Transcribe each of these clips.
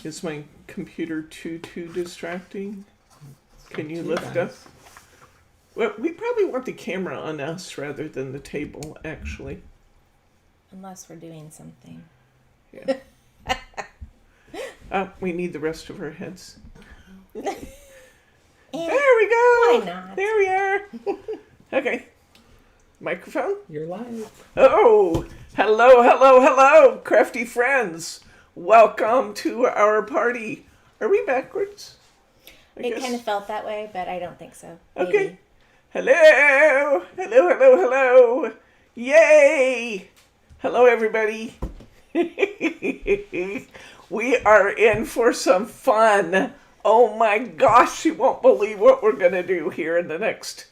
Is my computer too distracting? Can you lift up? Well, we probably want the camera on us rather than the table, actually. Unless we're doing something. Yeah. We need the rest of our heads. There we go. Why not? There we are. Okay. Microphone? You're live. Oh, hello, Crafty Friends. Welcome to our party. Are we backwards? I kind of felt that way, but I don't think so. Okay. Maybe. Hello. Yay. Hello, everybody. We are in for some fun. Oh my gosh, you won't believe what we're going to do here in the next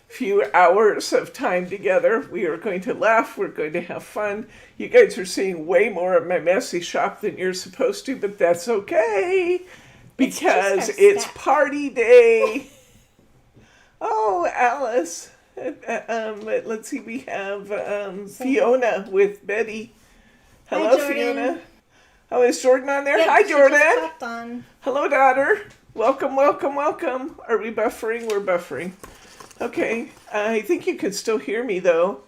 few hours of time together. We are going to laugh. We're going to have fun. You guys are seeing way more of my messy shop than you're supposed to, but that's okay because it's party day. Oh, Alice. Let's see. We have Fiona with Betty. Hello, Hi, Fiona. Oh, is Jordan on there? Yep, Hi, Jordan. Just popped on. Hello, daughter. Welcome. Are we buffering? We're buffering. Okay. I think you can still hear me, though.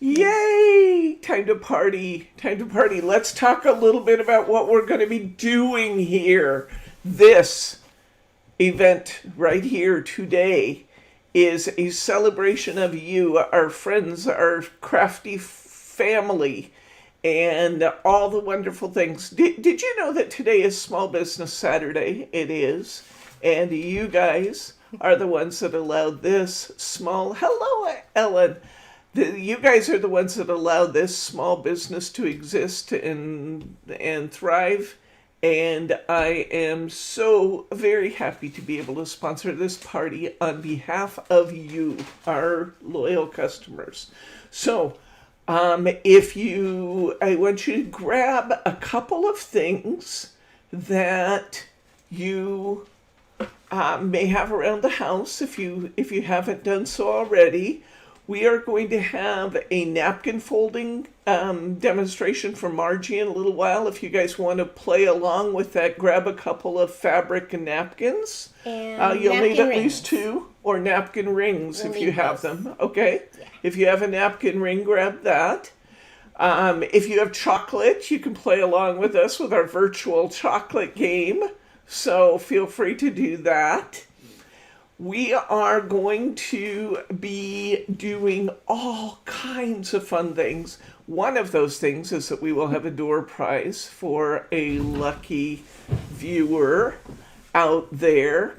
Yay! Time to party. Let's talk a little bit about what we're going to be doing here. This event right here today is a celebration of you, our friends, our crafty family, and all the wonderful things. Did you know that today is Small Business Saturday? It is. And you guys are the ones that allowed this small... Hello, Ellen. You guys are the ones that allowed this small business to exist and thrive. And I am so very happy to be able to sponsor this party on behalf of you, our loyal customers. So, I want you to grab a couple of things that you may have around the house if you haven't done so already. We are going to have a napkin folding demonstration for Margie in a little while. If you guys want to play along with that, grab a couple of fabric and napkins. And you'll need at rings. least 2 or napkin rings if you have them. Okay? Yeah. If you have a napkin ring, grab that. If you have chocolate, you can play along with us with our virtual chocolate game. So feel free to do that. We are going to be doing all kinds of fun things. One of those things is that we will have a door prize for a lucky viewer out there.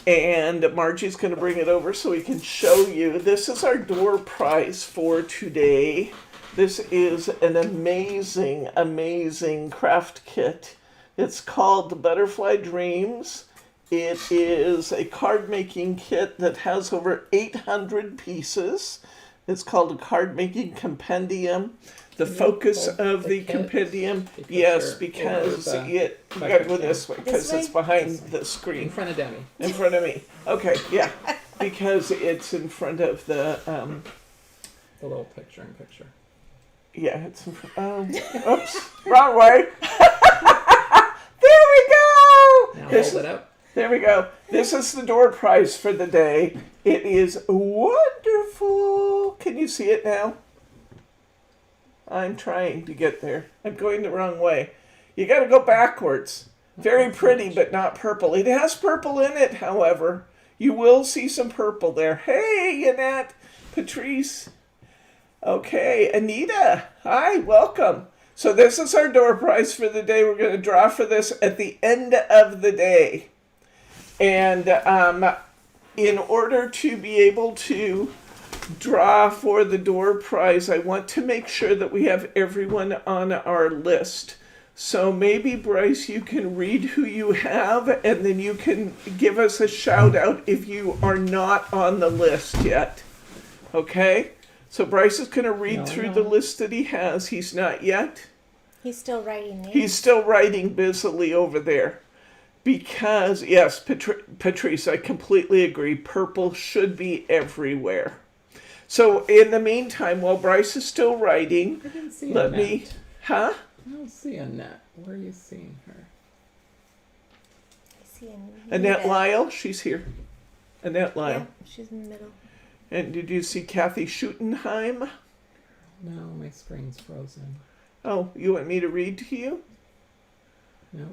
And Margie's going to bring it over so we can show you. This is our door prize for today. This is an amazing, amazing craft kit. It's called the Butterfly Dreams. It is a card-making kit that has over 800 pieces. It's called a card-making compendium. The focus of the compendium, yes, because you got to go this way, because it's behind the screen. In front of Demi. In front of me. Okay, yeah, because it's in front of the... The little picture-in-picture. Yeah, it's in front... oops, wrong way. There we go! Now hold it up. There we go. This is the door prize for the day. It is wonderful. Can you see it now? I'm trying to get there. I'm going the wrong way. You got to go backwards. Very pretty, but not purple. It has purple in it, however. You will see some purple there. Hey, Annette, Patrice. Okay, Anita. Hi, welcome. So this is our door prize for the day. We're going to draw for this at the end of the day. And in order to be able to draw for the door prize, I want to make sure that we have everyone on our list. So maybe, Bryce, you can read who you have, and then you can give us a shout out if you are not on the list yet. Okay? So Bryce is going to read through the list that he has. He's not yet. He's still writing names. He's still writing busily over there. Because, yes, Patrice, I completely agree. Purple should be everywhere. So, in the meantime, while Bryce is still writing, I didn't see let Annette. me... Huh? I don't see Annette. Where are you seeing her? see Annette Anita. Lyle, she's here. Annette Lyle. Yeah, she's in the middle. And did you see Kathy Schutenheim? No, my screen's frozen. Oh, you want me to read to you? No.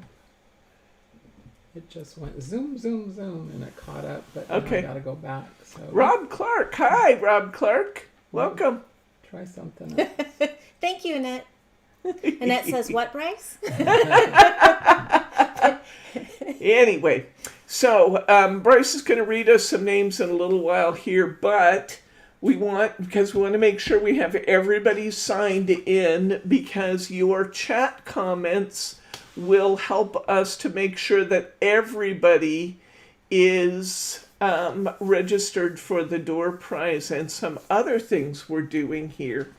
It just went zoom, zoom, zoom, and it caught up, but now Okay. I gotta go back. So Rob Clark. Hi, Rob Clark. Welcome. try something else. Thank you, Annette. Annette says, what, Bryce? Anyway, so Bryce is going to read us some names in a little while here, but because we want to make sure we have everybody signed in, because your chat comments will help us to make sure that everybody is registered for the door prize and some other things we're doing here.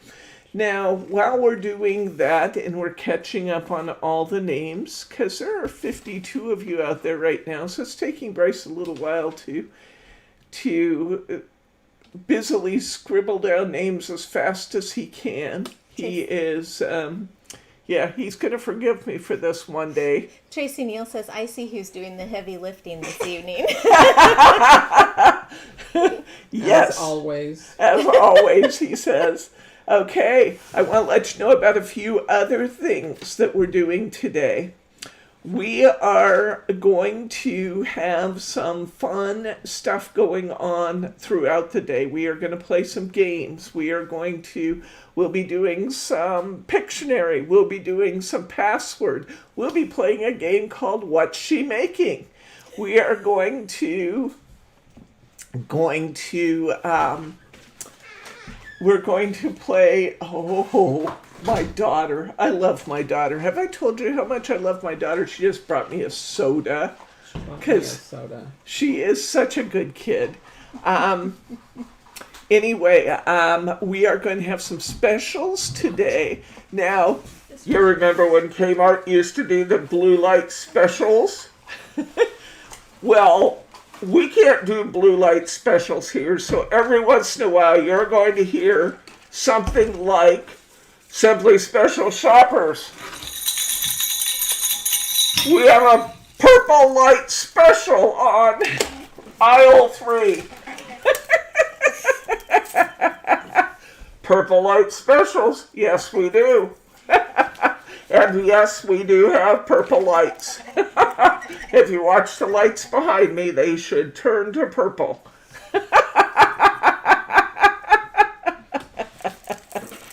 Now, while we're doing that and we're catching up on all the names, because there are 52 of you out there right now, so it's taking Bryce a little while to busily scribble down names as fast as he can. He is, he's going to forgive me for this one day. Tracy Neal says, I see who's doing the heavy lifting this evening. Yes. As always. As always, he says. Okay, I want to let you know about a few other things that we're doing today. We are going to have some fun stuff going on throughout the day. We are going to play some games. We'll be doing some Pictionary. We'll be doing some password. We'll be playing a game called What's She Making? We are going to play, my daughter. I love my daughter. Have I told you how much I love my daughter? She just brought me a soda because she is such a good kid. Anyway, we are going to have some specials today. Now, you remember when Kmart used to do the blue light specials? Well, we can't do blue light specials here, so every once in a while you're going to hear something like Simply Special Shoppers. We have a purple light special on aisle 3. Purple light specials, yes we do. And yes, we do have purple lights. If you watch the lights behind me, they should turn to purple.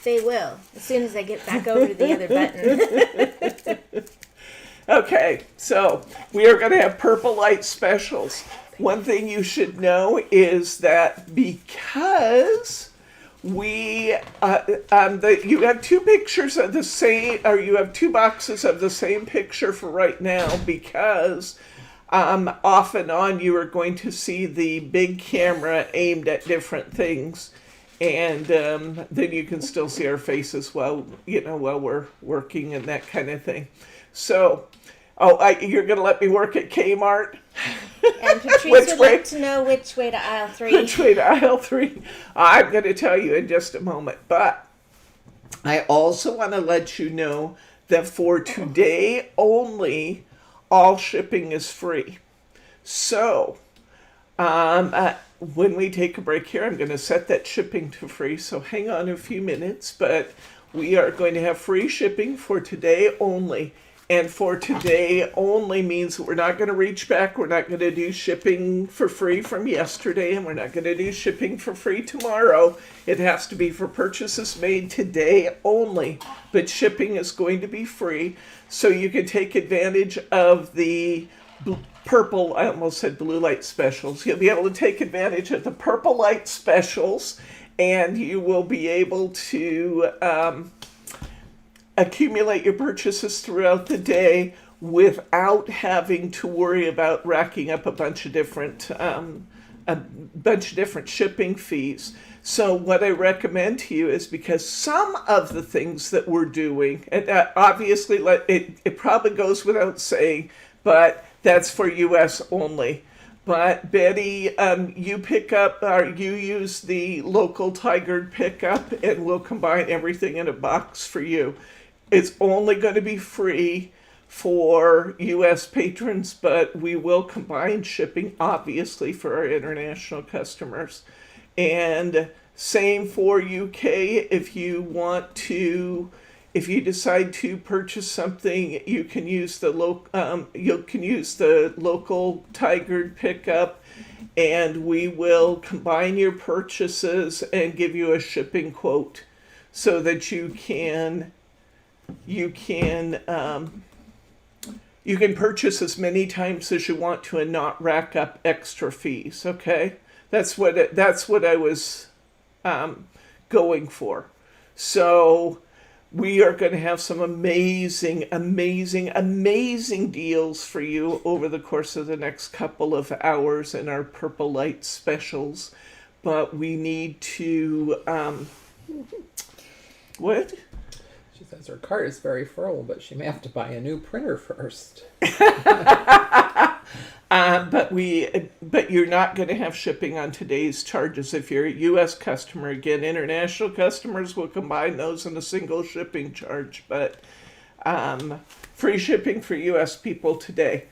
They will, as soon as I get back over to the other button. Okay, so we are going to have purple light specials. One thing you should know is that because you have two pictures of the same, or you have two boxes of the same picture for right now, because off and on you are going to see the big camera aimed at different things, and then you can still see our faces while we're working and that kind of thing. So, you're going to let me work at Kmart? And Patrice would like to know which way to aisle 3. Which way to aisle 3? I'm going to tell you in just a moment. But I also want to let you know that for today only, all shipping is free. So, when we take a break here, I'm going to set that shipping to free. So hang on a few minutes. But we are going to have free shipping for today only. And for today only means that we're not going to reach back. We're not going to do shipping for free from yesterday, and we're not going to do shipping for free tomorrow. It has to be for purchases made today only. But shipping is going to be free, so you can take advantage of the purple, I almost said blue light specials. You'll be able to take advantage of the purple light specials, and you will be able to accumulate your purchases throughout the day without having to worry about racking up a bunch of different shipping fees. So what I recommend to you is, because some of the things that we're doing, and obviously it probably goes without saying, but that's for U.S. only. But Betty, you pick up, or you use the local Tigard pickup, and we'll combine everything in a box for you. It's only going to be free for U.S. patrons, but we will combine shipping, obviously, for our international customers. And same for UK. If you decide to purchase something, you can use the local Tigard pickup, and we will combine your purchases and give you a shipping quote, so that you can purchase as many times as you want to and not rack up extra fees. Okay, that's what I was going for. So we are going to have some amazing deals for you over the course of the next couple of hours in our Purple Light specials. But we need to what? She says her cart is very full, but she may have to buy a new printer first. But you're not going to have shipping on today's charges if you're a U.S. customer. Again, international customers will combine those in a single shipping charge, but free shipping for U.S. people today.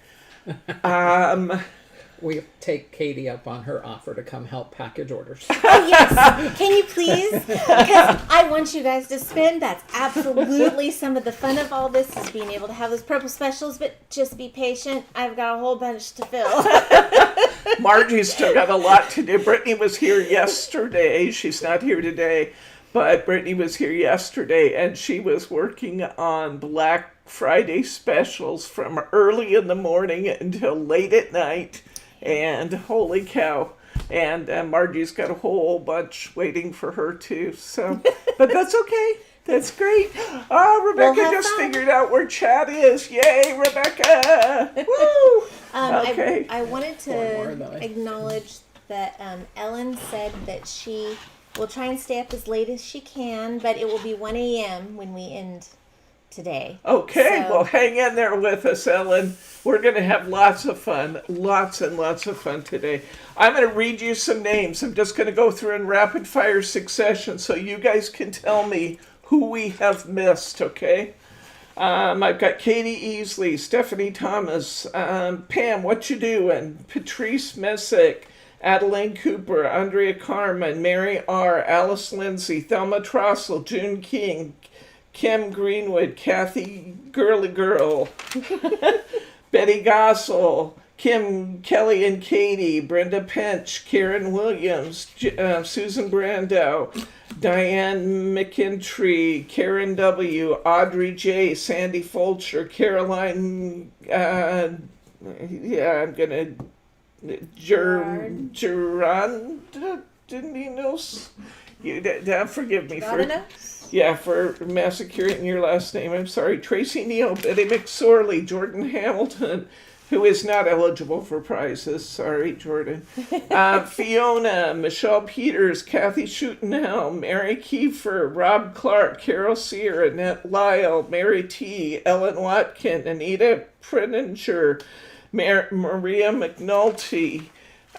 We take Katie up on her offer to come help package orders. Oh, yes. Can you please? Because I want you guys to spend. That's absolutely some of the fun of all this, is being able to have those purple specials, but just be patient. I've got a whole bunch to fill. Margie's still got a lot to do. Brittany was here yesterday. She's not here today, but Brittany was here yesterday, and she was working on Black Friday specials from early in the morning until late at night. And holy cow. And Margie's got a whole bunch waiting for her too. So, but that's okay. That's great. Oh, Rebecca just figured out where chat is. Yay, Rebecca. Woo. Okay. I wanted to acknowledge that Ellen said that she will try and stay up as late as she can, but it will be 1 a.m. when we end today. Okay, well, hang in there with us, Ellen. We're going to have lots of fun, lots and lots of fun today. I'm going to read you some names. I'm just going to go through in rapid fire succession so you guys can tell me who we have missed, okay? I've got Katie Easley, Stephanie Thomas, Pam, what you doing? Patrice Messick, Adeline Cooper, Andrea Carmen, Mary R., Alice Lindsay, Thelma Trossel, June King, Kim Greenwood, Kathy Girly Girl, Betty Gossel, Kim Kelly and Katie, Brenda Pinch, Karen Williams, Susan Brandow, Diane McKintree, Karen W., Audrey J., Sandy Fulcher, Caroline, I'm going to, Geranda, didn't he know? Forgive me for... Yeah, for massacring your last name. I'm sorry. Tracy Neal, Betty McSorley, Jordan Hamilton, who is not eligible for prizes. Sorry, Jordan. Fiona, Michelle Peters, Kathy Schutenhell, Mary Kiefer, Rob Clark, Carol Sear, Annette Lyle, Mary T., Ellen Watkin, Anita Prentinger, Maria McNulty,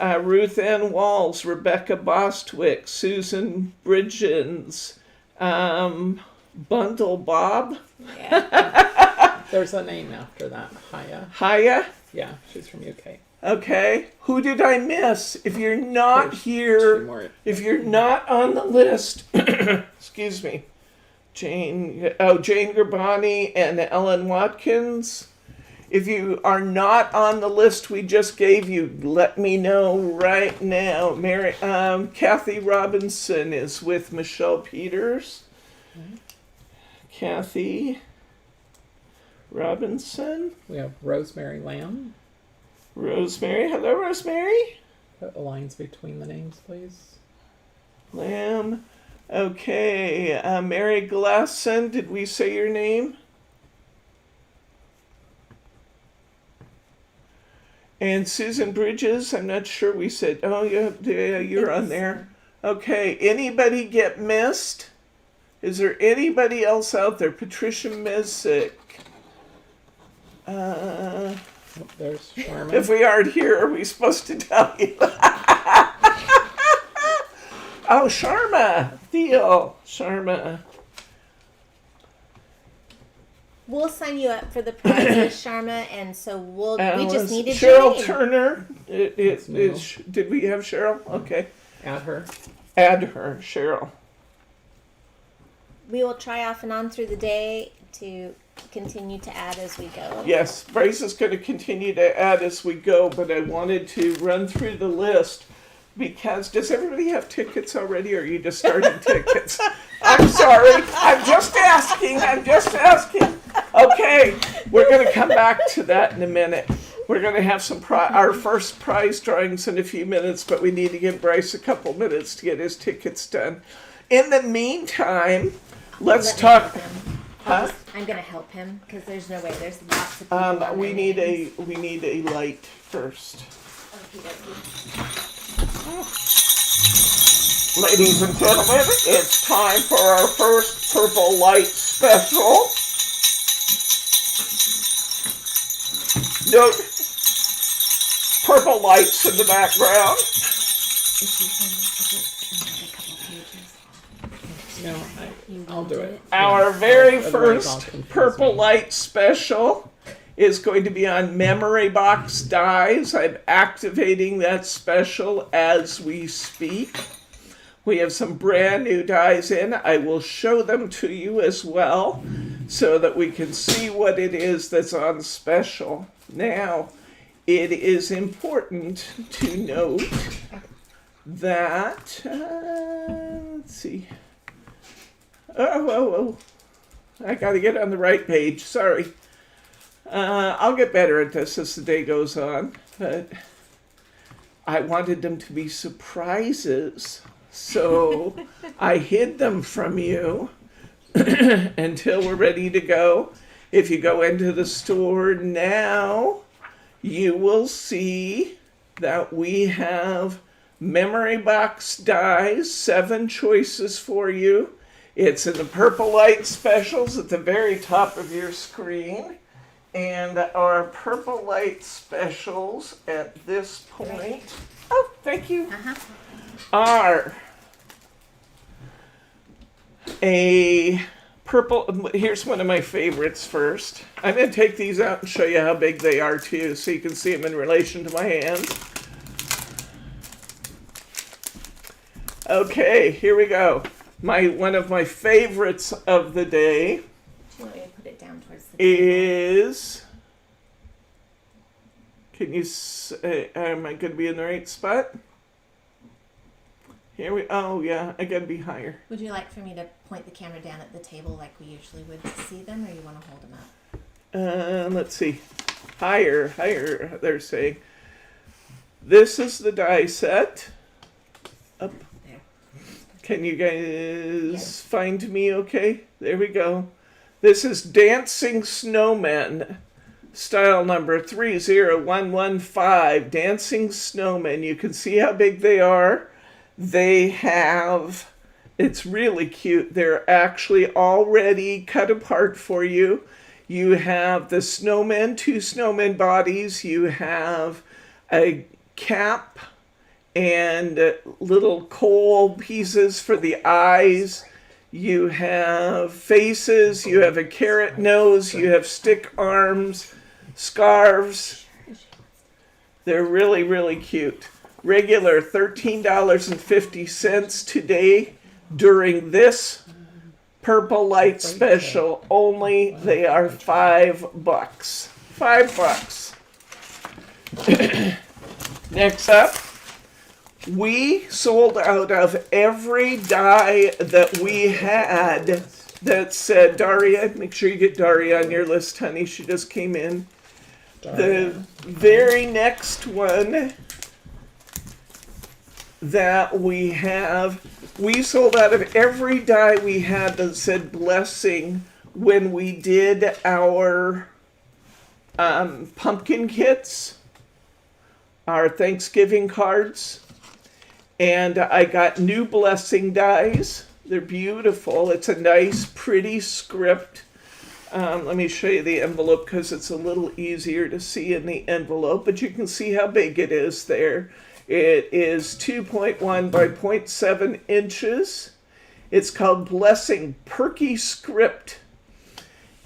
Ruth Ann Walls, Rebecca Bostwick, Susan Bridgens, Bundle Bob. Yeah. There's a name after that. Haya? Yeah, she's from UK. Okay. Who did I miss? If you're not here, if you're not on the list, excuse me, Jane Garbani and Ellen Watkins. If you are not on the list we just gave you, let me know right now. Kathy Robinson is with Michelle Peters. Okay. Kathy Robinson. We have Rosemary Lamb. Rosemary. Hello, Rosemary. Put a lines between the names, please. Lamb. Okay. Mary Glasson. Did we say your name? And Susan Bridges, I'm not sure we said, oh, yeah, you're on there. Okay, anybody get missed? Is there anybody else out there? Patricia Misick. There's Sharma. If we aren't here, are we supposed to tell you? Oh, Sharma. Theo. Sharma. We'll sign you up for the prizes, Sharma, and so we just needed Cheryl your name. Turner. new. Did we have Cheryl? Okay. Add her. Add her, Cheryl. We will try off and on through the day to continue to add as we go. Yes, Bryce is going to continue to add as we go, but I wanted to run through the list because does everybody have tickets already, or are you just starting tickets? I'm sorry. I'm just asking. Okay, we're going to come back to that in a minute. We're going to have our first prize drawings in a few minutes, but we need to give Bryce a couple minutes to get his tickets done. In the meantime, let's talk. Huh? I'm gonna help him because there's no way. There's lots of people. We need a light first. Ladies and gentlemen, it's time for our first purple light special. Note purple lights in the background. No, I'll do it. Our very Otherwise I'll first confuse purple me. light special is going to be on memory box dies. I'm activating that special as we speak. We have some brand new dies in. I will show them to you as well so that we can see what it is that's on special. Now, it is important to note that, let's see. Oh, I gotta get on the right page, sorry. I'll get better at this as the day goes on, but I wanted them to be surprises, so I hid them from you until we're ready to go. If you go into the store now, you will see that we have memory box dies, 7 choices for you. It's in the purple light specials at the very top of your screen. And our purple light specials at this point, oh, thank you, are a purple, here's one of my favorites first. I'm going to take these out and show you how big they are too, so you can see them in relation to my hand. Okay, here we go. One of my favorites of the day Do you want me to put it down towards the is, can you, am I going to be in the right spot? Here we, oh yeah, I got to be higher. Would you like for me to point the camera down at the table like we usually would to see them, or you want to hold them up? Let's see, higher, they're saying. This is the die set. Up. There. Can you guys find me okay? There we go. This is Dancing Snowmen, style number 30115. Dancing Snowmen. You can see how big they are. They have, it's really cute. They're actually already cut apart for you. You have the snowmen, 2 snowmen bodies. You have a cap and little coal pieces for the eyes. You have faces, you have a carrot nose, you have stick arms, scarves. They're really, really cute. Regular $13.50 today during this purple light special. Only they are $5. $5. Next up, we sold out of every die that we had that said Daria. Make sure you get Daria on your list, honey. She just came in. The very next one that we have, we sold out of every die we had that said blessing when we did our pumpkin kits, our Thanksgiving cards. And I got new blessing dies. They're beautiful. It's a nice, pretty script. Let me show you the envelope because it's a little easier to see in the envelope, but you can see how big it is there. It is 2.1 by 0.7 inches. It's called Blessing Perky Script.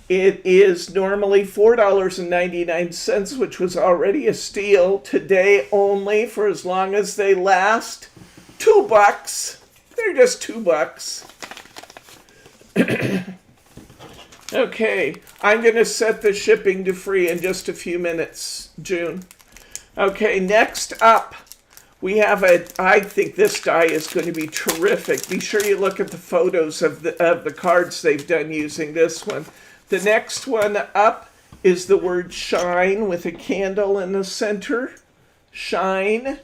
It is normally $4.99, which was already a steal. Today only, for as long as they last, $2. They're just $2. Okay, I'm going to set the shipping to free in just a few minutes, June. Okay, next up, we have I think this die is going to be terrific. Be sure you look at the photos of the cards they've done using this one. The next one up is the word shine with a candle in the center. Shine.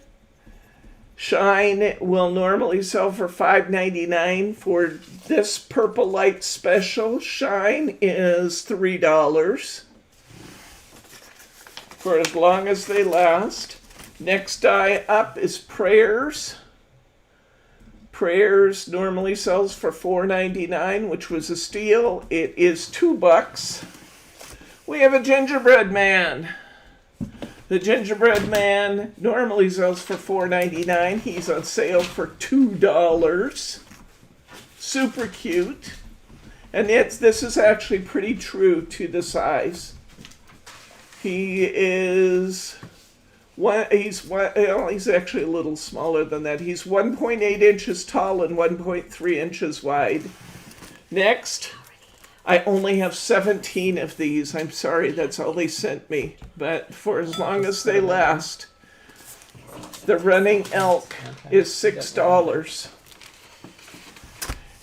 Shine will normally sell for $5.99. For this purple light special, Shine is $3 for as long as they last. Next die up is Prayers. Prayers normally sells for $4.99, which was a steal. It is $2. We have a Gingerbread Man. The Gingerbread Man normally sells for $4.99. He's on sale for $2. Super cute. And this is actually pretty true to the size. He is he's actually a little smaller than that. He's 1.8 inches tall and 1.3 inches wide. Next, I only have 17 of these. I'm sorry, that's all they sent me. But for as long as they last, the running elk is $6.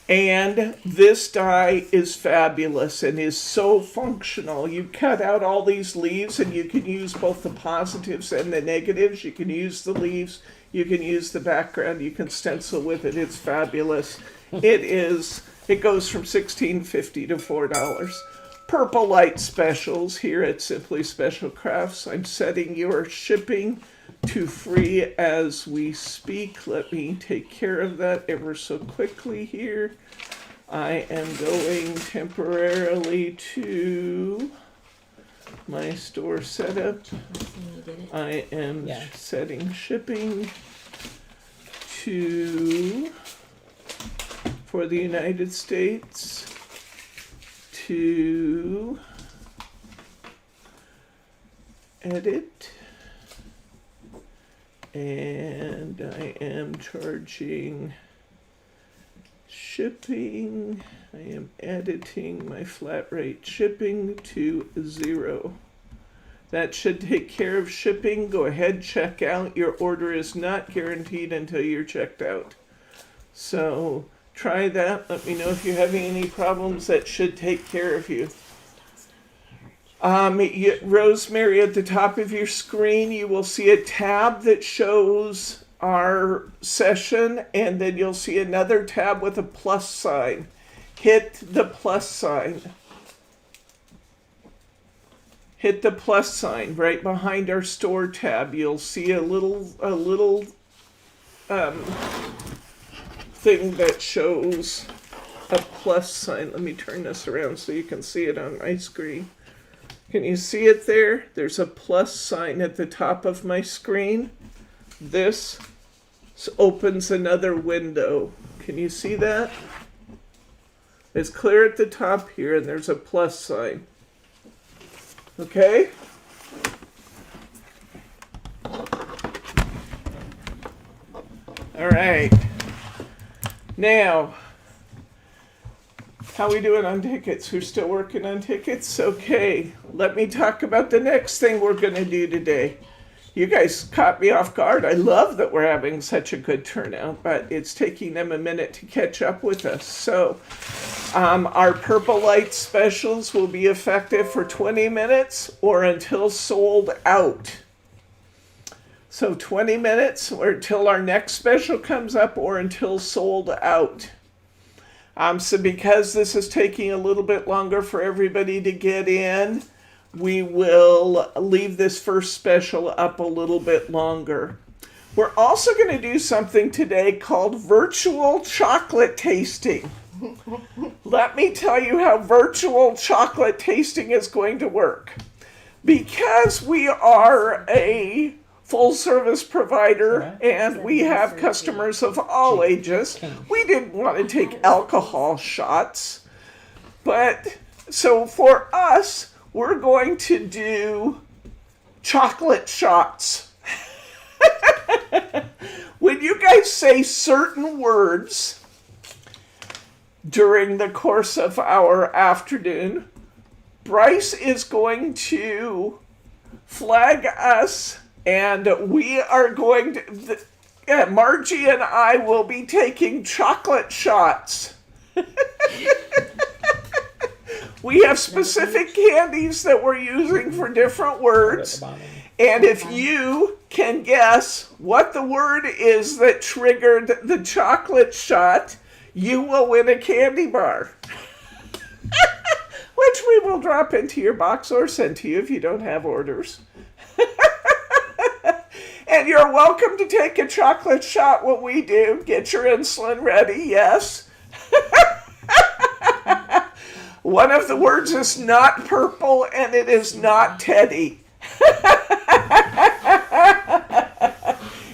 And this die is fabulous and is so functional. You cut out all these leaves and you can use both the positives and the negatives. You can use the leaves, you can use the background, you can stencil with it. It's fabulous. It goes from $16.50 to $4. Purple light specials here at Simply Special Crafts. I'm setting your shipping to free as we speak. Let me take care of that ever so quickly here. I am going temporarily to my store setup. I am setting shipping for the United States to edit. And I am charging shipping. I am editing my flat rate shipping to 0. That should take care of shipping. Go ahead, check out. Your order is not guaranteed until you're checked out. So try that. Let me know if you're having any problems. That should take care of you. Rosemary, at the top of your screen, you will see a tab that shows our session, and then you'll see another tab with a plus sign. Hit the plus sign. Hit the plus sign right behind our store tab. You'll see a little thing that shows a plus sign. Let me turn this around so you can see it on my screen. Can you see it there? There's a plus sign at the top of my screen. This opens another window. Can you see that? It's clear at the top here, and there's a plus sign. Okay? All right. Now, how we doing on tickets? We're still working on tickets? Okay, let me talk about the next thing we're going to do today. You guys caught me off guard. I love that we're having such a good turnout, but it's taking them a minute to catch up with us. So, our purple light specials will be effective for 20 minutes or until sold out. So 20 minutes or until our next special comes up or until sold out. So because this is taking a little bit longer for everybody to get in, we will leave this first special up a little bit longer. We're also going to do something today called virtual chocolate tasting. Let me tell you how virtual chocolate tasting is going to work. Because we are a full service provider and we have customers of all ages, we didn't want to take alcohol shots, but So for us, we're going to do chocolate shots. When you guys say certain words during the course of our afternoon, Bryce is going to flag us, and we are going to, Margie and I will be taking chocolate shots. We have specific candies that we're using for different words. And if you can guess what the word is that triggered the chocolate shot, you will win a candy bar. Which we will drop into your box or send to you if you don't have orders. And you're welcome to take a chocolate shot when we do. Get your insulin ready, yes. One of the words is not purple, and it is not Teddy.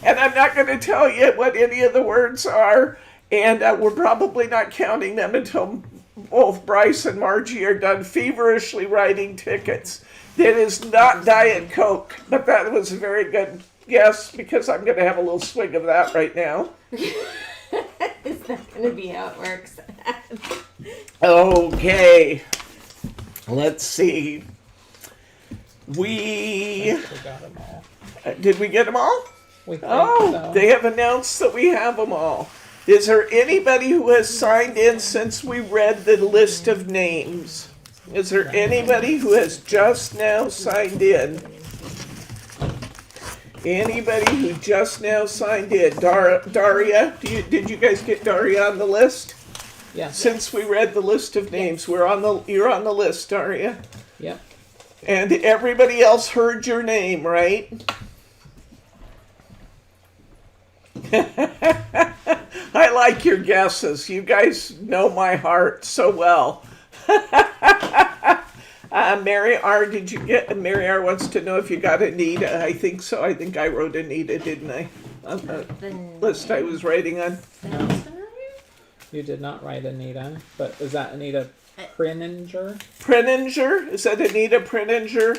And I'm not going to tell you what any of the words are, and we're probably not counting them until both Bryce and Margie are done feverishly writing tickets. That is not Diet Coke, but that was a very good guess because I'm going to have a little swig of that right now. Is that going to be how it works? Okay, let's see. We got them all. did we get them all? We think Oh, so. they have announced that we have them all. Is there anybody who has signed in since we read the list of names? Is there anybody who has just now signed in? Anybody who just now signed in? Daria, did you guys get Daria on the list? Yes. Since we read the list of names, you're on the list, Daria. Yep. And everybody else heard your name, right? I like your guesses. You guys know my heart so well. Mary R, did you get? Mary R wants to know if you got Anita. I think so. I think I wrote Anita, didn't I? On the list I was writing on. You did not write Anita, but is that Anita Prinninger? Prinninger? Is that Anita Prinninger?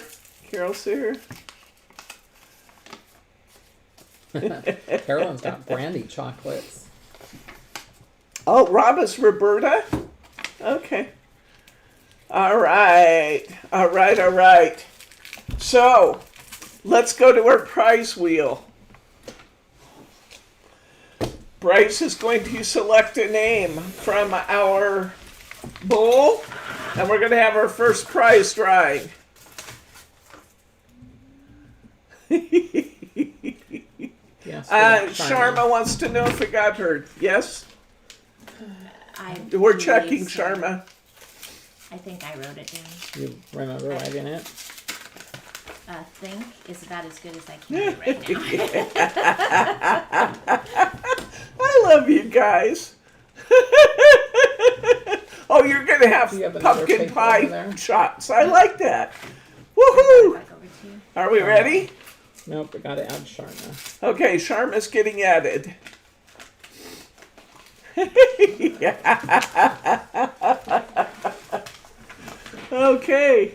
Carol, see her? Carolyn's got brandy chocolates. Oh, Rob is Roberta? Okay. All right. So, let's go to our prize wheel. Bryce is going to select a name from our bowl, and we're going to have our first prize drawing. Yes. Sharma wants to know if it got heard. Yes? We're checking, so. Sharma. I think I wrote it down. You remember writing it? Think is about as good as I can right now. I love you guys. Oh, you're going to have pumpkin paper over pie there? shots. I like that. Woohoo! Back over to you. Are we ready? Nope, we gotta add Sharna. Okay, Sharma's getting added. Okay.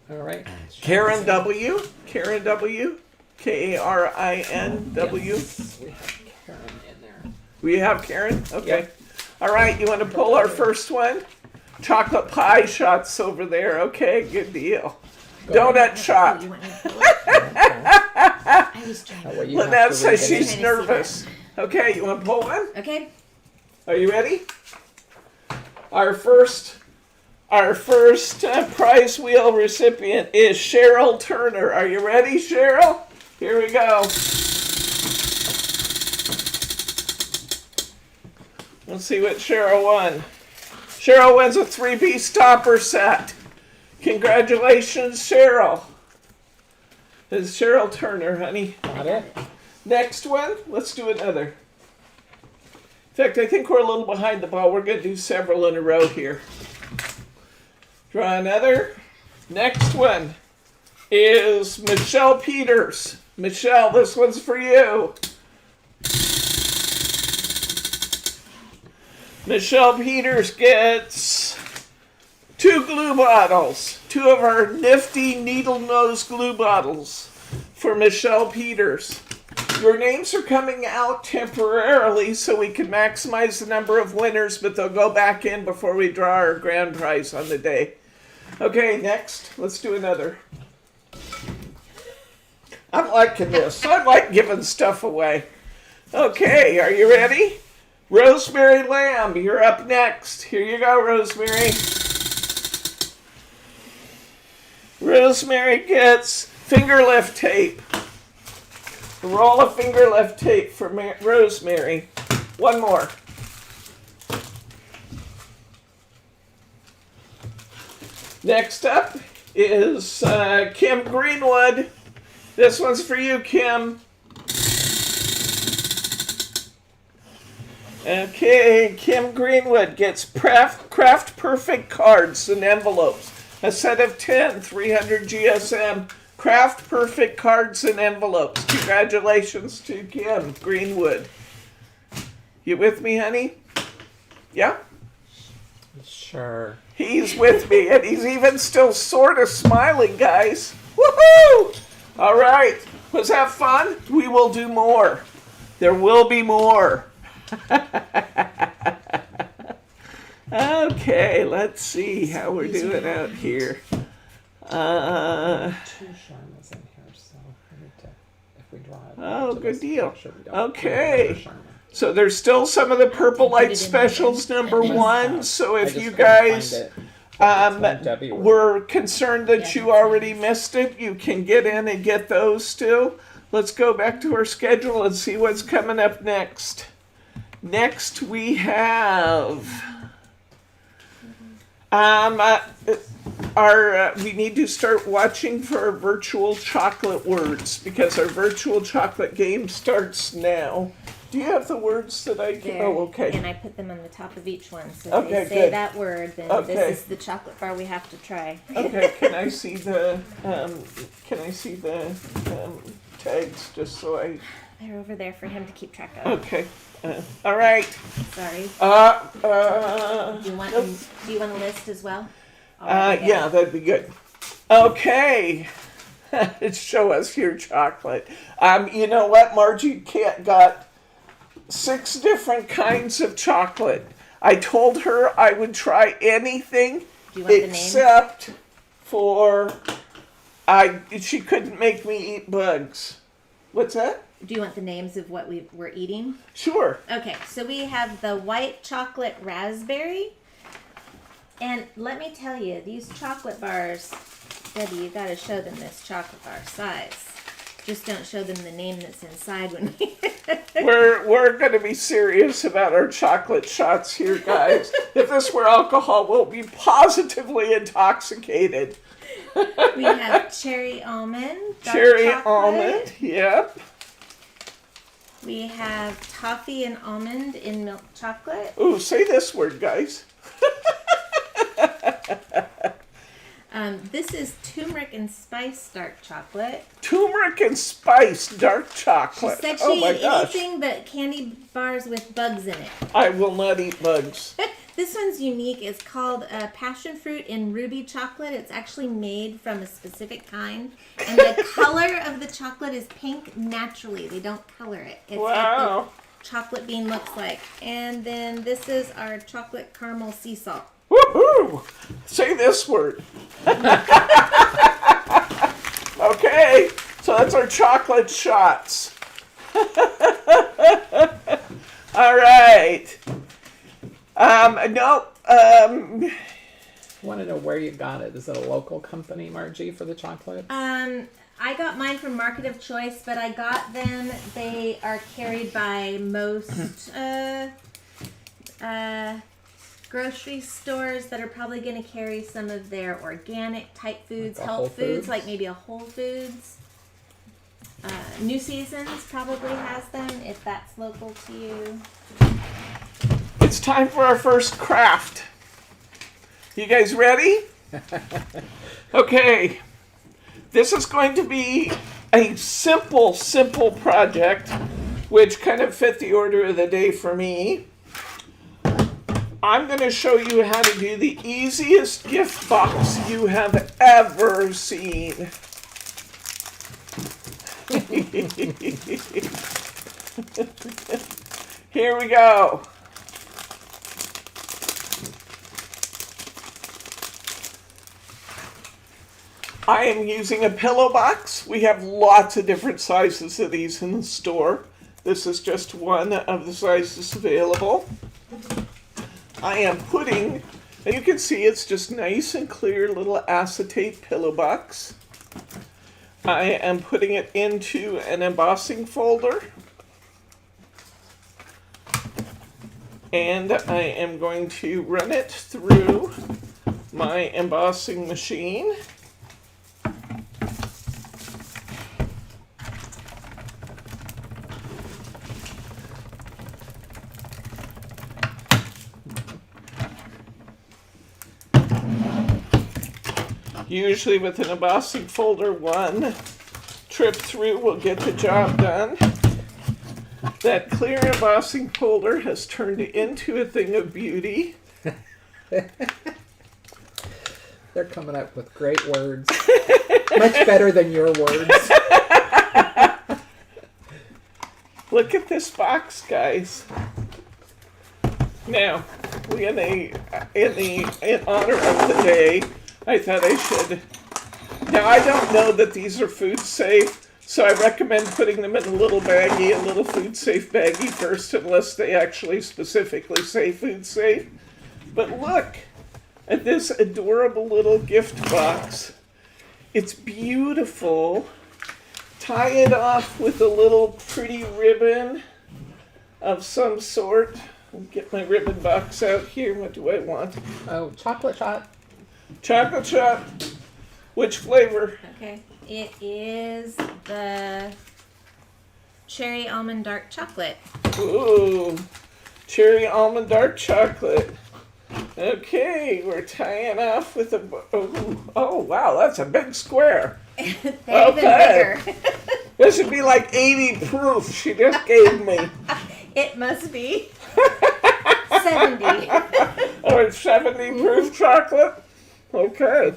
All right. Karen W. Karen W. Karin W. Yes, we have Karen in there. We have Karen? Okay. Yep. All right, you want to pull our first one? Chocolate pie shots over there. Okay, good deal. Donut shot. You want me to pull it? I was trying. That way you have Lynette to says read it. she's Trying to see nervous. Okay, you want to pull one? Okay. Are you ready? Our first prize wheel recipient is Cheryl Turner. Are you ready, Cheryl? Here we go. Let's see what Cheryl won. Cheryl wins a 3-piece topper set. Congratulations, Cheryl. This is Cheryl Turner, honey. Got it? Next one, let's do another. In fact, I think we're a little behind the ball. We're going to do several in a row here. Draw another. Next one is Michelle Peters. Michelle, this one's for you. Michelle Peters gets 2 glue bottles. 2 of our nifty needle nose glue bottles for Michelle Peters. Your names are coming out temporarily so we can maximize the number of winners, but they'll go back in before we draw our grand prize on the day. Okay, next. Let's do another. I'm liking this. I like giving stuff away. Okay, are you ready? Rosemary Lamb, you're up next. Here you go, Rosemary. Rosemary gets finger lift tape. A roll of finger lift tape for Rosemary. One more. Next up is Kim Greenwood. This one's for you, Kim. Okay, Kim Greenwood gets Craft Perfect cards and envelopes. A set of 10, 300 GSM Craft Perfect cards and envelopes. Congratulations to Kim Greenwood. You with me, honey? Yeah? Sure. He's with me, and he's even still sort of smiling, guys. Woohoo! All right. Was that fun? We will do more. There will be more. Okay, let's see how we're doing out here. 2 Sharmas in here, so I need to, if we draw it. Oh, good deal. Make sure we don't Okay. put another Sharma. So there's still some of the Purple Light Specials #1. So if you guys were concerned that you already missed it, you can get in and get those still. Let's go back to our schedule and see what's coming up next. Next we have we need to start watching for our virtual chocolate words because our virtual chocolate game starts now. Do you have the words that I can? There, Oh, okay. And I put them on the top of each one. So if Okay, they say good. that word, then Okay. this is the chocolate bar we have to try. Okay, can I see the tags just so I? They're over there for him to keep track of. Okay. All right. Sorry. Do you want a list as well? Yeah, that'd be good. Okay. Show us your chocolate. You know what? Margie got 6 different kinds of chocolate. I told her I would try anything Do you want the except for she couldn't make me eat bugs. What's that? Do you want the names of what we're eating? Sure. Okay, so we have the white chocolate raspberry. And let me tell you, these chocolate bars, Debbie, you gotta show them this chocolate bar size. Just don't show them the name that's inside when we... We're going to be serious about our chocolate shots here, guys. If this were alcohol, we'll be positively intoxicated. We have cherry almond, dark Cherry chocolate. almond, yep. We have toffee and almond in milk chocolate. Ooh, say this word, guys. This is turmeric and spice dark chocolate. Turmeric and spice dark She chocolate. said Oh she'd my eat gosh. anything but candy bars with bugs in it. I will not eat bugs. This one's unique. It's called passion fruit in ruby chocolate. It's actually made from a specific kind. And the color of the chocolate is pink naturally. They don't color it. It's Wow. what the chocolate bean looks like. And then this is our chocolate caramel sea salt. Woohoo! Say this word. Okay, so that's our chocolate shots. All right. Want to know where you got it? Is it a local company, Margie, for the chocolate? I got mine from Market of Choice, but I got them. They are carried by most grocery stores that are probably going to carry some of their organic type foods, Like a Whole health foods, Foods? like maybe a Whole Foods. New Seasons probably has them if that's local to you. It's time for our first craft. You guys ready? Okay. This is going to be a simple project, which kind of fit the order of the day for me. I'm going to show you how to do the easiest gift box you have ever seen. Here we go. I am using a pillow box. We have lots of different sizes of these in the store. This is just one of the sizes available. I am putting, and you can see it's just nice and clear little acetate pillow box. I am putting it into an embossing folder. And I am going to run it through my embossing machine. Usually with an embossing folder, one trip through will get the job done. That clear embossing folder has turned into a thing of beauty. They're coming up with great words. Much better than your words. Look at this box, guys. Now, in honor of the day, I thought I should. Now, I don't know that these are food safe, so I recommend putting them in a little baggie, a little food safe baggie first, unless they actually specifically say food safe. But look at this adorable little gift box. It's beautiful. Tie it off with a little pretty ribbon of some sort. I'll get my ribbon box out here. What do I want? Oh, chocolate shot. Chocolate shot. Which flavor? Okay. It is the cherry almond dark chocolate. Ooh, cherry almond dark chocolate. Okay, we're tying off with a. Oh wow, that's a big square. They're even bigger. This would be like 80 proof she just gave me. It must be 70. Oh, it's 70 proof chocolate? Okay.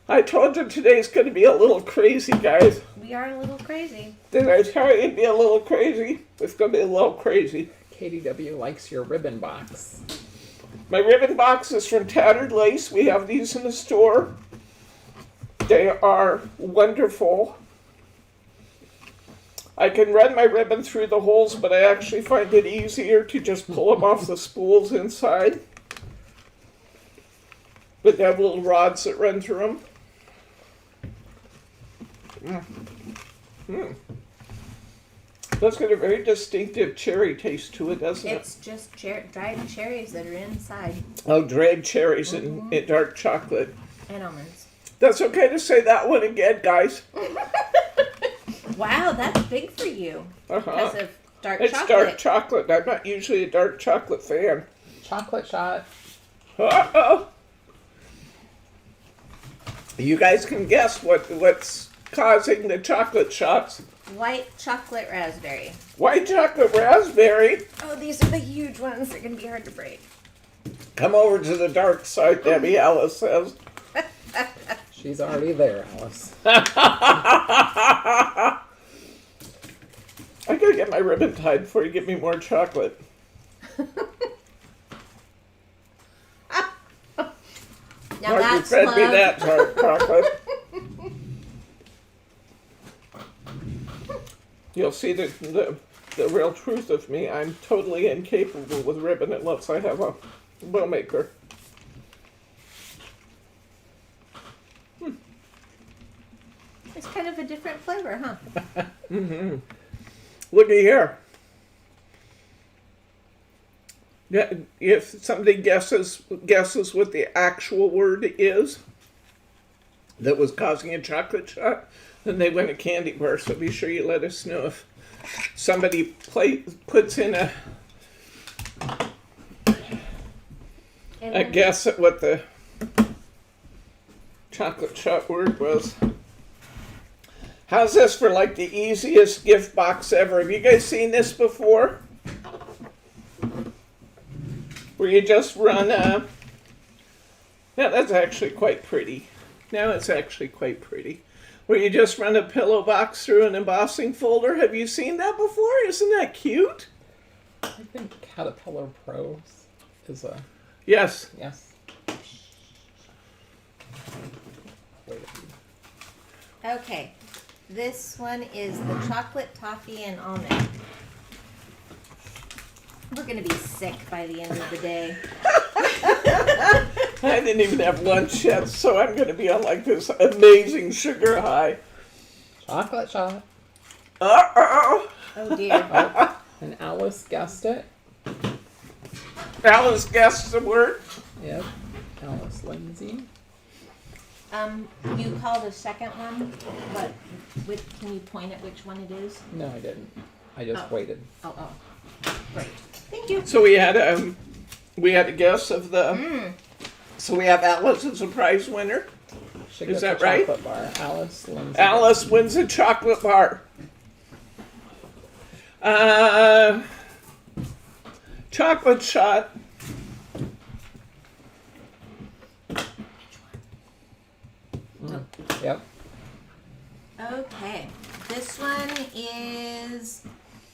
I told you today's going to be a little crazy, guys. We are a little crazy. Did I tell you it'd be a little crazy? It's going to be a little crazy. KDW likes your ribbon box. My ribbon box is from Tattered Lace. We have these in the store. They are wonderful. I can run my ribbon through the holes, but I actually find it easier to just pull them off the spools inside. But they have little rods that run through them. That's got a very distinctive cherry taste to it, doesn't it? It's just dried cherries that are inside. Oh, dried cherries in dark chocolate. And almonds. That's okay to say that one again, guys. Wow, that's big for you. Because of dark It's chocolate. dark chocolate. I'm not usually a dark chocolate fan. Chocolate shot. Uh-oh. You guys can guess what's causing the chocolate shots. White chocolate raspberry. White chocolate raspberry. Oh, these are the huge ones. They're going to be hard to break. Come over to the dark side, Debbie, Alice says. She's already there, Alice. I gotta get my ribbon tied before you give me more chocolate. Now Margie that's fed love. me that chocolate. You'll see the real truth of me. I'm totally incapable with ribbon unless I have a bow maker. It's kind of a different flavor, huh? Mm-hmm. Looky here. Yeah, if somebody guesses what the actual word is that was causing a chocolate shot, then they win a candy bar. So be sure you let us know if somebody puts in a guess at what the chocolate shot word was. How's this for like the easiest gift box ever? Have you guys seen this before? Where you just run a... Now that's actually quite pretty. Now it's actually quite pretty. Where you just run a pillow box through an embossing folder. Have you seen that before? Isn't that cute? I think Caterpillar Pros is a Yes. yes. Okay, this one is the chocolate, toffee, and almond. We're gonna be sick by the end of the day. I didn't even have lunch yet, so I'm going to be on like this amazing sugar high. Chocolate shot. Uh-oh. Oh dear. Oh, and Alice guessed it. Alice guessed the word. Yep. Alice Lindsay. You called a second one, but can you point at which one it is? No, I didn't. I just waited. Oh, great. Thank you. So we had a guess of the. So we have Alice as a prize winner. She Is gets that a right? chocolate bar. Alice Lindsay. Alice wins a chocolate bar. Chocolate shot. Yep. Okay, this one is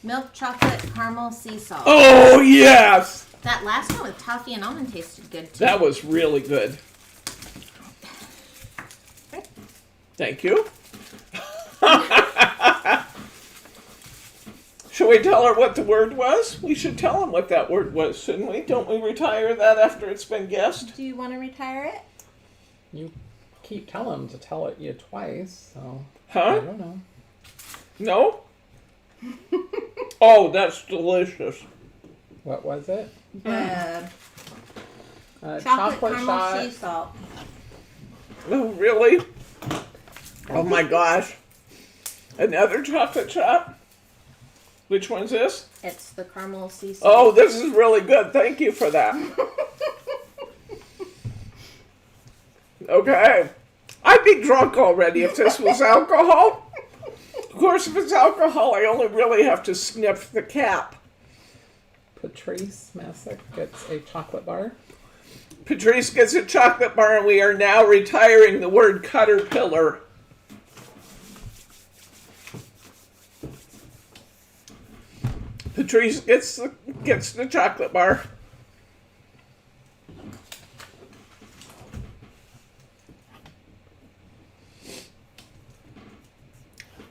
milk chocolate caramel sea salt. Oh yes, That last one with toffee and almond tasted good too. that was really good. Thank you. Should we tell her what the word was? We should tell them what that word was, shouldn't we? Don't we retire that after it's been guessed? Do you want to retire it? You keep telling them to tell it you twice, so I Huh? don't know. No? Oh, that's delicious. What was it? Chocolate caramel shot. sea salt. Oh, really? Oh my gosh. Another chocolate shot? Which one's this? It's the caramel sea salt. Oh, this is really good. Thank you for that. Okay. I'd be drunk already if this was alcohol. Of course, if it's alcohol, I only really have to sniff the cap. Patrice Messick gets a chocolate bar. Patrice gets a chocolate bar, and we are now retiring the word caterpillar. Patrice gets the chocolate bar.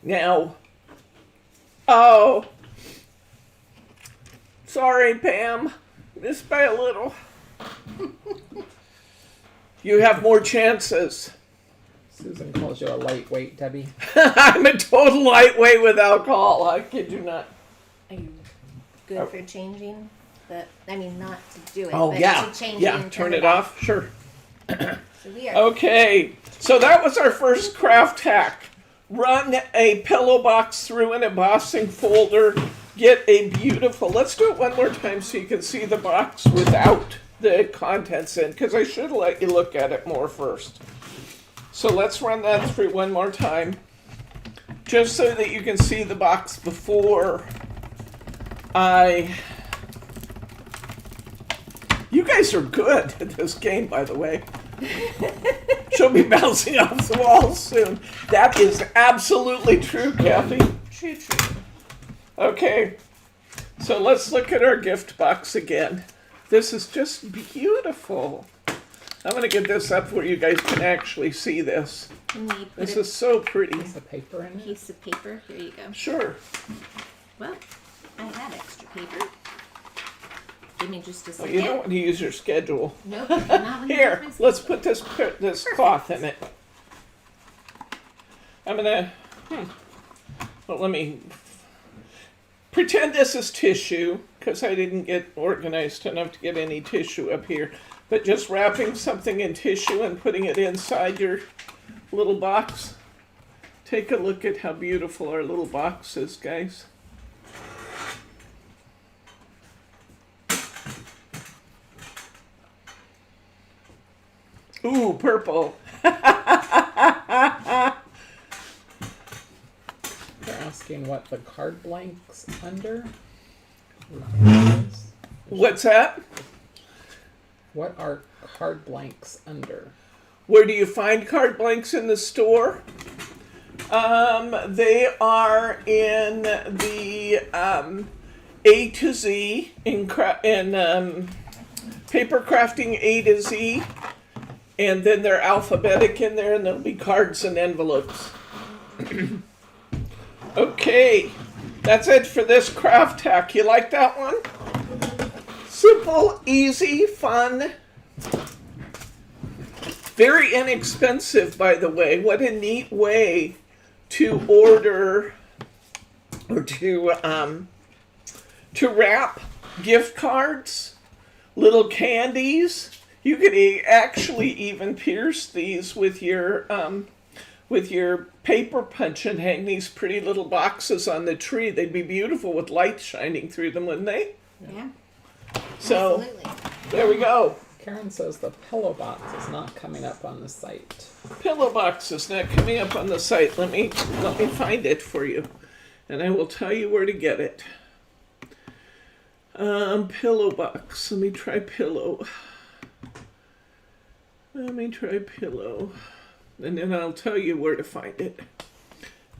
Now, oh, sorry, Pam, missed by a little. You have more chances. Susan calls you a lightweight, Debbie. I'm a total lightweight with alcohol. I kid you not. Are you good for changing the? I mean, not to do it. Oh but yeah, to change yeah. it and Turn it off. Sure. So we are. Okay, so that was our first craft hack. Run a pillow box through an embossing folder. Get a beautiful. Let's do it one more time so you can see the box without the contents in, because I should let you look at it more first. So let's run that through one more time, just so that you can see the box before I... You guys are good at this game, by the way. She'll be bouncing off the walls soon. That is absolutely true, Kathy. True. Okay, so let's look at our gift box again. This is just beautiful. I'm going to get this up where you guys can actually see this. Can we put This a is so pretty. Piece of paper in it. piece of paper? Here you go. Sure. Well, I had extra paper. Give me just a Oh, second. you don't want to use your schedule. Nope. Not when I Here, have my let's schedule. put this cloth in it. I'm gonna, well, let me pretend this is tissue, because I didn't get organized enough to get any tissue up here. But just wrapping something in tissue and putting it inside your little box. Take a look at how beautiful our little box is, guys. Ooh, purple. asking what the card blank's under. What's that? What are card blanks under? Where do you find card blanks in the store? They are in the A to Z in paper crafting A to Z, and then they're alphabetic in there, and there'll be cards and envelopes. Okay, that's it for this craft hack. You like that one? Simple, easy, fun. Very inexpensive, by the way. What a neat way to order or to wrap gift cards, little candies. You could actually even pierce these with your paper punch and hang these pretty little boxes on the tree. They'd be beautiful with light shining through them, wouldn't they? Yeah. So, Absolutely. there we go. Karen says the pillow box is not coming up on the site. Pillow box is not coming up on the site. Let me find it for you, and I will tell you where to get it. Pillow box. Let me try pillow. And then I'll tell you where to find it.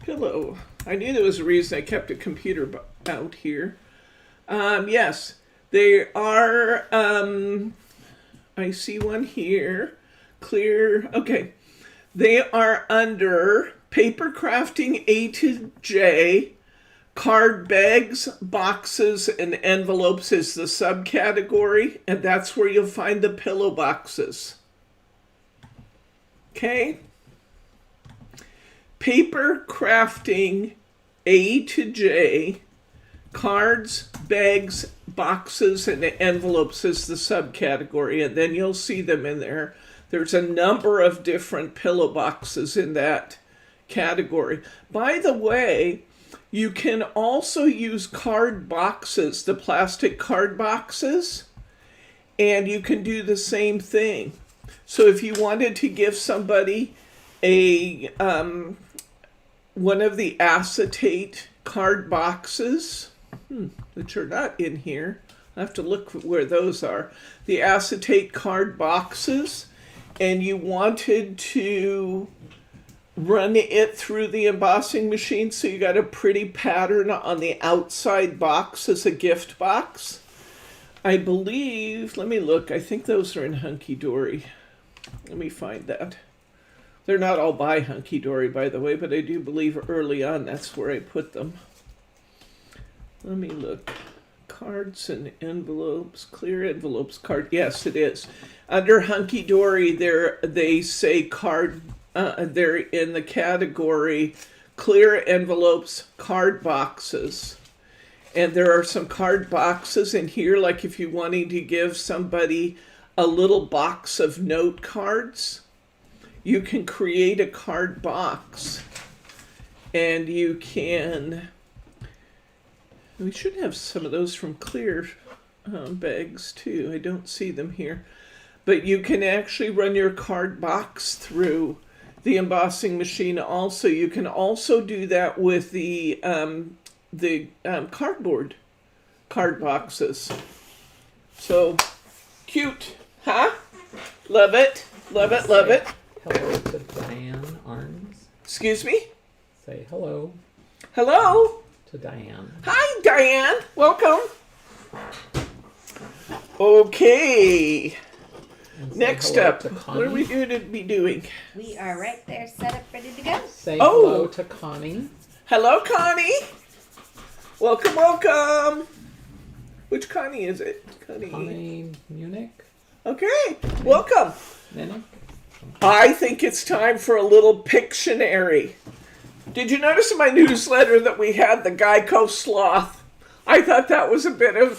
Pillow. I knew there was a reason I kept a computer out here. Yes, they are. I see one here. Clear. Okay. They are under paper crafting A to J. Card bags, boxes, and envelopes is the subcategory, and that's where you'll find the pillow boxes. Okay? Paper crafting A to J. Cards, bags, boxes, and envelopes is the subcategory, and then you'll see them in there. There's a number of different pillow boxes in that category. By the way, you can also use card boxes, the plastic card boxes, and you can do the same thing. So if you wanted to give somebody a one of the acetate card boxes, which are not in here. I have to look where those are. The acetate card boxes, and you wanted to run it through the embossing machine so you got a pretty pattern on the outside box as a gift box. I believe, let me look, I think those are in Hunky Dory. Let me find that. They're not all by Hunky Dory, by the way, but I do believe early on that's where I put them. Let me look. Cards and envelopes, clear envelopes, card. Yes, it is. Under Hunky Dory, they say card. They're in the category clear envelopes, card boxes, and there are some card boxes in here. Like if you're wanting to give somebody a little box of note cards, you can create a card box, and you can. We should have some of those from clear bags too. I don't see them here. But you can actually run your card box through the embossing machine also. You can also do that with the cardboard card boxes. So cute, huh? Love it, love it, love it. Hello to Diane Arns. Excuse me? Say hello Hello? to Diane. Hi, Diane. Welcome. Okay. And say Next hello up, to what are we Connie. going to be doing? We are right there, set up, ready to go. Say Oh. hello to Connie. Hello, Connie. Welcome, welcome. Which Connie is it? Connie Munich. Okay, welcome. Munich. I think it's time for a little Pictionary. Did you notice in my newsletter that we had the Geico sloth? I thought that was a bit of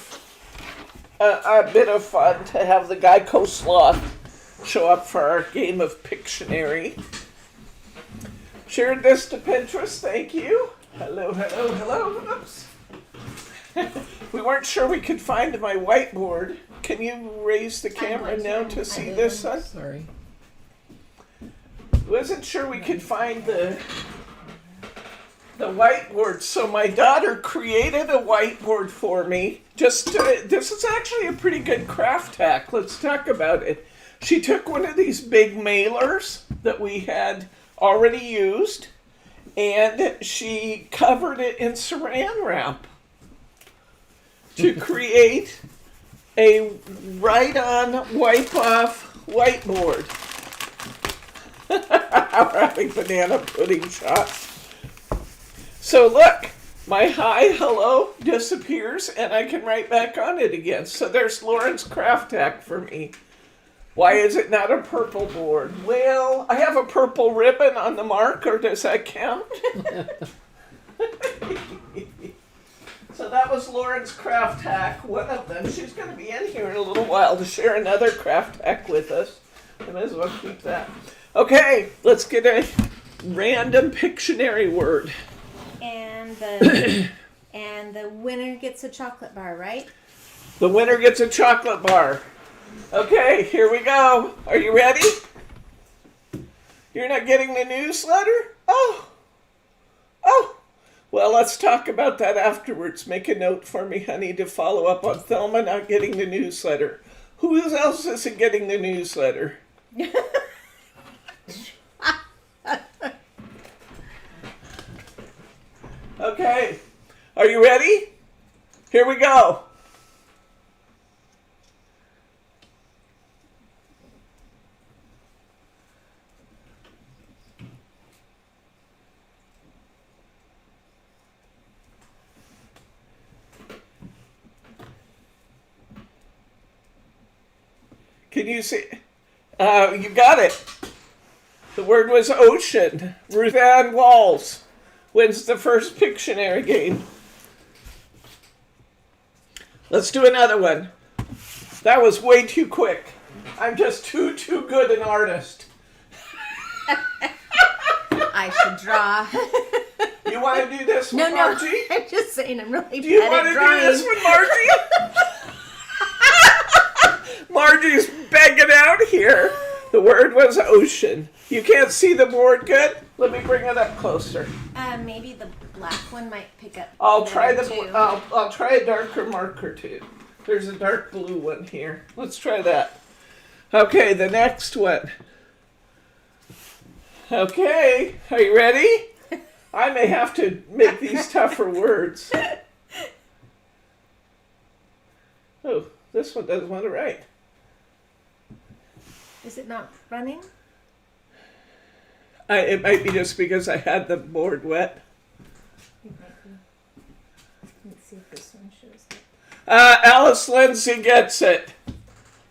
fun to have the Geico sloth show up for our game of Pictionary. Shared this to Pinterest, thank you. Hello, hello, hello. Oops. We weren't sure we could find my whiteboard. Can you raise the camera now to see this, son? Sorry. Wasn't sure we could find the whiteboard. So my daughter created a whiteboard for me. This is actually a pretty good craft hack. Let's talk about it. She took one of these big mailers that we had already used, and she covered it in saran wrap to create a write-on, wipe-off whiteboard. We're having banana pudding shots. So look, my hi, hello disappears, and I can write back on it again. So there's Lauren's craft hack for me. Why is it not a purple board? Well, I have a purple ribbon on the marker. Does that count? So that was Lauren's craft hack, one of them. She's going to be in here in a little while to share another craft hack with us. I might as well keep that. Okay, let's get a random Pictionary word. And the winner gets a chocolate bar, right? The winner gets a chocolate bar. Okay, here we go. Are you ready? You're not getting the newsletter? Oh. Well, let's talk about that afterwards. Make a note for me, honey, to follow up on Thelma not getting the newsletter. Who else isn't getting the newsletter? Okay, are you ready? Here we go. Can you see? You got it. The word was ocean. Ruth Ann Walls wins the first Pictionary game. Let's do another one. That was way too quick. I'm just too good an artist. I should draw. You want to do this one, Margie? No, I'm just saying I'm really Do you bad want at to drawing. do this one, Margie? Margie's begging out here. The word was ocean. You can't see the board good? Let me bring it up closer. Maybe the black one might pick up. I'll try too. I'll try a darker marker too. There's a dark blue one here. Let's try that. Okay, the next one. Okay, are you ready? I may have to make these tougher words. Oh, this one doesn't want to write. Is it not running? It might be just because I had the board wet. It might be. Let's see if this one shows up. Alice Lindsay gets it.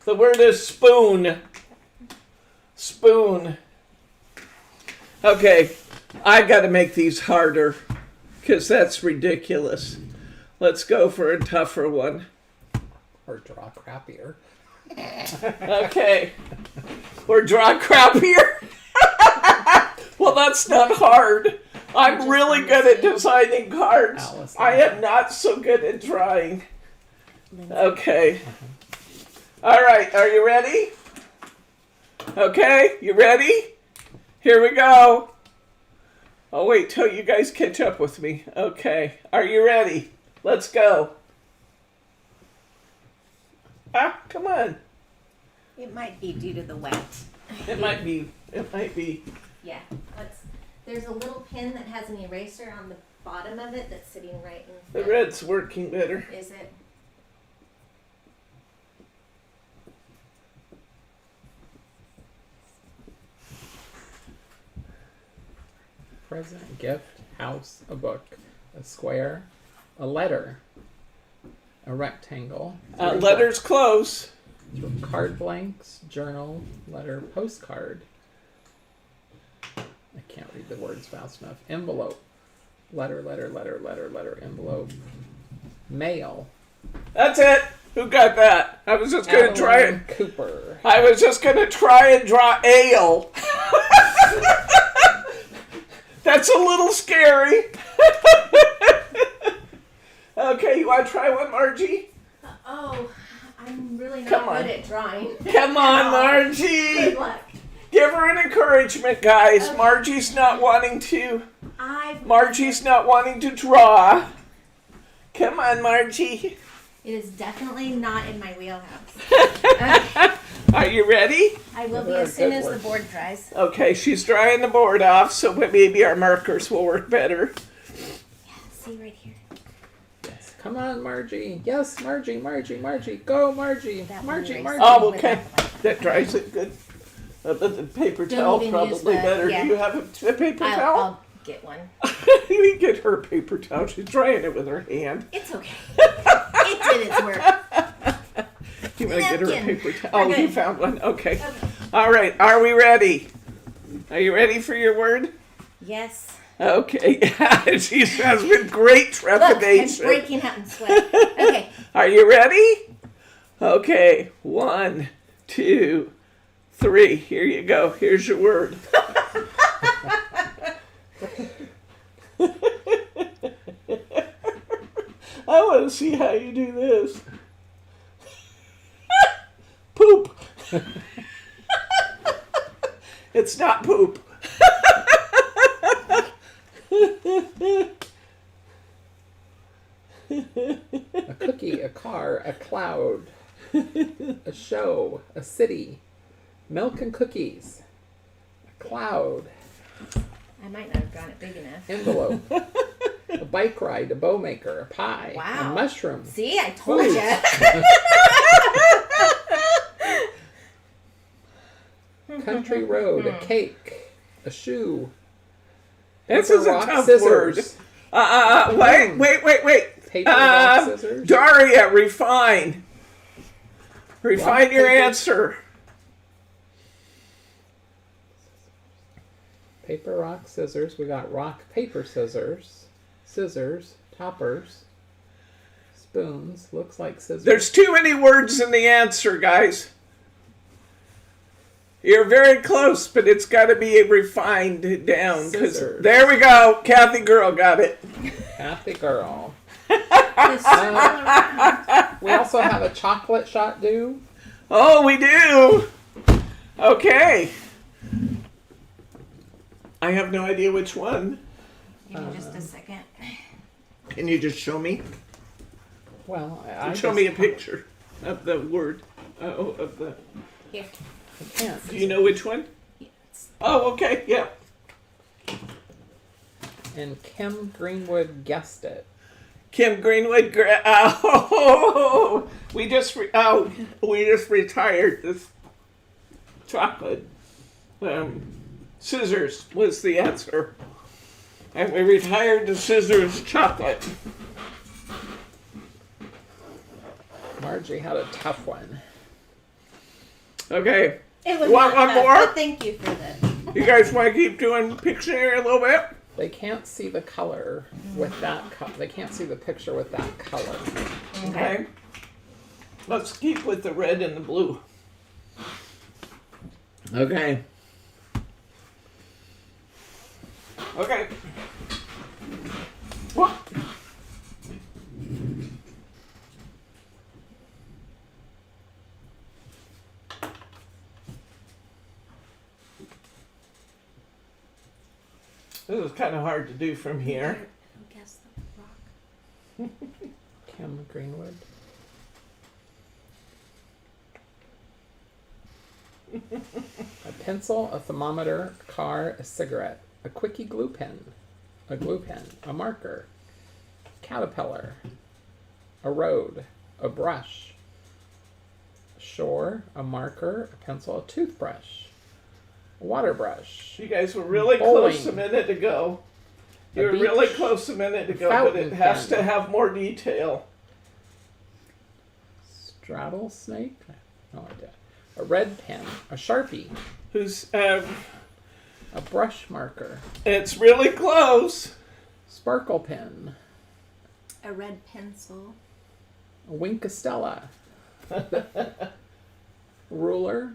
The word is spoon. Spoon. Okay, I got to make these harder because that's ridiculous. Let's go for a tougher one. Or draw crappier. Okay. Or draw crappier. Well, that's not hard. I'm really good at designing cards. Alice. I am not so good at drawing. Okay. All right, are you ready? Okay, you ready? Here we go. I'll wait till you guys catch up with me. Okay, are you ready? Let's go. Ah, come on. It might be due to the wet. It might be. Yeah. There's a little pin that has an eraser on the bottom of it that's sitting right in The front. red's working better. Is it? Present, gift, house, a book, a square, a letter, a rectangle. Letters close. Card blanks, journal, letter, postcard. I can't read the words fast enough. Envelope. Letter, envelope. Mail. That's it. Who got that? I was just going to try it. Adeline Cooper. I was just going to try and draw ale. That's a little scary. Okay, you want to try one, Margie? I'm really not Come on. good at drawing. Come on, Margie. Good luck. Give her an encouragement, guys. Margie's not wanting to. Margie's not wanting to draw. Come on, Margie. It is definitely not in my wheelhouse. Are you ready? I will be as soon as the board dries. Okay, she's drying the board off, so maybe our markers will work better. Yeah, see right here. Yes. Come on, Margie. Yes, Margie. Go, Margie. That Margie. one Margie. Oh, okay. That dries it good. But the paper Don't towel even probably use the- better. yeah. Do you have a paper towel? I'll get one. You can get her paper towel. She's drying it with her hand. It's okay. It did its work. You want to get her a Napkin. paper towel? Oh, We're you good. found one. Okay. Okay. All right. Are we ready? Are you ready for your word? Yes. Okay. She says with great Look, I'm trepidation. breaking out in sweat. Okay. Are you ready? Okay. 1, 2, 3. Here you go. Here's your word. I want to see how you do this. Poop. It's not poop. A cookie, a car, a cloud, a show, a city, milk and cookies, a cloud, I might not have drawn it big enough. envelope, a bike ride, a bow maker, a pie, Wow. a mushroom, See, I told Foods. you. country road, a cake, a shoe, This paper, is a rock, tough scissors, wait. paper, rock, scissors, Daria, refine. Refine Rock, your paper. answer. paper, rock, scissors. We got rock, paper, scissors, scissors, toppers, spoons. Looks like scissors. There's too many words in the answer, guys. You're very close, but it's got to be refined down. 'Cause- Scissors. There we go. Kathy Girl got it. Happy girl. The smaller- We also have a chocolate shot do. Oh, we do. Okay. I have no idea which one. Give me just a second. Can you just show me? Well, I Show just me a picture of the word. Of the. Here. I can't. Do you know which one? Yes. Oh, okay. Yeah. And Kim Greenwood guessed it. Kim Greenwood. We just retired this chocolate. Scissors was the answer, and we retired the scissors chocolate. Margie had a tough one. Okay, It was Want not one tough, more? but thank you for that. you guys want to keep doing Pictionary a little bit? They can't see the color with that They can't see the picture with that color. Okay. Let's keep with the red and the blue. Okay. Okay. Whoop. This is kind of hard to do from here. Who guessed the rock? Kim Greenwood. A pencil, a thermometer, a car, a cigarette, a quickie glue pen, a marker, caterpillar, a road, a brush, a shore, a marker, a pencil, a toothbrush, a water brush, You guys were really Bowling. close a minute ago. A You were beach. really close a minute ago, but Fountain it has pen. to have more detail. straddle snake, no idea, a red pen, a Sharpie, Who's a brush marker, it's really close. sparkle pen, A red pencil. a Winkastella, ruler,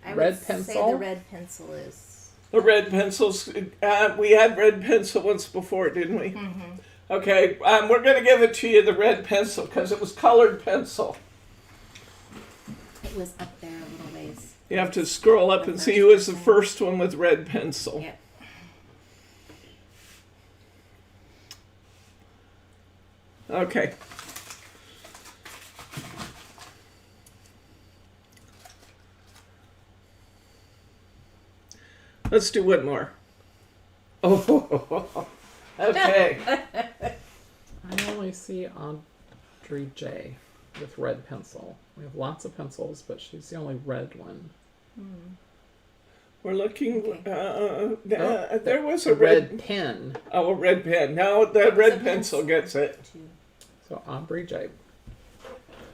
I Red would say pencil? the red pencil is. The red pencils. We had red pencil once before, didn't we? Mm-hmm. Okay, we're going to give it to you, the red pencil, because it was colored pencil. It was up there a little ways. You have to scroll up and see who was the first one with red pencil. Yep. Okay. Let's do one more. Oh, okay. I only see Audrey J with red pencil. We have lots of pencils, but she's the only red one. We're looking. Okay. There was a red pen. Oh, a red pen. No, the red pencil gets it. So Aubrey J.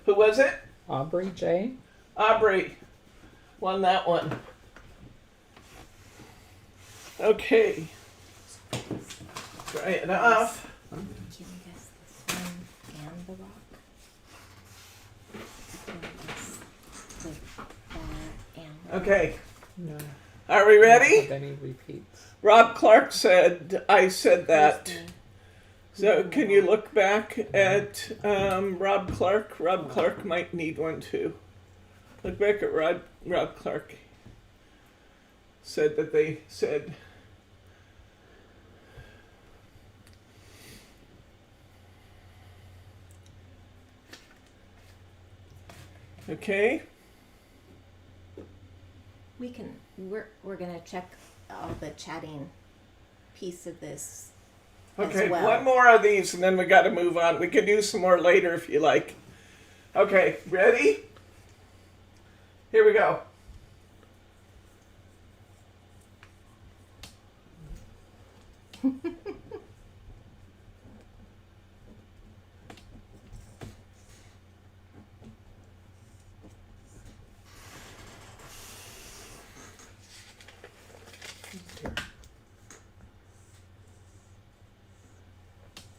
Who was it? Aubrey J. Aubrey won that one. Okay. Try it off. Can you guess this one and the rock? Okay. No. Are we ready? Any repeats? Rob Clark said, I said that. So can you look back at Rob Clark? Rob Clark might need one too. Look back at Rob Clark. Said that they said. Okay. We're gonna check all the chatting piece of this. Okay, as well. one more of these and then we got to move on. We can do some more later if you like. Okay, ready? Here we go.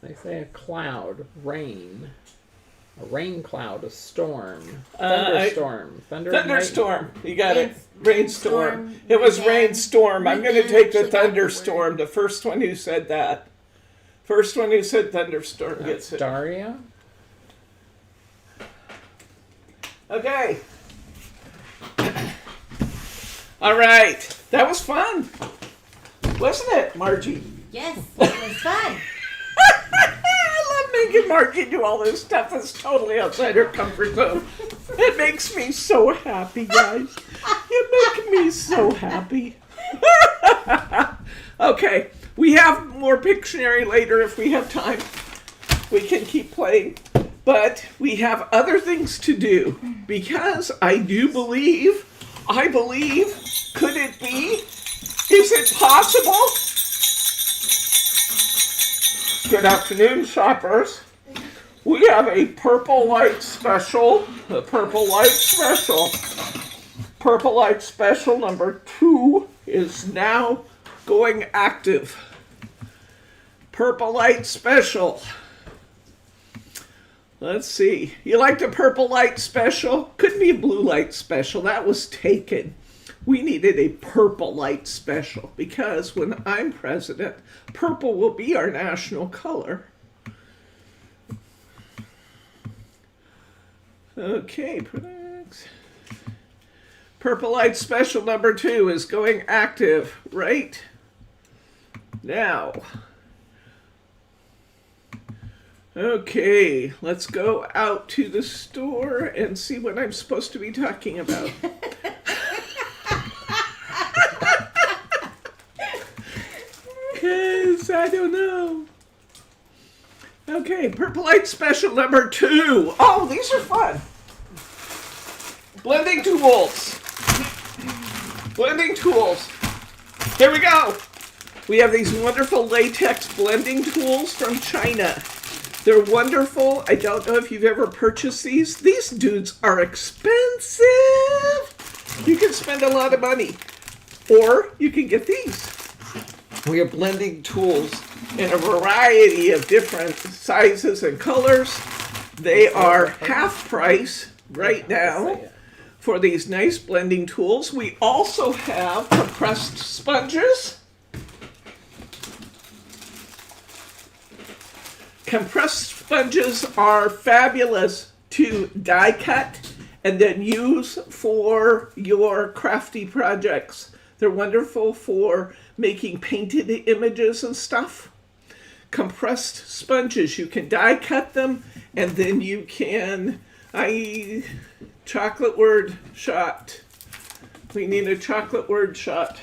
They say a cloud, rain, a rain cloud, a storm, thunderstorm, Thunderstorm. You got it. Rainstorm. Rainstorm. It was Yeah. rainstorm. I'm going to We take the actually got the thunderstorm. The first one who said that. First one who said thunderstorm gets it. Daria. Okay. All right. That was fun. Wasn't it, Margie? Yes, it was fun. I love making Margie do all this stuff that's totally outside her comfort zone. It makes me so happy, guys. You make me so happy. Okay, we have more Pictionary later if we have time. We can keep playing. But we have other things to do because I believe, could it be? Is it possible? Good afternoon, shoppers. We have a purple light special. The purple light special. Purple light special number 2 is now going active. Purple light special. Let's see. You like the purple light special? Couldn't be a blue light special. That was taken. We needed a purple light special because when I'm president, purple will be our national color. Okay, products. Purple light special number 2 is going active right now. Okay, let's go out to the store and see what I'm supposed to be talking about. Because I don't know. Okay, purple light special number 2. Oh, these are fun. Blending tools. Blending tools. Here we go. We have these wonderful latex blending tools from China. They're wonderful. I don't know if you've ever purchased these. These dudes are expensive. You can spend a lot of money. Or you can get these. We have blending tools in a variety of different sizes and colors. They are half price right now for these nice blending tools. We also have compressed sponges. Compressed sponges are fabulous to die cut and then use for your crafty projects. They're wonderful for making painted images and stuff. compressed sponges. You can die cut them, and then you can, chocolate word shot. We need a chocolate word shot.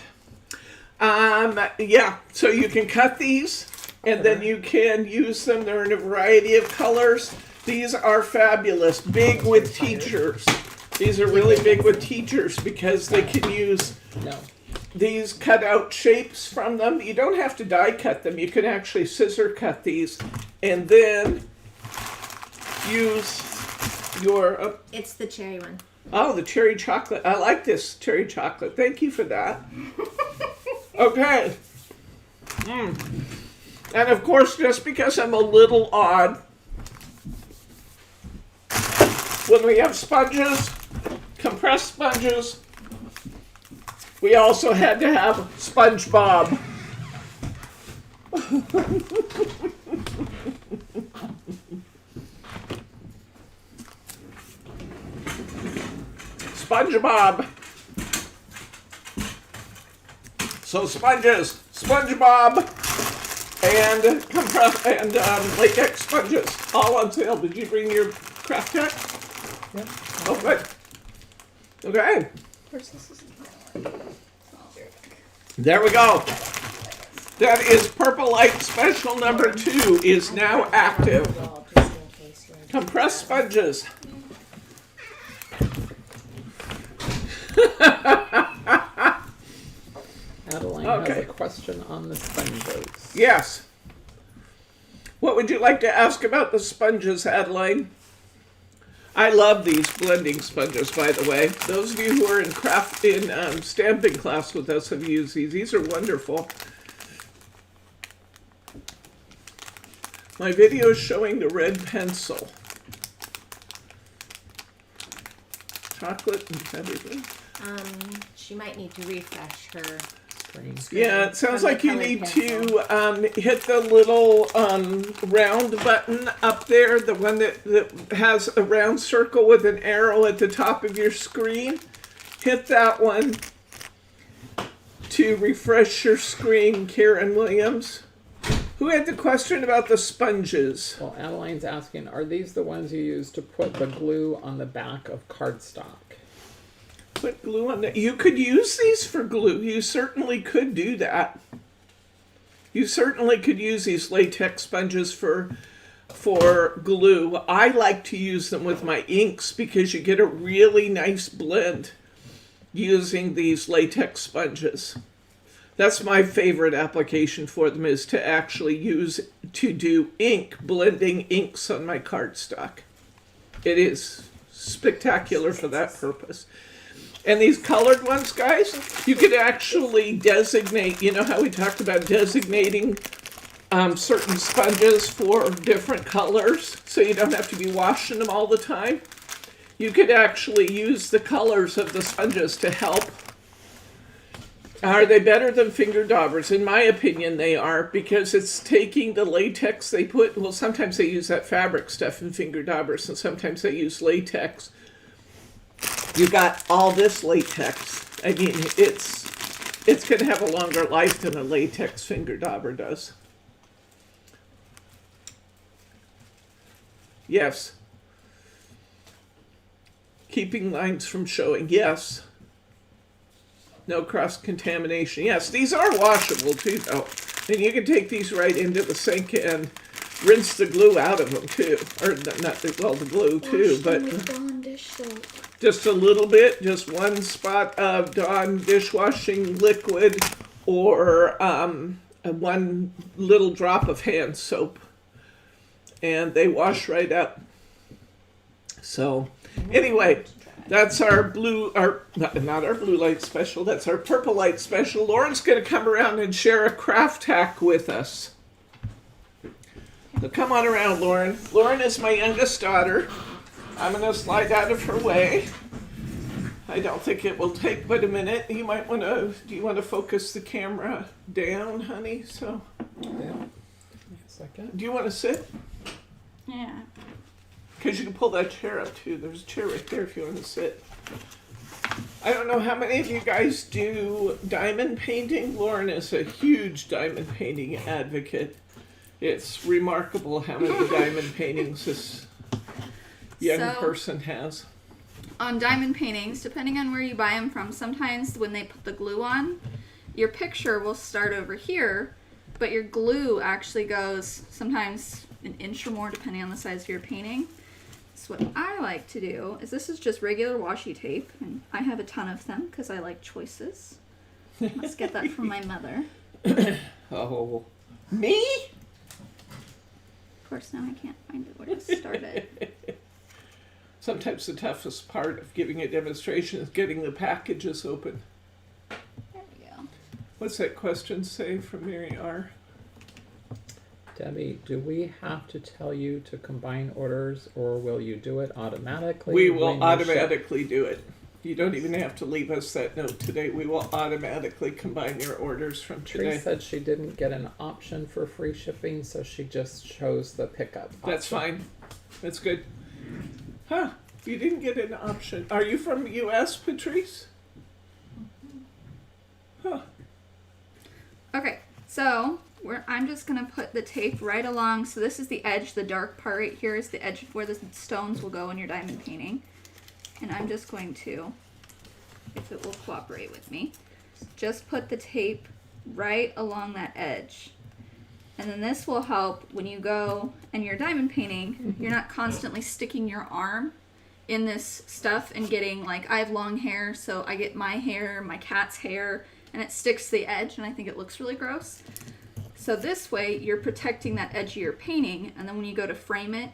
Yeah, so you can cut these, and then you can use them. They're in a variety of colors. These are fabulous, big with teachers. These are really big with teachers because they can use these cut out shapes from them. You don't have to die cut them. You can actually scissor cut these and then use your... It's the cherry one. Oh, the cherry chocolate. I like this cherry chocolate. Thank you for that. Okay. And of course, just because I'm a little odd, when we have sponges, compressed sponges, we also had to have SpongeBob. SpongeBob. So sponges, SpongeBob, and compressed and latex sponges, all on sale. Did you bring your craft tech? Yep. Oh, good. Okay. There we go. That is Purple Light Special number 2 is now active. Compressed sponges. Adeline has a question on the sponges. Yes. What would you like to ask about the sponges, Adeline? I love these blending sponges, by the way. Those of you who are in stamping class with us have used these. These are wonderful. My video is showing the red pencil. Chocolate and everything. She might need to refresh her Screen. Yeah, it sounds like you need to hit the little round button up there, the one that has a round circle with an arrow at the top of your screen. Hit that one to refresh your screen, Karen Williams. Who had the question about the sponges? Well, Adeline's asking, are these the ones you use to put the glue on the back of cardstock? Put glue on that. You could use these for glue. You certainly could do that. You certainly could use these latex sponges for glue. I like to use them with my inks because you get a really nice blend using these latex sponges. That's my favorite application for them, is to actually to do blending inks on my cardstock. It is spectacular for that purpose. And these colored ones, guys, you could actually designate, you know how we talked about designating certain sponges for different colors, so you don't have to be washing them all the time? You could actually use the colors of the sponges to help. Are they better than finger daubers? In my opinion, they are, because it's taking the latex they put, well, sometimes they use that fabric stuff in finger daubers, and sometimes they use latex. You got all this latex. I mean, it's going to have a longer life than a latex finger dauber does. Yes. Keeping lines from showing. Yes. No cross-contamination. Yes, these are washable too, though. And you can take these right into the sink and rinse the glue out of them too. Or not the glue too, but just a little bit, just one spot of Dawn dishwashing liquid or one little drop of hand soap. And they wash right up. So, anyway, that's our not our blue light special, that's our purple light special. Lauren's going to come around and share a craft hack with us. So come on around, Lauren. Lauren is my youngest daughter. I'm going to slide out of her way. I don't think it will take but a minute. You might want to, do you want to focus the camera down, honey? So, Yeah. A second. do you want to sit? Yeah. Because you can pull that chair up too. There's a chair right there if you want to sit. I don't know how many of you guys do diamond painting. Lauren is a huge diamond painting advocate. It's remarkable how many diamond paintings this young So- person has. On diamond paintings, depending on where you buy them from, sometimes when they put the glue on, your picture will start over here, but your glue actually goes sometimes an inch or more depending on the size of your painting. So what I like to do is, this is just regular washi tape, and I have a ton of them because I like choices. Let's get that from my mother. Oh, me? Of course, now I can't find it where to start it. Sometimes the toughest part of giving a demonstration is getting the packages open. There we go. What's that question say from Mary R? Debbie, do we have to tell you to combine orders, or will you do it automatically? We when will you automatically do it. You don't even have to leave us that note today. We will automatically combine your orders from Tree today. said she didn't get an option for free shipping, so she just chose the pickup That's option. fine. That's good. Huh. You didn't get an option. Are you from US, Patrice? Huh. Okay, so I'm just gonna put the tape right along. So this is the edge, the dark part right here is the edge of where the stones will go in your diamond painting. And I'm just going to, if it will cooperate with me, just put the tape right along that edge. And then this will help when you go and you're diamond painting, you're not constantly sticking your arm in this stuff and getting, like, I have long hair, so I get my hair, my cat's hair, and it sticks to the edge, and I think it looks really gross. So this way, you're protecting that edge of your painting, and then when you go to frame it,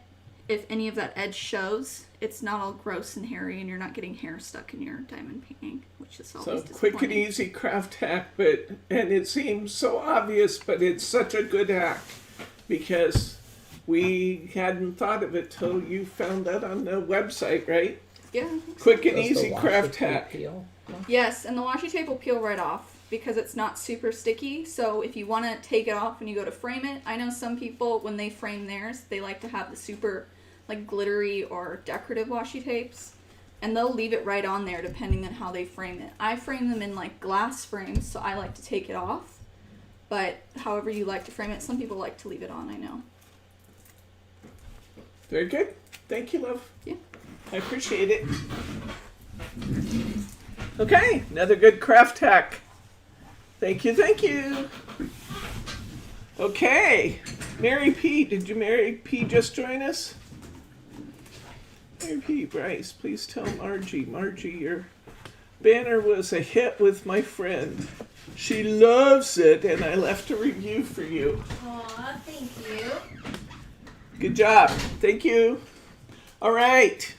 if any of that edge shows, it's not all gross and hairy, and you're not getting hair stuck in your diamond painting, which is always So disappointing. quick and easy craft hack, and it seems so obvious, but it's such a good hack because we hadn't thought of it till you found that on the website, right? Yeah. Quick and Does the easy washi craft tape hack. peel? Yes, and the washi tape will peel right off because it's not super sticky. So if you want to take it off and you go to frame it, I know some people, when they frame theirs, they like to have the super, like, glittery or decorative washi tapes, and they'll leave it right on there depending on how they frame it. I frame them in, like, glass frames, so I like to take it off, but however you like to frame it, some people like to leave it on, I know. Very good. Thank you, love. Yeah. I appreciate it. Okay, another good craft hack. Thank you, thank you. Okay, Mary P. Did you, Mary P, just join us? Mary P. Bryce, please tell Margie. Margie, your banner was a hit with my friend. She loves it, and I left a review for you. Aw, thank you. Good job. Thank you. All right.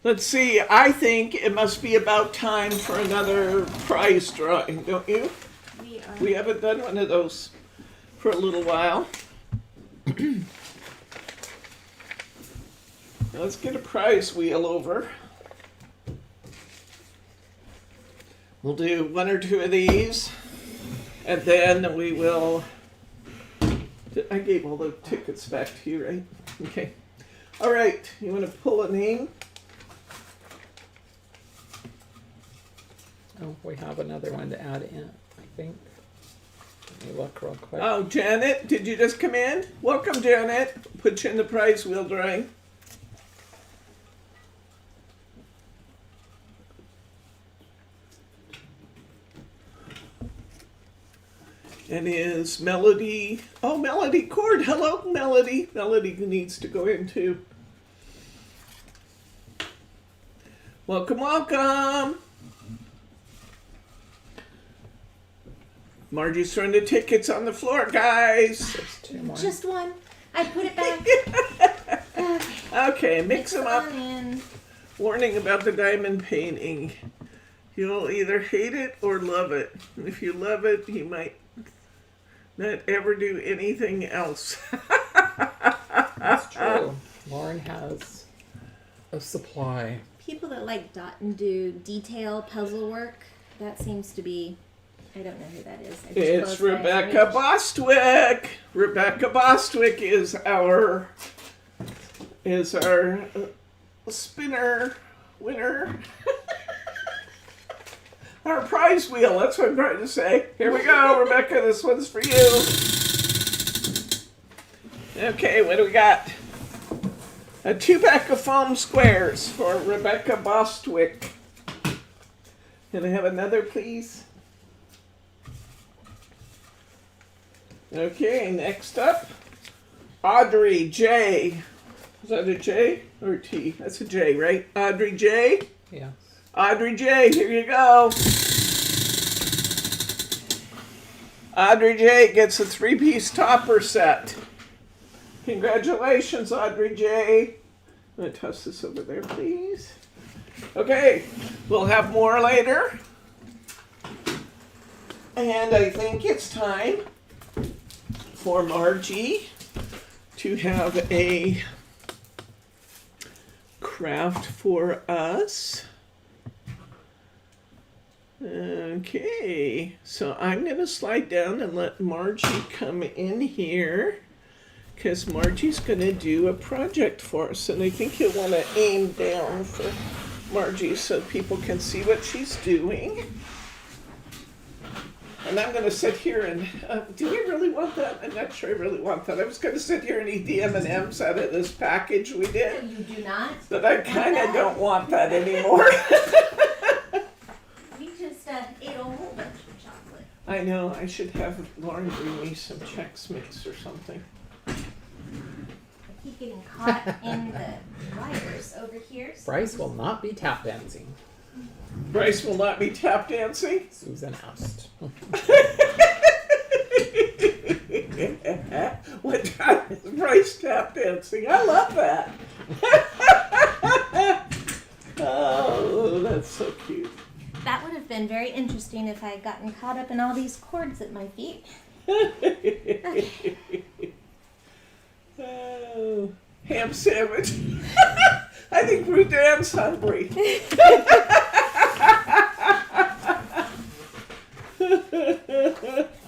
Let's see. I think it must be about time for another prize drawing, don't you? We are. We haven't done one of those for a little while. Let's get a prize wheel over. We'll do one or two of these, and then we will... I gave all the tickets back to you, right? Okay. All right. You want to pull a name? Oh, we have another one to add in, I think. Let me look real quick. Oh, Janet, did you just come in? Welcome, Janet. Put you in the prize wheel drawing. And is Melody... Oh, Melody Cord. Hello, Melody. Melody needs to go in, too. Welcome, welcome. Margie's throwing the tickets on the floor, guys. There's two more. Just one. I put it back. Okay, mix them up. on in. Warning about the diamond painting. You'll either hate it or love it. And if you love it, you might not ever do anything else. That's true. Lauren has a supply. People that like dot and do detail puzzle work, that seems to be, I don't know who that is. I just It's closed my eyes Rebecca and reached. Bostwick. Rebecca Bostwick is our spinner winner. Our prize wheel, that's what I'm trying to say. Here we go, Rebecca, this one's for you. Okay, what do we got? A 2-pack of foam squares for Rebecca Bostwick. Can I have another, please? Okay, next up, Audrey J. Is that a J or a T? That's a J, right? Audrey J. Yeah. Audrey J, here you go. Audrey J gets a 3-piece topper set. Congratulations, Audrey J. I'm going to toss this over there, please. Okay, we'll have more later. And I think it's time for Margie to have a craft for us. Okay, so I'm going to slide down and let Margie come in here because Margie's going to do a project for us. And I think you'll want to aim down for Margie so people can see what she's doing. And I'm going to sit here and, do we really want that? I'm not sure I really want that. I was going to sit here and eat the M&Ms out of this package we did. You do not? But I kind of don't want that anymore. We just ate a whole bunch of chocolate. I know, I should have Lauren bring me some Chex Mix or something. I keep getting caught in the wires over here. So Bryce will not be tap dancing. Bryce will not be tap dancing. Susan asked. What time is Bryce tap dancing? I love that. Oh, that's so cute. that would have been very interesting if I had gotten caught up in all these cords at my feet. Oh, ham sandwich. I think Ruth Ann's hungry.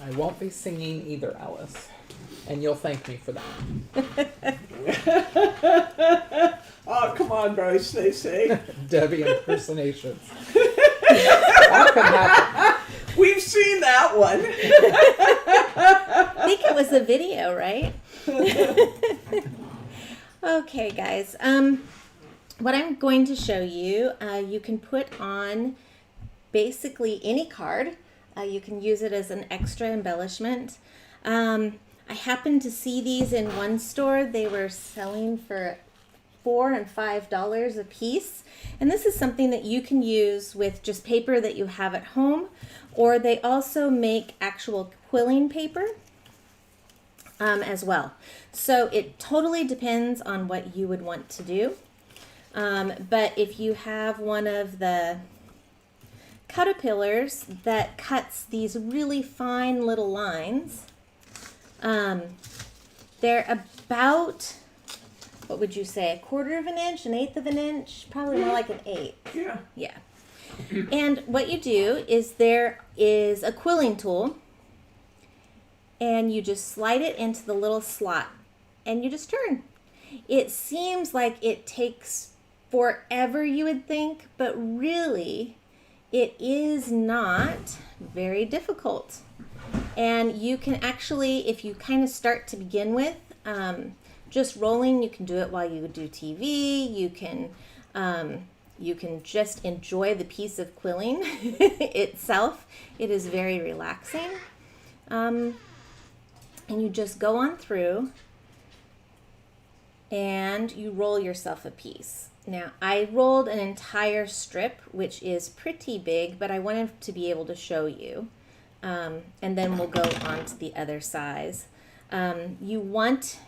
I won't be singing either, Alice. And you'll thank me for that. Oh, come on, Bryce, they say. Debbie impersonations. That could happen. We've seen that one. I think it was a video, right? Okay, guys. What I'm going to show you, you can put on basically any card. You can use it as an extra embellishment. I happened to see these in one store. They were selling for $4 and $5 a piece. And this is something that you can use with just paper that you have at home, or they also make actual quilling paper as well. So it totally depends on what you would want to do. But if you have one of the caterpillars that cuts these really fine little lines, they're about, what would you say, 1/4 of an inch, 1/8 of an inch, probably more like an 1/8. Yeah. Yeah. And what you do is there is a quilling tool, and you just slide it into the little slot, and you just turn. It seems like it takes forever, you would think, but really it is not very difficult. And you can actually, if you kind of start to begin with, just rolling, you can do it while you do TV. You can just enjoy the piece of quilling itself. It is very relaxing. And you just go on through and you roll yourself a piece. Now, I rolled an entire strip, which is pretty big, but I wanted to be able to show you. And then we'll go on to the other size. You want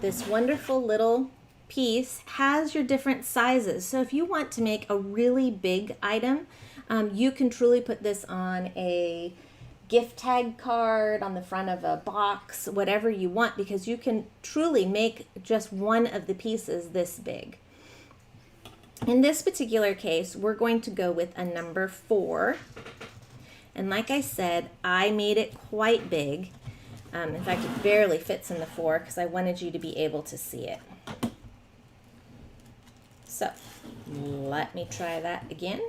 this wonderful little piece, has your different sizes. So if you want to make a really big item, you can truly put this on a gift tag card, on the front of a box, whatever you want, because you can truly make just one of the pieces this big. In this particular case, we're going to go with a number 4. And like I said, I made it quite big. In fact, it barely fits in the 4 because I wanted you to be able to see it. So, let me try that again.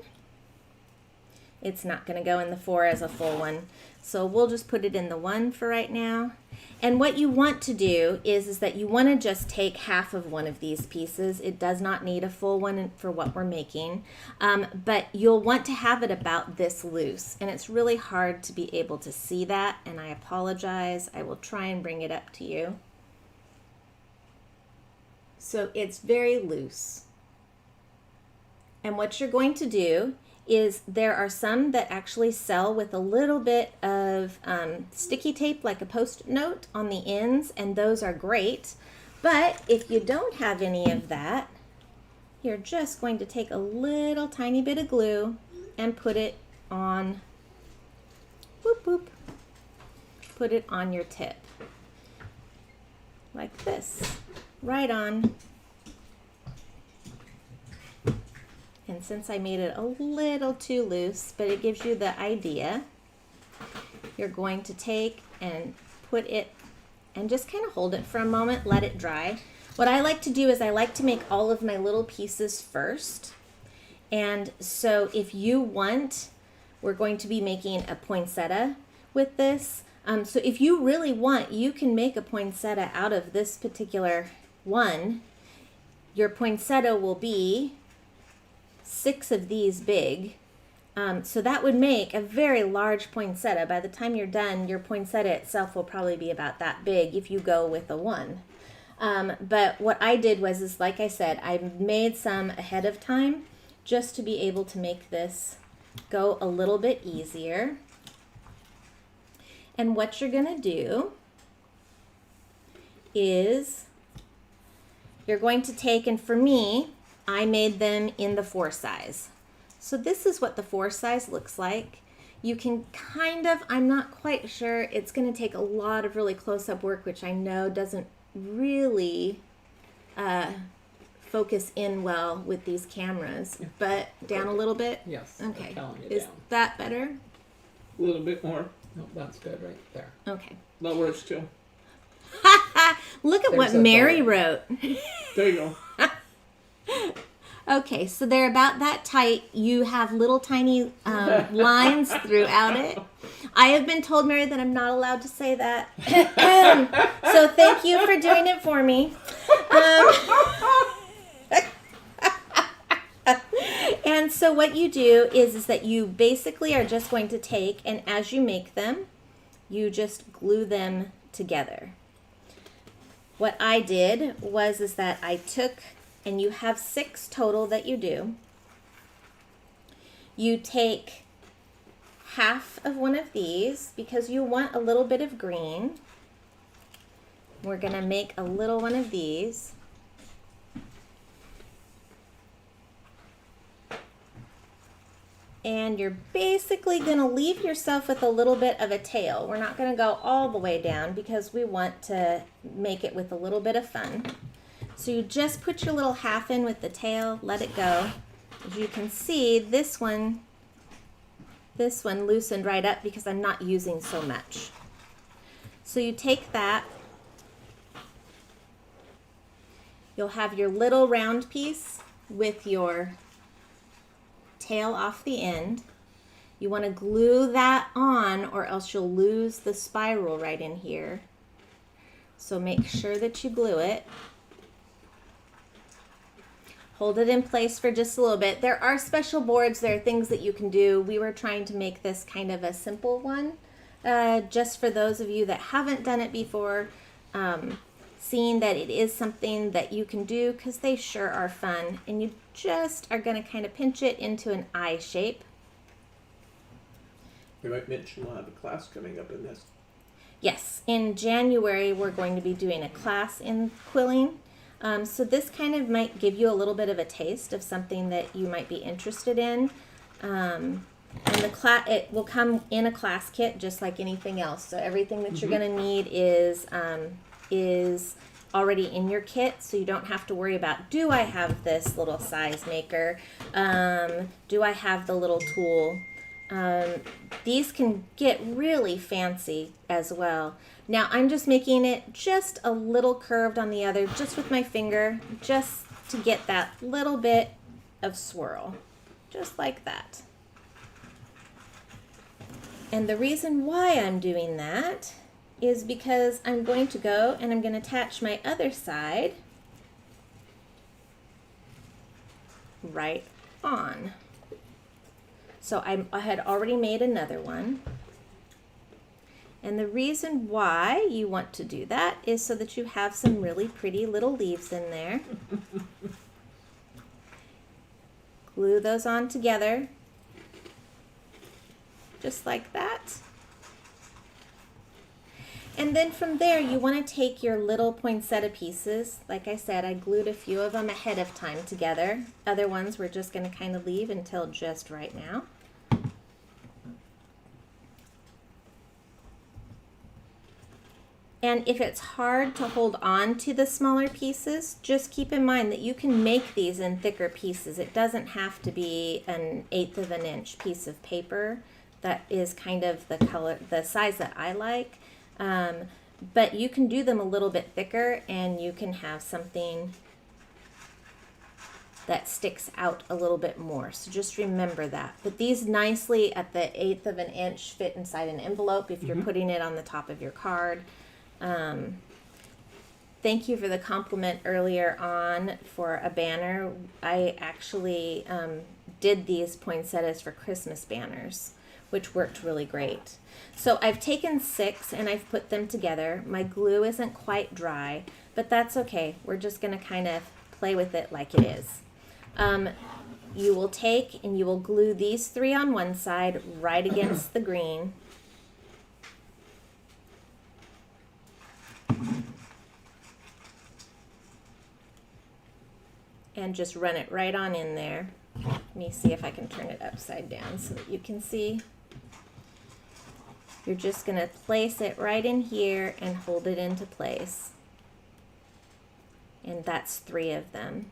It's not going to go in the 4 as a full one. So we'll just put it in the 1 for right now. And what you want to do is that you want to just take half of one of these pieces. It does not need a full one for what we're making. But you'll want to have it about this loose. And it's really hard to be able to see that. And I apologize. I will try and bring it up to you. So it's very loose. And what you're going to do is there are some that actually sell with a little bit of sticky tape, like a post-it note on the ends, and those are great. But if you don't have any of that, you're just going to take a little tiny bit of glue and put it on, whoop, whoop, put it on your tip, like this, right on. And since I made it a little too loose, but it gives you the idea, you're going to take and put it and just kind of hold it for a moment, let it dry. What I like to do is I like to make all of my little pieces first. And so if you want, we're going to be making a poinsettia with this. So if you really want, you can make a poinsettia out of this particular one. Your poinsettia will be 6 of these big. So that would make a very large poinsettia. By the time you're done, your poinsettia itself will probably be about that big if you go with a 1. But what I did was, like I said, I made some ahead of time just to be able to make this go a little bit easier. And what you're going to do is you're going to take, and for me, I made them in the 4 size. So this is what the 4 size looks like. You can kind of, I'm not quite sure, it's going to take a lot of really close-up work, which I know doesn't really focus in well with these cameras. But down a little bit? Yes. Okay. I'm telling you Is down. that better? A little bit more. No, that's good right there. Okay. Lower it still. Look at what There's a Mary dollar. wrote. There you go. Okay, so they're about that tight. You have little tiny lines throughout it. I have been told, Mary, that I'm not allowed to say that. So thank you for doing it for me. And so what you do is that you basically are just going to take, and as you make them, you just glue them together. What I did was that I took, and you have 6 total that you do. You take half of one of these because you want a little bit of green. We're going to make a little one of these. And you're basically going to leave yourself with a little bit of a tail. We're not going to go all the way down because we want to make it with a little bit of fun. So you just put your little half in with the tail, let it go. As you can see, this one loosened right up because I'm not using so much. So you take that, you'll have your little round piece with your tail off the end. You want to glue that on or else you'll lose the spiral right in here. So make sure that you glue it. Hold it in place for just a little bit. There are special boards, there are things that you can do. We were trying to make this kind of a simple one, just for those of you that haven't done it before, seeing that it is something that you can do because they sure are fun. And you just are going to kind of pinch it into an eye shape. We might mention we'll have a class coming up in this. Yes, in January we're going to be doing a class in quilling. So this kind of might give you a little bit of a taste of something that you might be interested in. And it will come in a class kit just like anything else. So everything that you're going to need is already in your kit, so you don't have to worry about, do I have this little size maker? Do I have the little tool? These can get really fancy as well. Now I'm just making it just a little curved on the other, just with my finger, just to get that little bit of swirl, just like that. And the reason why I'm doing that is because I'm going to go and I'm going to attach my other side right on. So I had already made another one. And the reason why you want to do that is so that you have some really pretty little leaves in there. Glue those on together, just like that. And then from there, you want to take your little poinsettia pieces. Like I said, I glued a few of them ahead of time together. Other ones we're just going to kind of leave until just right now. And if it's hard to hold on to the smaller pieces, just keep in mind that you can make these in thicker pieces. It doesn't have to be an 1/8 of an inch piece of paper. That is kind of the color, the size that I like. But you can do them a little bit thicker and you can have something that sticks out a little bit more. So just remember that. But these nicely at the 1/8 of an inch fit inside an envelope if you're putting it on the top of your card. Thank you for the compliment earlier on for a banner. I actually did these poinsettias for Christmas banners, which worked really great. So I've taken 6 and I've put them together. My glue isn't quite dry, but that's okay. We're just going to kind of play with it like it is. You will take and you will glue these 3 on one side right against the green. And just run it right on in there. Let me see if I can turn it upside down so that you can see. You're just going to place it right in here and hold it into place. And that's 3 of them.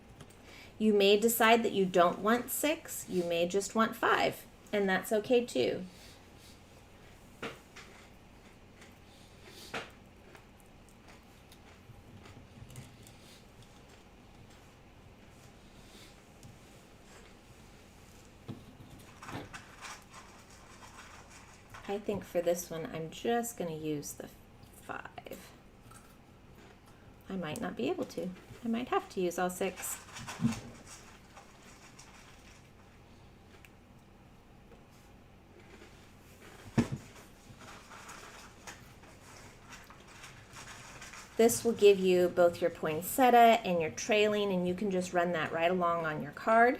You may decide that you don't want 6. You may just want 5. And that's okay too. I think for this one, I'm just going to use the 5. I might not be able to. I might have to use all 6. This will give you both your poinsettia and your trailing, and you can just run that right along on your card.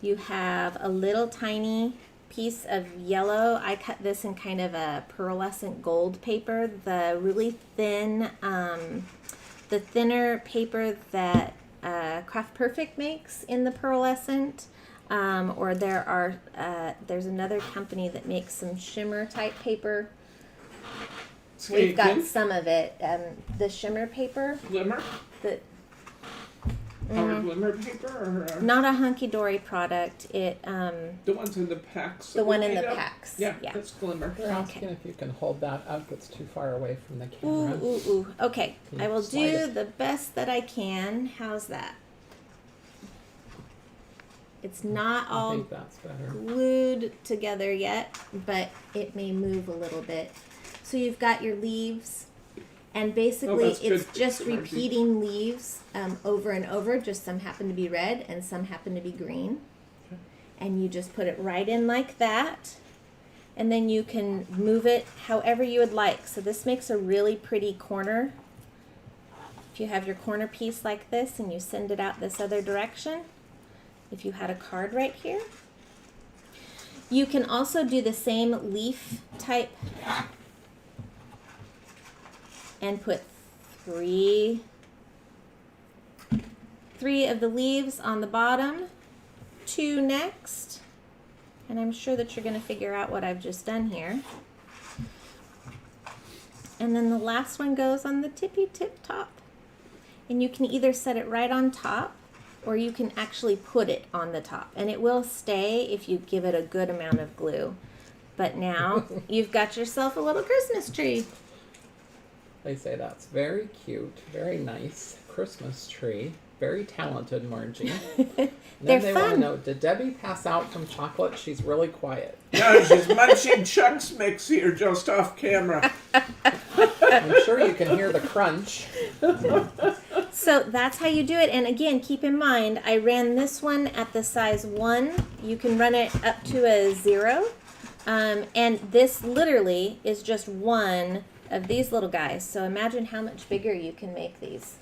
You have a little tiny piece of yellow. I cut this in kind of a pearlescent gold paper, the really thin, the thinner paper that Craft Perfect makes in the pearlescent, or there's another company that makes some shimmer type paper. We've got some of it. The shimmer paper. Glimmer? Our glimmer paper? Or Not a hunky-dory product. The ones in the packs. The one in the packs. Yeah, that's glimmer. They're asking if you can hold that up. It's too far away from the camera. Ooh. Okay, I will slide do it. the best that I can. How's that? It's not I all think that's better. glued together yet, but it may move a little bit. So you've got your leaves, and basically that's it's good. just Margie. repeating leaves over and over. Just some happen to be red and some happen to be green. Okay. And you just put it right in like that. And then you can move it however you would like. So this makes a really pretty corner. If you have your corner piece like this and you send it out this other direction, if you had a card right here. You can also do the same leaf type and put three of the leaves on the bottom, 2 next, and I'm sure that you're going to figure out what I've just done here. And then the last one goes on the tippy tip top. And you can either set it right on top, or you can actually put it on the top. And it will stay if you give it a good amount of glue. But now you've got yourself a little Christmas tree. They say that's very cute, very nice Christmas tree. Very talented, Margie. And They're then they want to fun. know, did Debbie pass out from chocolate? She's really quiet. No, she's munching Chuck's mix here just off camera. I'm sure you can hear the crunch. So that's how you do it. And again, keep in mind, I ran this one at the size 1. You can run it up to a 0. And this literally is just one of these little guys. So imagine how much bigger you can make these.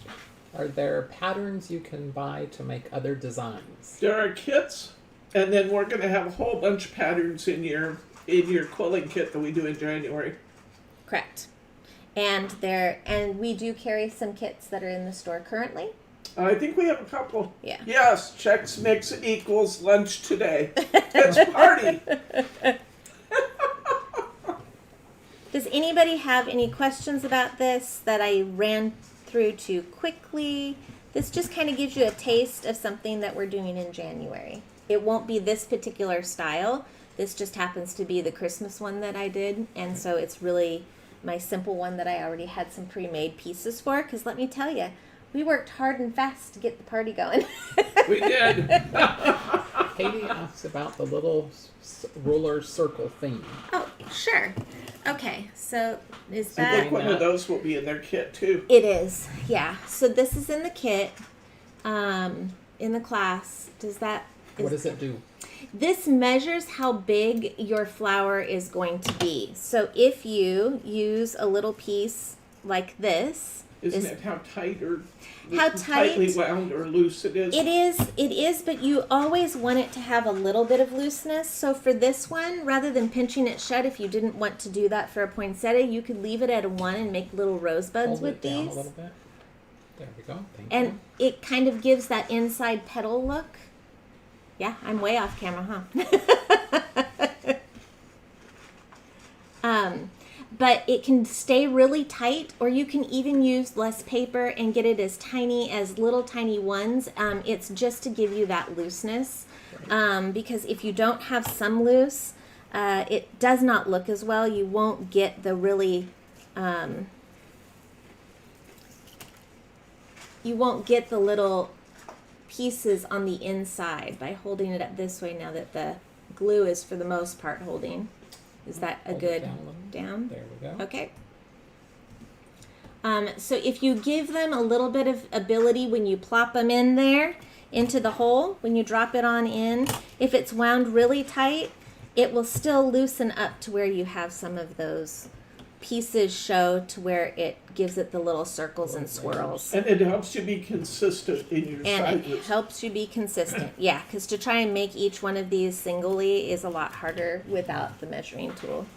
Are there patterns you can buy to make other designs? There are kits, and then we're going to have a whole bunch of patterns in your quilling kit that we do in January. Correct. And we do carry some kits that are in the store currently. I think we have a couple. Yeah. Yes, Chex Mix equals lunch today. It's party. Does anybody have any questions about this that I ran through too quickly? This just kind of gives you a taste of something that we're doing in January. It won't be this particular style. This just happens to be the Christmas one that I did. And so it's really my simple one that I already had some pre-made pieces for. Because let me tell you, we worked hard and fast to get the party going. We did. Katie asks about the little ruler circle theme. Oh, sure. Okay, so is I that... think one of those will be in their kit too. It is, yeah. So this is in the kit, in the class. What does it do? This measures how big your flower is going to be. So if you use a little piece like this, Isn't it how tight or How tight? tightly wound or loose it is? it is, but you always want it to have a little bit of looseness. So for this one, rather than pinching it shut, if you didn't want to do that for a poinsettia, you could leave it at a 1 and make little rosebuds Hold with it down these. a little bit. There we go. Thank you. And it kind of gives that inside petal look. Yeah, I'm way off camera, huh? But it can stay really tight, or you can even use less paper and get it as tiny as little tiny ones. It's just to give you that looseness. Because if you don't have some loose, it does not look as well. You won't get the really... you won't get the little pieces on the inside by holding it up this way now that the glue is for the most part holding. Is that a Hold it good down a little. down? There we go. Okay. So if you give them a little bit of ability when you plop them in there into the hole, when you drop it on in, if it's wound really tight, it will still loosen up to where you have some of those pieces show to where it gives it the little circles and swirls. And it helps you be consistent in your And sizes. it helps you be consistent. Yeah, because to try and make each one of these singly is a lot harder without the measuring tool.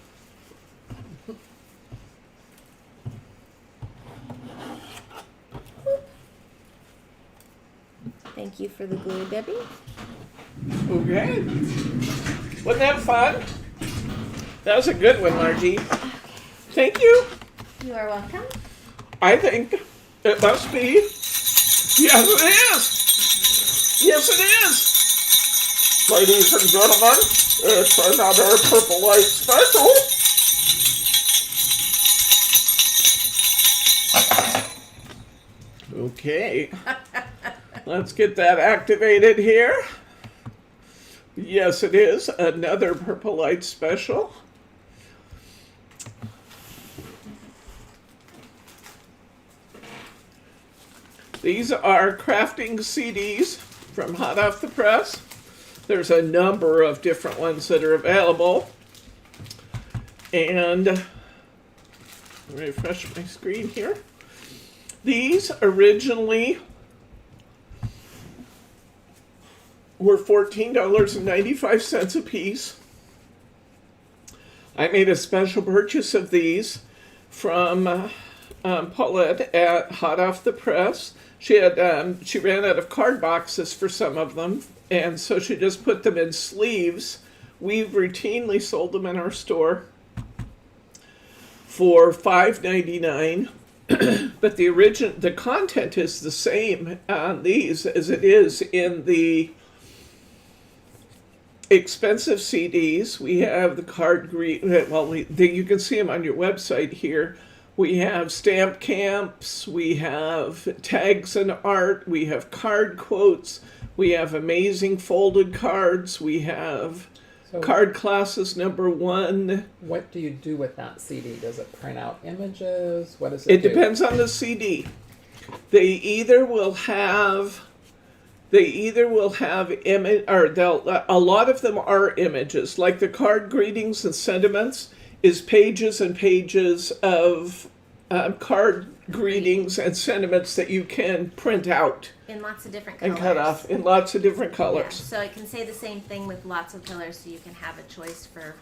Thank you for the glue, Debbie. Okay. Wasn't that fun? That was a good one, Margie. Thank you. You are welcome. I think it must be. Yes, it is. Yes, it is. Ladies and gentlemen, it's another Purple Light special. Okay. Let's get that activated here. Yes, it is another Purple Light special. These are crafting CDs from hot off the press. There's a number of different ones that are available. And refresh my screen here. These originally were $14.95 a piece. I made a special purchase of these from Paulette at Hot Off the Press. She had she ran out of card boxes for some of them, and so she just put them in sleeves. We've routinely sold them in our store for $5.99. But the content is the same on these as it is in the expensive CDs. We have the card green. Well, you can see them on your website here. We have stamp camps, we have tags and art, we have card quotes, we have amazing folded cards, we have So card classes number 1. what do you do with that CD? Does it print out images? What does It do? depends on the CD. They either will have image, or a lot of them are images, like the card greetings and sentiments is pages and pages of card greetings and sentiments that you can print out In lots of different colors. and cut off in lots of different Yeah, colors. so it can say the same thing with lots of colors, so you can have a choice for.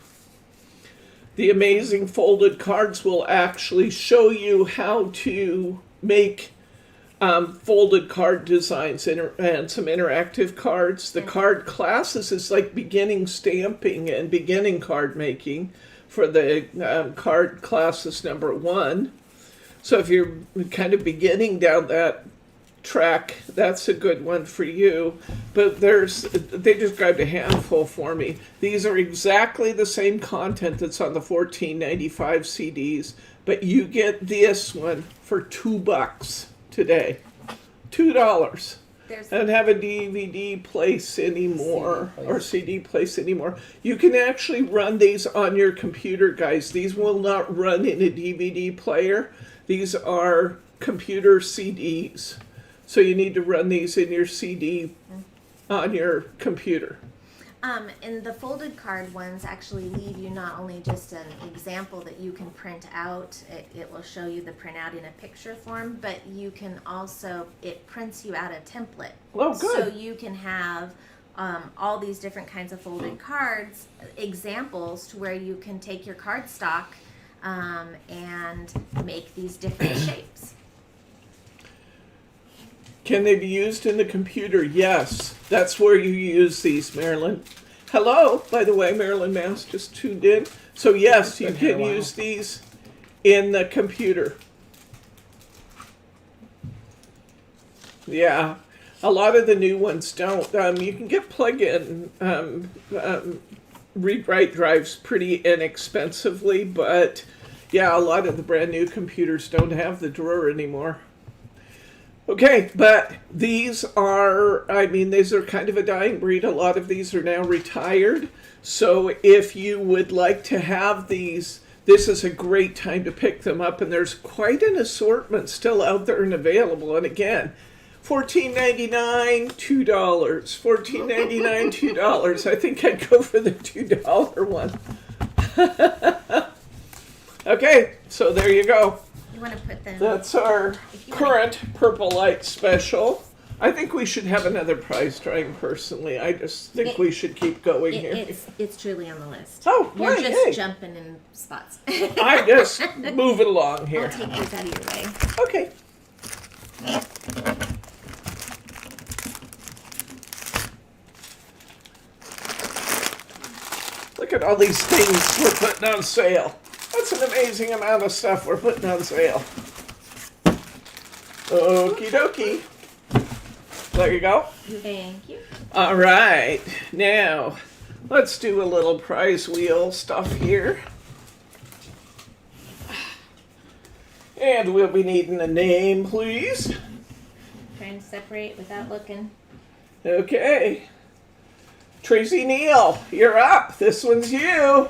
The amazing folded cards will actually show you how to make folded card designs and some interactive cards. The card classes is like beginning stamping and beginning card making for the card classes number 1. So if you're kind of beginning down that track, that's a good one for you. But they described a handful for me. These are exactly the same content that's on the $14.95 CDs, but you get this one for $2 today. $2. There's And have a DVD place anymore, CD place. or CD place anymore. You can actually run these on your computer, guys. These will not run in a DVD player. These are computer CDs. So you need to run these in your CD on your computer. and the folded card ones actually leave you not only just an example that you can print out, it will show you the printout in a picture form, but you can also, it prints you out a template. Oh, good. So you can have all these different kinds of folded cards, examples to where you can take your card stock and make these different shapes. Can they be used in the computer? Yes. That's where you use these, Marilyn. Hello, by the way, Marilyn Mass just tuned in. So yes, you Been here a can while. use these in the computer. Yeah. A lot of the new ones don't. You can get plug-in read-write drives pretty inexpensively, but yeah, a lot of the brand new computers don't have the drawer anymore. Okay, but these are kind of a dying breed. A lot of these are now retired. So if you would like to have these, this is a great time to pick them up. And there's quite an assortment still out there and available. And again, $14.99, $2. $14.99, $2. I think I'd go for the $2 one. Okay, so there you go. You want to put them. That's our current Purple Light special. I think we should have another prize drawing personally. I just think we should keep going here. It's truly on the list. Oh, You're right, just hey. jumping in spots. I just move it along I'll here. take these out of your way. Okay. Look at all these things we're putting on sale. That's an amazing amount of stuff we're putting on sale. Okie dokie. There you go. Thank you. All right. Now, let's do a little prize wheel stuff here. And we'll be needing a name, please. Trying to separate without looking. Okay. Tracy Neal, you're up. This one's you.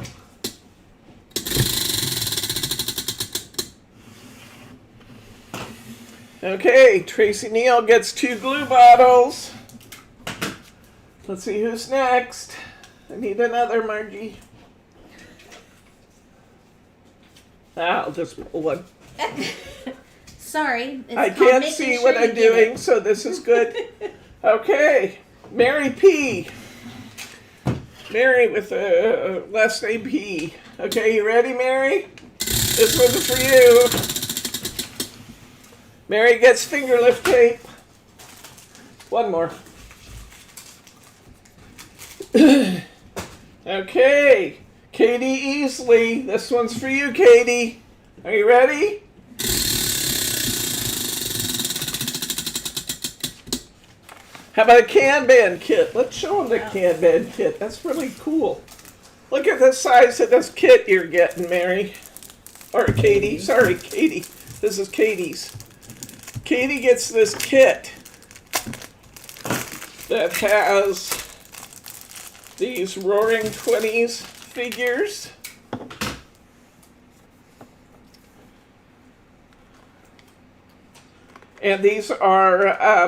Okay, Tracy Neal gets 2 glue bottles. Let's see who's next. I need another, Margie. I'll just pull one. Sorry. It's I called can't making see sure what you I'm get it. doing, so this is good. Okay, Mary P. Mary with a last name P. Okay, you ready, Mary? This one's for you. Mary gets finger lift tape. One more. Okay, Katie Easley. This one's for you, Katie. Are you ready? How about a Kanban kit? Let's show them the Kanban kit. That's really cool. Look at the size of this kit you're getting, Mary. Or Katie. Sorry, Katie. This is Katie's. Katie gets this kit that has these Roaring 20s figures. And these are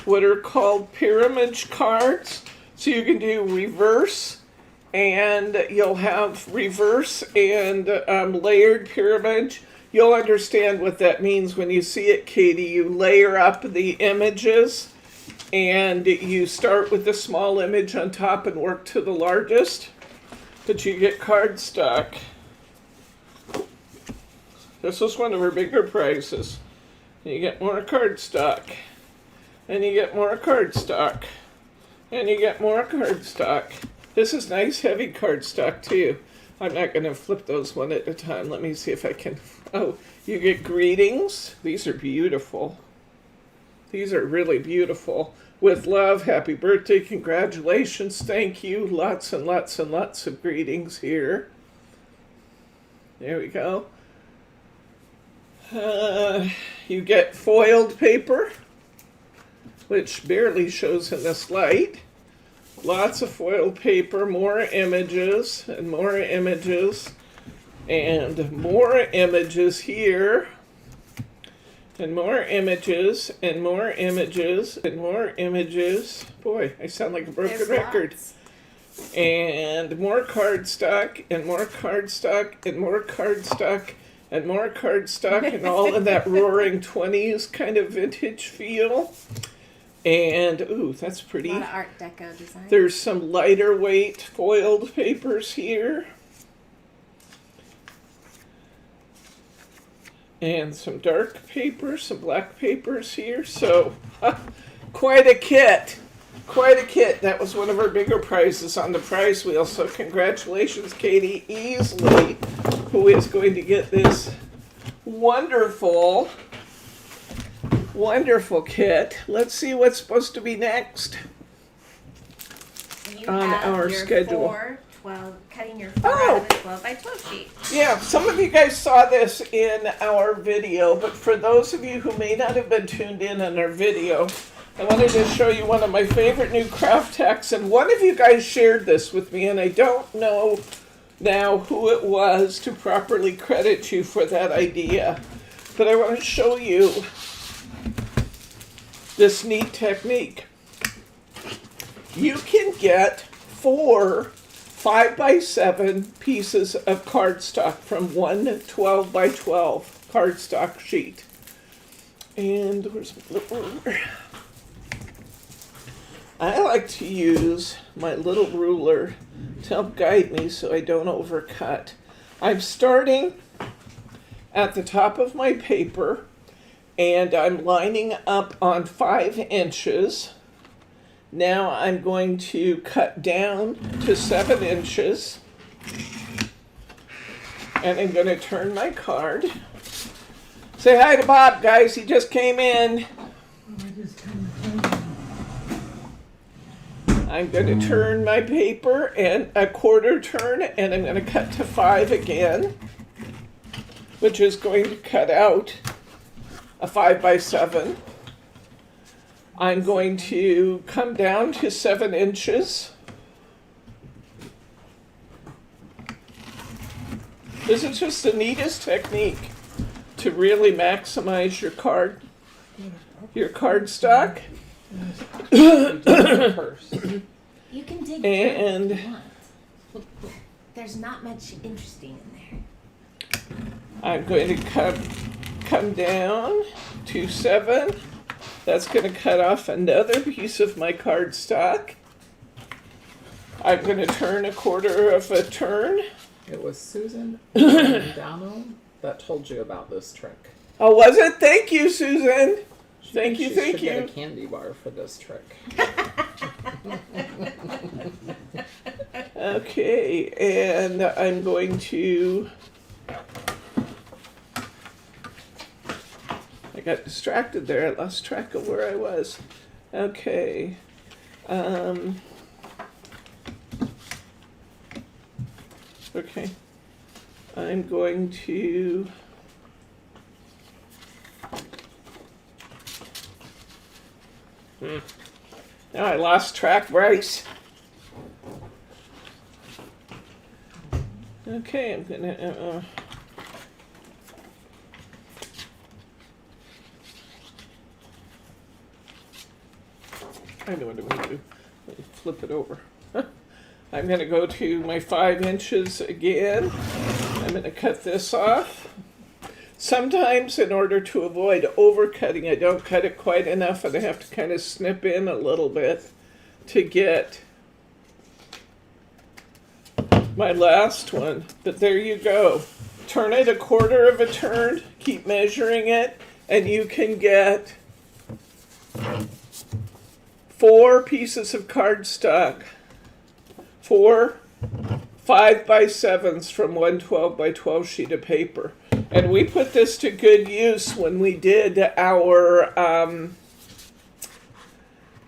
what are called pyramid cards. So you can do reverse, and you'll have reverse and layered pyramid. You'll understand what that means when you see it, Katie. You layer up the images, and you start with the small image on top and work to the largest. But you get cardstock. This was one of our bigger prizes. You get more cardstock, and you get more cardstock, and you get more cardstock. This is nice heavy cardstock too. I'm not going to flip those one at a time. Let me see if I can. Oh, you get greetings. These are beautiful. These are really beautiful. With love, happy birthday, congratulations, thank you. Lots and lots and lots of greetings here. There we go. You get foiled paper, which barely shows in this light. Lots of foiled paper, more images, and more images, and more images here, and more images, and more images, and more images. Boy, I sound like a broken There's record. lots. And more cardstock, and more cardstock, and more cardstock, and more cardstock, and all in that Roaring 20s kind of vintage feel. And, ooh, that's A pretty. lot of Art Deco design. There's some lighter weight foiled papers here. And some dark papers, some black papers here. So, quite a kit. Quite a kit. That was one of our bigger prizes on the prize wheel. So congratulations, Katie Easley, who is going to get this wonderful, wonderful kit. Let's see what's supposed to be next You on have our your schedule. 4/12, cutting your 4 Oh. out of a 12 by 12 sheet. Yeah, some of you guys saw this in our video, but for those of you who may not have been tuned in on our video, I wanted to show you one of my favorite new craft hacks, and one of you guys shared this with me, and I don't know now who it was to properly credit you for that idea, but I want to show you this neat technique. You can get 4 5x7 pieces of cardstock from one 12 by 12 cardstock sheet. And where's my little ruler? I like to use my little ruler to help guide me so I don't overcut. I'm starting at the top of my paper, and I'm lining up on 5 inches. Now I'm going to cut down to 7 inches, and I'm going to turn my card. Say hi to Bob, guys. He just came in. I'm going to turn my paper and a quarter turn, and I'm going to cut to 5 again, which is going to cut out a 5x7. I'm going to come down to 7 inches. This is just the neatest technique to really maximize your cardstock. First. You can dig And- through if you want. There's not much interesting in there. I'm going to come down to 7. That's going to cut off another piece of my cardstock. I'm going to turn a quarter of a turn. It was Susan Dano that told you about this trick. Oh, was it? Thank you, Susan. She Thank thinks you, she thank should get you. a candy bar for this trick. Okay, and I'm going to... I got distracted there. I lost track of where I was. Okay. Okay. I'm going to now I lost track, Bryce. Okay, I'm gonna I know what I'm gonna do. Let me flip it over. I'm gonna go to my 5 inches again. I'm gonna cut this off. Sometimes in order to avoid overcutting, I don't cut it quite enough and I have to kind of snip in a little bit to get my last one. But there you go. Turn it a quarter of a turn, keep measuring it, and you can get 4 pieces of cardstock, 4 5x7s from one 12x12 sheet of paper. And we put this to good use when we did our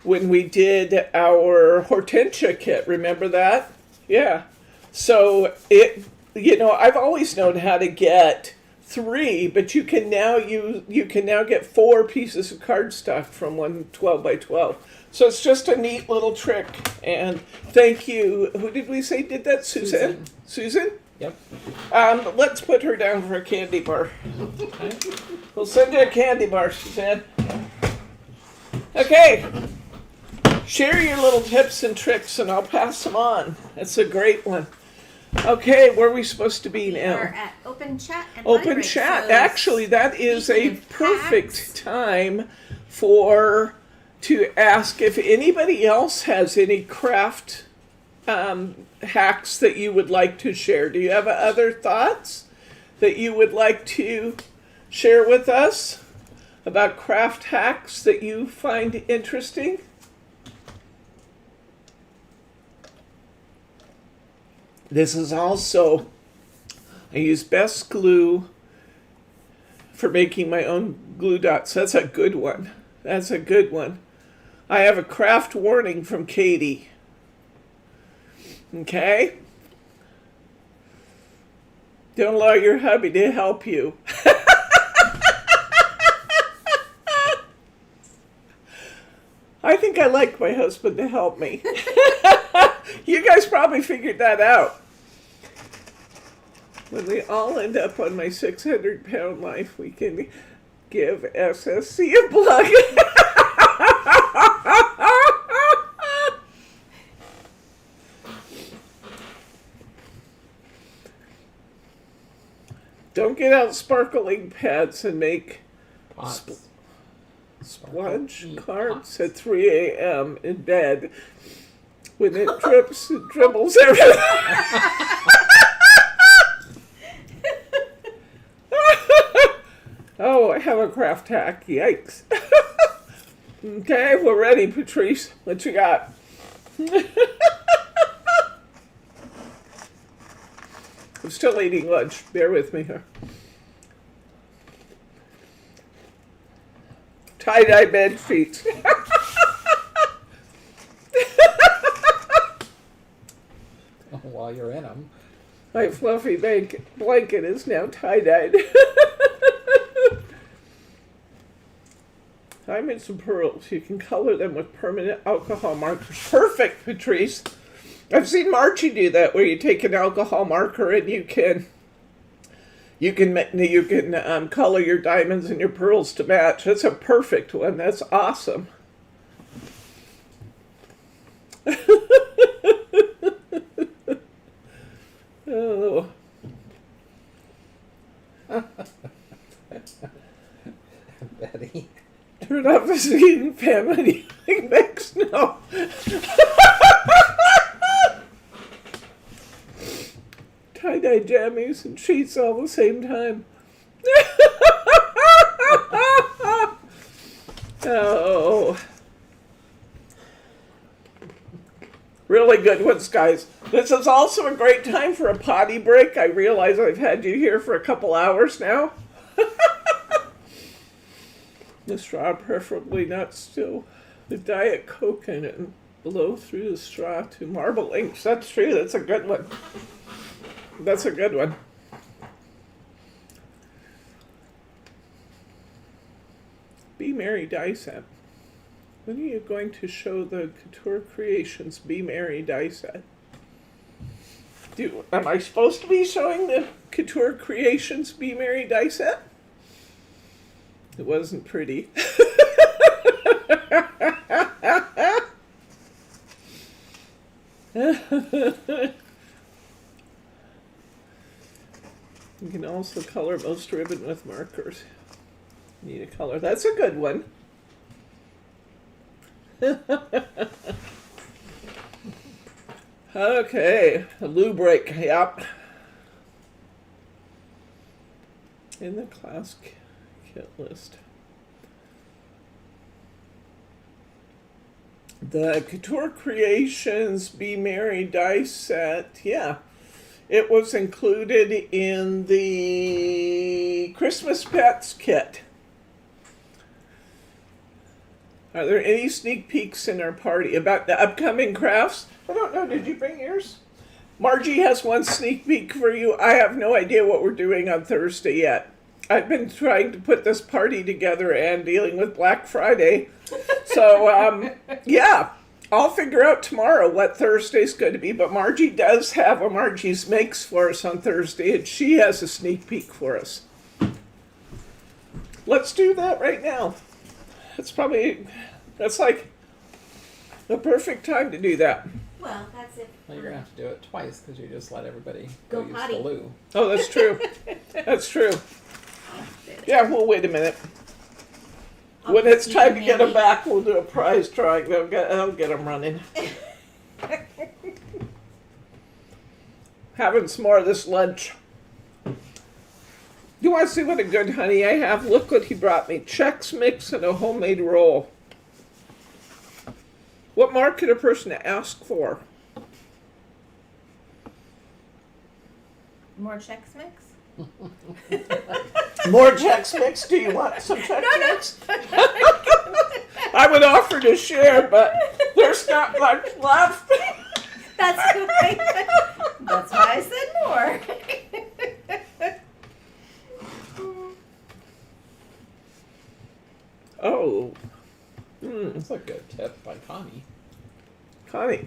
hortensia kit. Remember that? Yeah. So I've always known how to get 3, but you can now get 4 pieces of cardstock from one 12x12. So it's just a neat little trick. And thank you. Who did we say did that? Susan? Susan? Yep. Let's put her down for a candy bar. We'll send you a candy bar, she said. Okay. Share your little tips and tricks and I'll pass them on. That's a great one. Okay, where are we supposed to be now? We're at open chat and Open break. chat. So Actually, that is a speaking of perfect hacks- time to ask if anybody else has any craft hacks that you would like to share. Do you have other thoughts that you would like to share with us about craft hacks that you find interesting? This is also, I use Best Glue for making my own glue dots. That's a good one. That's a good one. I have a craft warning from Katie. Okay? Don't allow your hubby to help you. I think I like my husband to help me. You guys probably figured that out. When we all end up on my 600-pound life, we can give SSC a plug. Don't get out sparkling pads and make Pots. sponge Eat cards pots. at 3 a.m. in bed when it drips and dribbles everywhere. Oh, I have a craft hack. Yikes. Okay, we're ready, Patrice. What you got? I'm still eating lunch. Bear with me here. Tie-dye bed sheets. While you're in them. My fluffy blanket is now tie-dyed. Diamonds and pearls. You can color them with permanent alcohol markers. Perfect, Patrice. I've seen Marchie do that, where you take an alcohol marker and you can color your diamonds and your pearls to match. That's a perfect one. That's awesome. Oh. Betty. Turn off the ceiling fan when you make snow. Tie-dye jammies and sheets all the same time. Oh. Really good ones, guys. This is also a great time for a potty break. I realize I've had you here for a couple hours now. The straw preferably not still. The Diet Coke in it and blow through the straw to marble inks. That's true. That's a good one. That's a good one. Merry die set? When are you going to show the Couture Creations Be Merry die set? Am I supposed to be showing the Couture Creations Be Merry die set? It wasn't pretty. You can also color most ribbon with markers. Need a color. That's a good one. Okay, a loo break, yep. In the class kit list. The Couture Creations Be Merry die set, yeah. It was included in the Christmas Pets kit. Are there any sneak peeks in our party about the upcoming crafts? I don't know. Did you bring yours? Margie has one sneak peek for you. I have no idea what we're doing on Thursday yet. I've been trying to put this party together and dealing with Black Friday. So, yeah, I'll figure out tomorrow what Thursday's going to be. But Margie does have a Margie's Makes for us on Thursday, and she has a sneak peek for us. Let's do that right now. That's like the perfect time to do that. Well, that's it. Well, you're going to have to do it twice because you just let everybody Go use potty. the loo. Oh, that's true. That's true. Yeah, we'll wait a minute. When it's time to get them back, we'll do a prize drawing. I'll get them running. Having some more of this lunch. You want to see what a good honey I have? Look what he brought me. Chex Mix and a homemade roll. What more could a person ask for? More Chex Mix? More Chex Mix? Do you want some Chex Mix? I would offer to share, but there's not much left. That's why I said more. Oh. That's a good tip by Connie. Connie,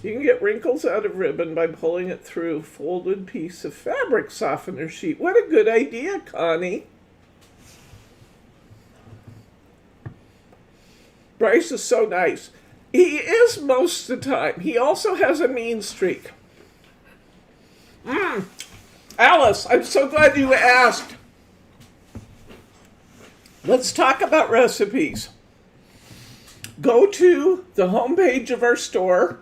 you can get wrinkles out of ribbon by pulling it through folded piece of fabric softener sheet. What a good idea, Connie. Bryce is so nice. He is most of the time. He also has a mean streak. Alice, I'm so glad you asked. Let's talk about recipes. Go to the homepage of our store.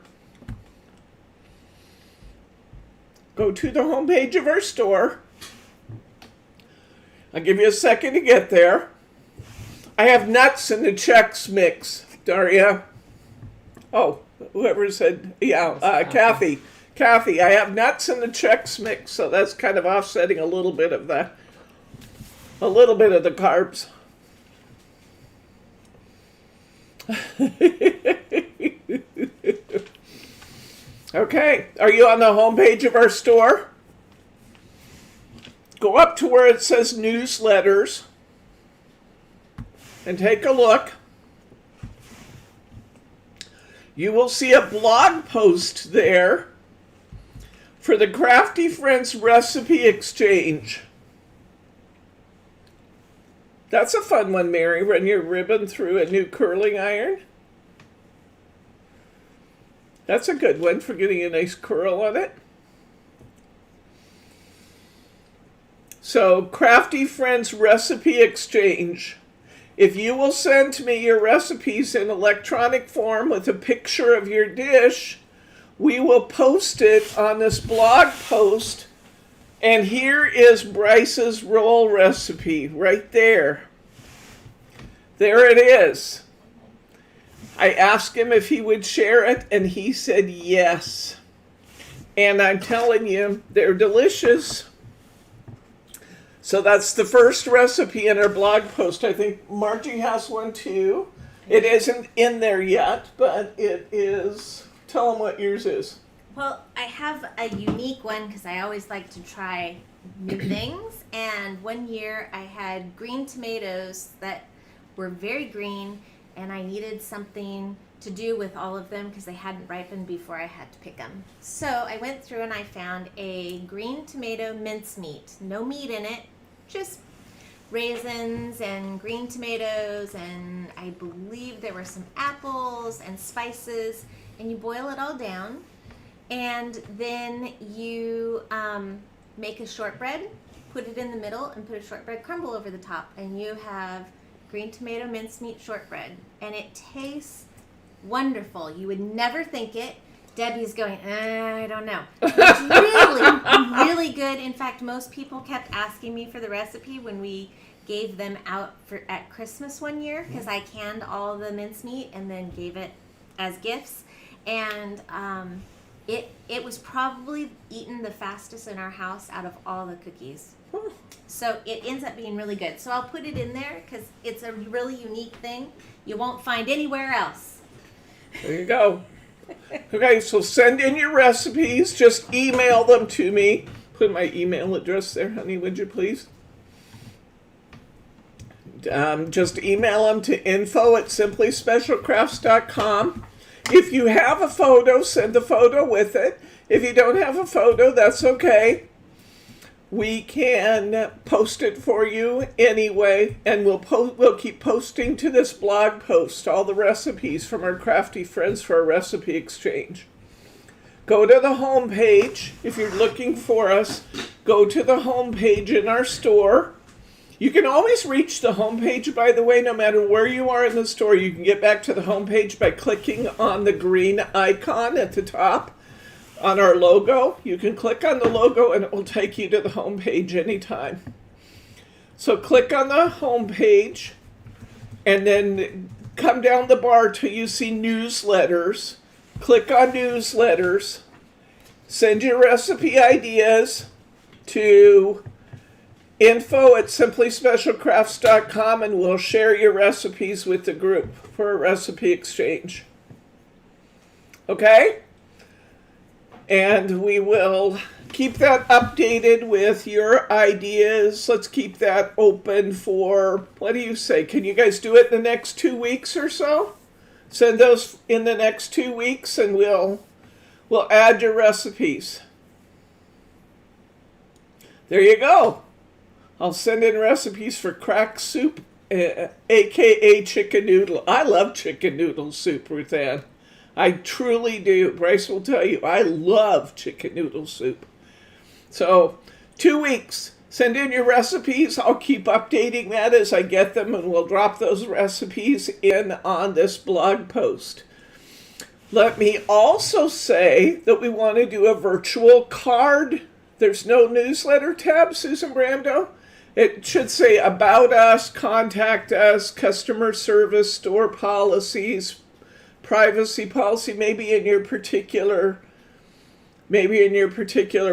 Go to the homepage of our store. I'll give you a second to get there. I have nuts in the Chex Mix, Daria. Oh, whoever said, yeah, Kathy. Kathy, I have nuts in the Chex Mix, so that's kind of offsetting a little bit of the carbs. Okay, are you on the homepage of our store? Go up to where it says newsletters and take a look. You will see a blog post there for the Crafty Friends recipe exchange. That's a fun one, Mary, run your ribbon through a new curling iron. That's a good one for getting a nice curl on it. So, Crafty Friends Recipe Exchange. If you will send me your recipes in electronic form with a picture of your dish, we will post it on this blog post. And here is Bryce's roll recipe right there. There it is. I asked him if he would share it, and he said yes. And I'm telling you, they're delicious. So that's the first recipe in our blog post. I think Margie has one too. It isn't in there yet, but it is. Tell them what yours is. Well, I have a unique one because I always like to try new things. And one year I had green tomatoes that were very green, and I needed something to do with all of them because they hadn't ripened before I had to pick them. So I went through and I found a green tomato mincemeat. No meat in it, just raisins and green tomatoes, and I believe there were some apples and spices, and you boil it all down, and then you make a shortbread, put it in the middle, and put a shortbread crumble over the top, and you have green tomato mincemeat shortbread, and it tastes wonderful. You would never think it. Debbie's going, I don't know. It's really, really good. In fact, most people kept asking me for the recipe when we gave them out at Christmas one year, because I canned all the mincemeat and then gave it as gifts. And it was probably eaten the fastest in our house out of all the cookies. So it ends up being really good. So I'll put it in there because it's a really unique thing you won't find anywhere else. There you go. Okay, so send in your recipes. Just email them to me. Put my email address there, honey, would you please? Just email them to info@simplyspecialcrafts.com. If you have a photo, send the photo with it. If you don't have a photo, that's okay. We can post it for you anyway, and we'll keep posting to this blog post all the recipes from our Crafty Friends for a recipe exchange. Go to the home page. If you're looking for us, go to the home page in our store. You can always reach the home page, by the way, no matter where you are in the store. You can get back to the home page by clicking on the green icon at the top. On our logo, you can click on the logo and it will take you to the home page anytime. So click on the home page and then come down the bar till you see newsletters. Click on newsletters. Send your recipe ideas to info@simplyspecialcrafts.com and we'll share your recipes with the group for a recipe exchange. Okay? And we will keep that updated with your ideas. Let's keep that open for, what do you say? Can you guys do it in the next 2 weeks or so? Send those in the next 2 weeks and we'll add your recipes. There you go. I'll send in recipes for crack soup, aka chicken noodle. I love chicken noodle soup, Ruth Ann. I truly do. Bryce will tell you, I love chicken noodle soup. So, 2 weeks. Send in your recipes. I'll keep updating that as I get them, and we'll drop those recipes in on this blog post. Let me also say that we want to do a virtual card. There's no newsletter tab, Susan Brando. It should say About Us, Contact Us, Customer Service, Store Policies, Privacy Policy. Maybe in your particular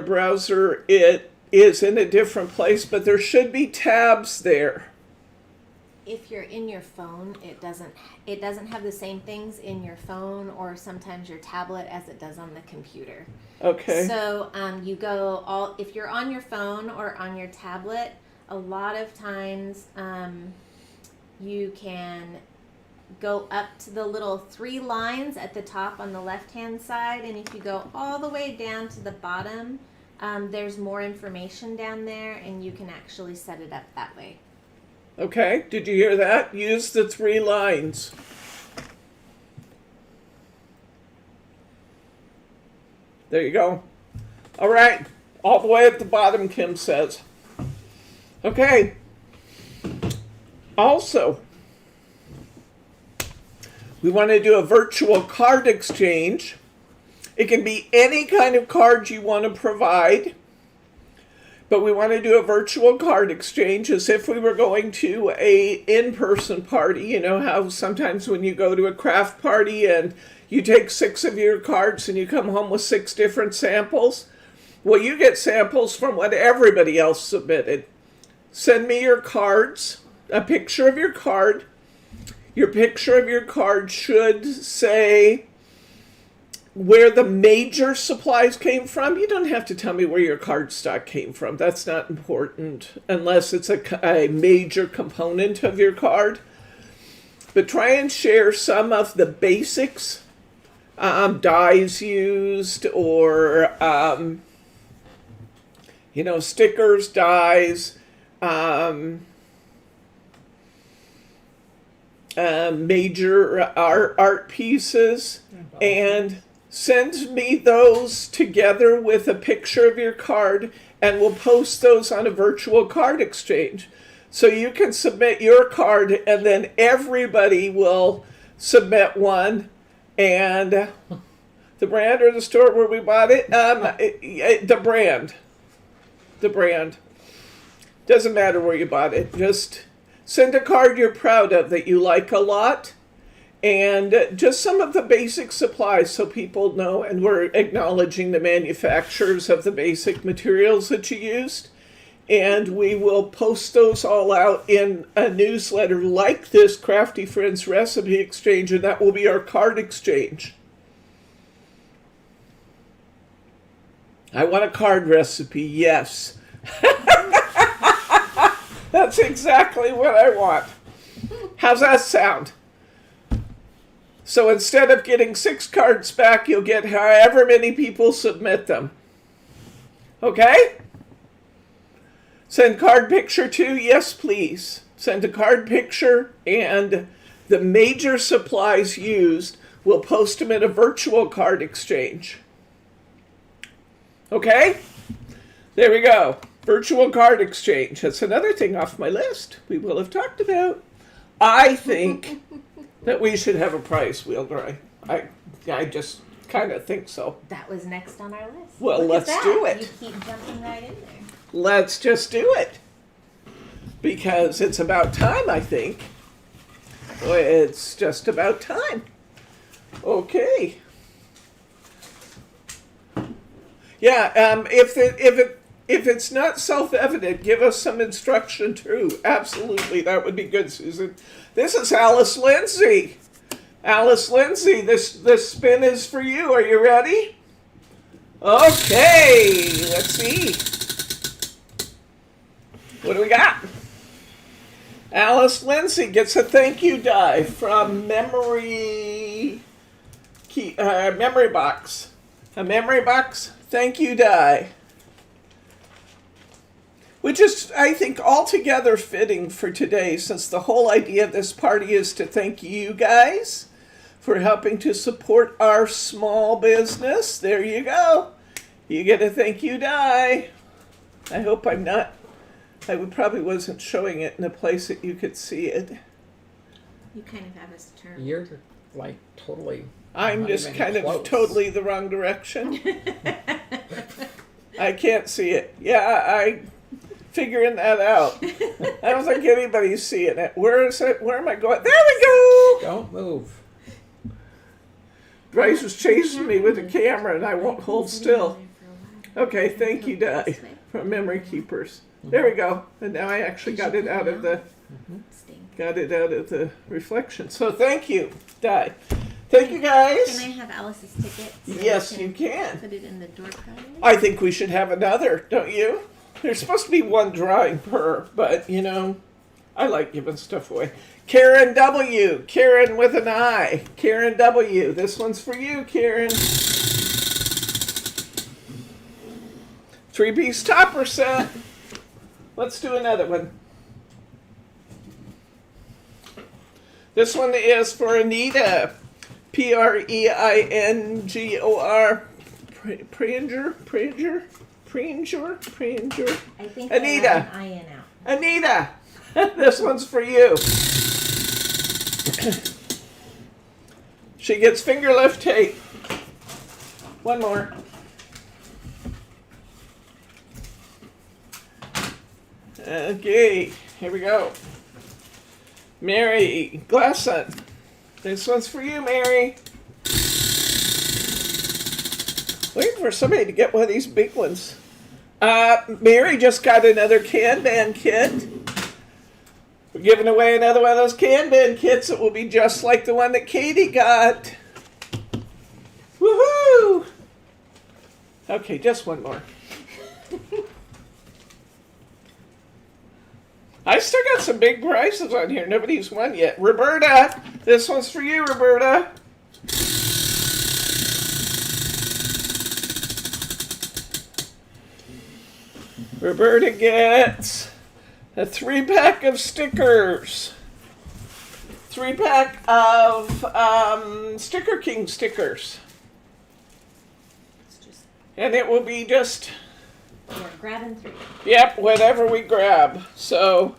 browser it is in a different place, but there should be tabs there. If you're in your phone, it doesn't have the same things in your phone or sometimes your tablet as it does on the computer. Okay. So if you're on your phone or on your tablet, a lot of times you can go up to the little 3 lines at the top on the left-hand side, and if you go all the way down to the bottom, there's more information down there, and you can actually set it up that way. Okay, did you hear that? Use the 3 lines. There you go. All right, all the way at the bottom, Kim says. Okay. Also, we want to do a virtual card exchange. It can be any kind of card you want to provide, but we want to do a virtual card exchange as if we were going to a in-person party. You know how sometimes when you go to a craft party and you take 6 of your cards and you come home with 6 different samples? Well, you get samples from what everybody else submitted. Send me your cards, a picture of your card. Your picture of your card should say where the major supplies came from. You don't have to tell me where your cardstock came from. That's not important unless it's a major component of your card. but try and share some of the basics, dyes used, or stickers, dyes, major art pieces, and send me those together with a picture of your card, and we'll post those on a virtual card exchange. So you can submit your card, and then everybody will submit one, and the brand or the store where we bought it, the brand. Doesn't matter where you bought it. Just send a card you're proud of that you like a lot, and just some of the basic supplies so people know, and we're acknowledging the manufacturers of the basic materials that you used. And we will post those all out in a newsletter like this Crafty Friends Recipe Exchange, and that will be our card exchange. I want a card recipe, yes. That's exactly what I want. How's that sound? So instead of getting 6 cards back, you'll get however many people submit them. Okay? Send card picture too? Yes, please. Send a card picture, and the major supplies used, we'll post them in a virtual card exchange. Okay? There we go. Virtual card exchange. That's another thing off my list we will have talked about. I think that we should have a prize wheel drawing. I just kind of think so. That was next on our list. Well, Look let's at that. do it. You keep jumping right in there. Let's just do it. Because it's about time, I think. It's just about time. Okay. Yeah, if it's not self-evident, give us some instruction too. Absolutely, that would be good, Susan. This is Alice Lindsay. Alice Lindsay, this spin is for you. Are you ready? Okay, let's see. What do we got? Alice Lindsay gets a thank you die from Memory Box. A Memory Box thank you die. Which is, I think, altogether fitting for today, since the whole idea of this party is to thank you guys for helping to support our small business. There you go. You get a thank you die. I hope I'm not... I probably wasn't showing it in a place that you could see it. You kind of have us turned. You're like totally. I'm not just even kind of close. totally the wrong direction. I can't see it. Yeah, I'm figuring that out. I don't think anybody's seeing it. Where is it? Where am I going? There we go! Don't move. Bryce was chasing me with the camera and I won't hold still. Okay, thank you, Di, from Memory Keepers. There we go. And now I actually got it out of the reflection. So thank you, Di. Thank you, guys. Can I have Alice's ticket? So Yes, we you can. Put it in the door prize? I think we should have another, don't you? There's supposed to be one drawing per, but I like giving stuff away. Karen W. Karen with an I. Karen W. This one's for you, Karen. 3-piece topper set. Let's do another one. This one is for Anita. Preingor. Preingor. I think Anita. I have an IN out. Anita, this one's for you. She gets finger lift tape. One more. Okay, here we go. Mary Glasson. This one's for you, Mary. Waiting for somebody to get one of these big ones. Mary just got another Kanban kit. We're giving away another one of those Kanban kits that will be just like the one that Katie got. Woohoo! Okay, just one more. I still got some big prizes on here. Nobody's won yet. Roberta, this one's for you, Roberta. Roberta gets a 3-pack of stickers. 3-pack of Sticker King stickers. It's just, And it will be just, we're grabbing 3. yep, whatever we grab. So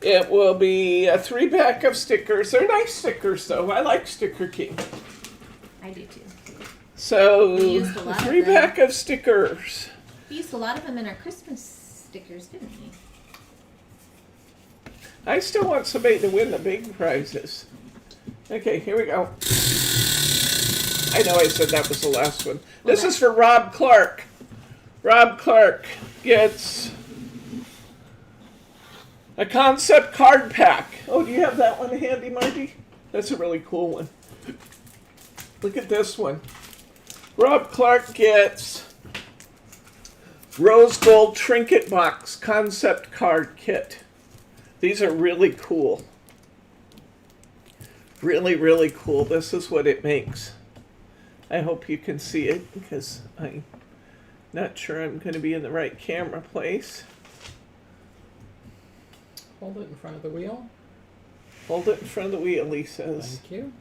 it will be a 3-pack of stickers. They're nice stickers, though. I like Sticker King. I do too. So We used a lot of 3-pack of stickers. We used a lot of them in our Christmas stickers, didn't we? I still want somebody to win the big prizes. Okay, here we go. I know I said that was the last one. This is for Rob Clark. Rob Clark gets a concept card pack. Oh, do you have that one handy, Margie? That's a really cool one. Look at this one. Rob Clark gets Rose Gold Trinket Box Concept Card Kit. These are really cool. Really, really cool. This is what it makes. I hope you can see it because I'm not sure I'm going to be in the right camera place. Hold it in front of the wheel. Hold it in front of the wheel, he says. Thank you.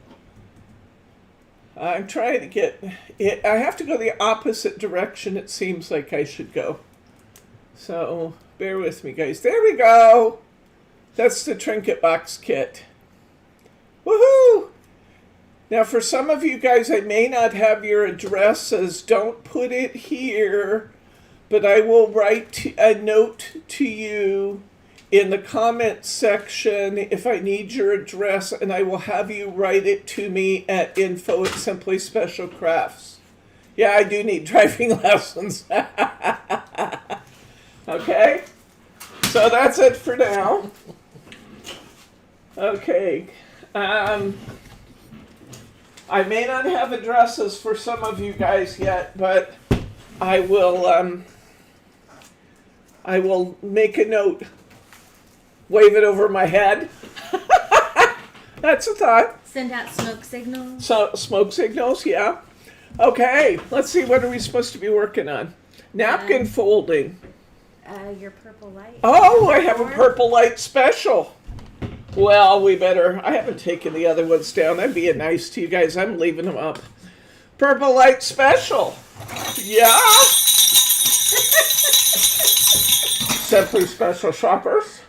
I'm trying to get it. I have to go the opposite direction it seems like I should go. So bear with me, guys. There we go. That's the Trinket Box Kit. Woohoo! Now, for some of you guys, I may not have your addresses. Don't put it here, but I will write a note to you in the comments section if I need your address, and I will have you write it to me at info@simplyspecialcrafts. Yeah, I do need driving lessons. Okay? So that's it for now. Okay. I may not have addresses for some of you guys yet, but I will make a note. Wave it over my head. That's a thought. Send out smoke signals. So, smoke signals, yeah. Okay, let's see, what are we supposed to be working on? Napkin folding. Your purple light. Oh, I have a purple light special. Well, we better. I haven't taken the other ones down. I'm being nice to you guys. I'm leaving them up. Purple light special. Yeah. Simply Special shoppers.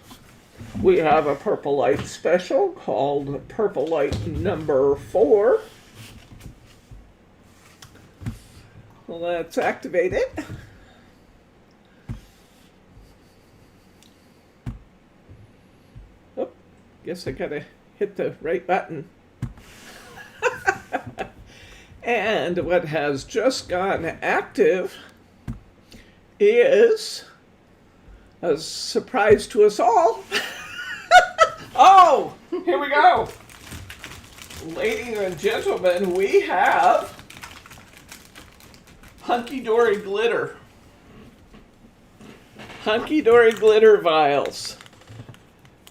We have a purple light special called Purple Light number 4. Let's activate it. Oh, guess I gotta hit the right button. And what has just gone active is a surprise to us all. Oh, here we go. Ladies and gentlemen, we have Hunky Dory glitter. Hunky Dory glitter vials.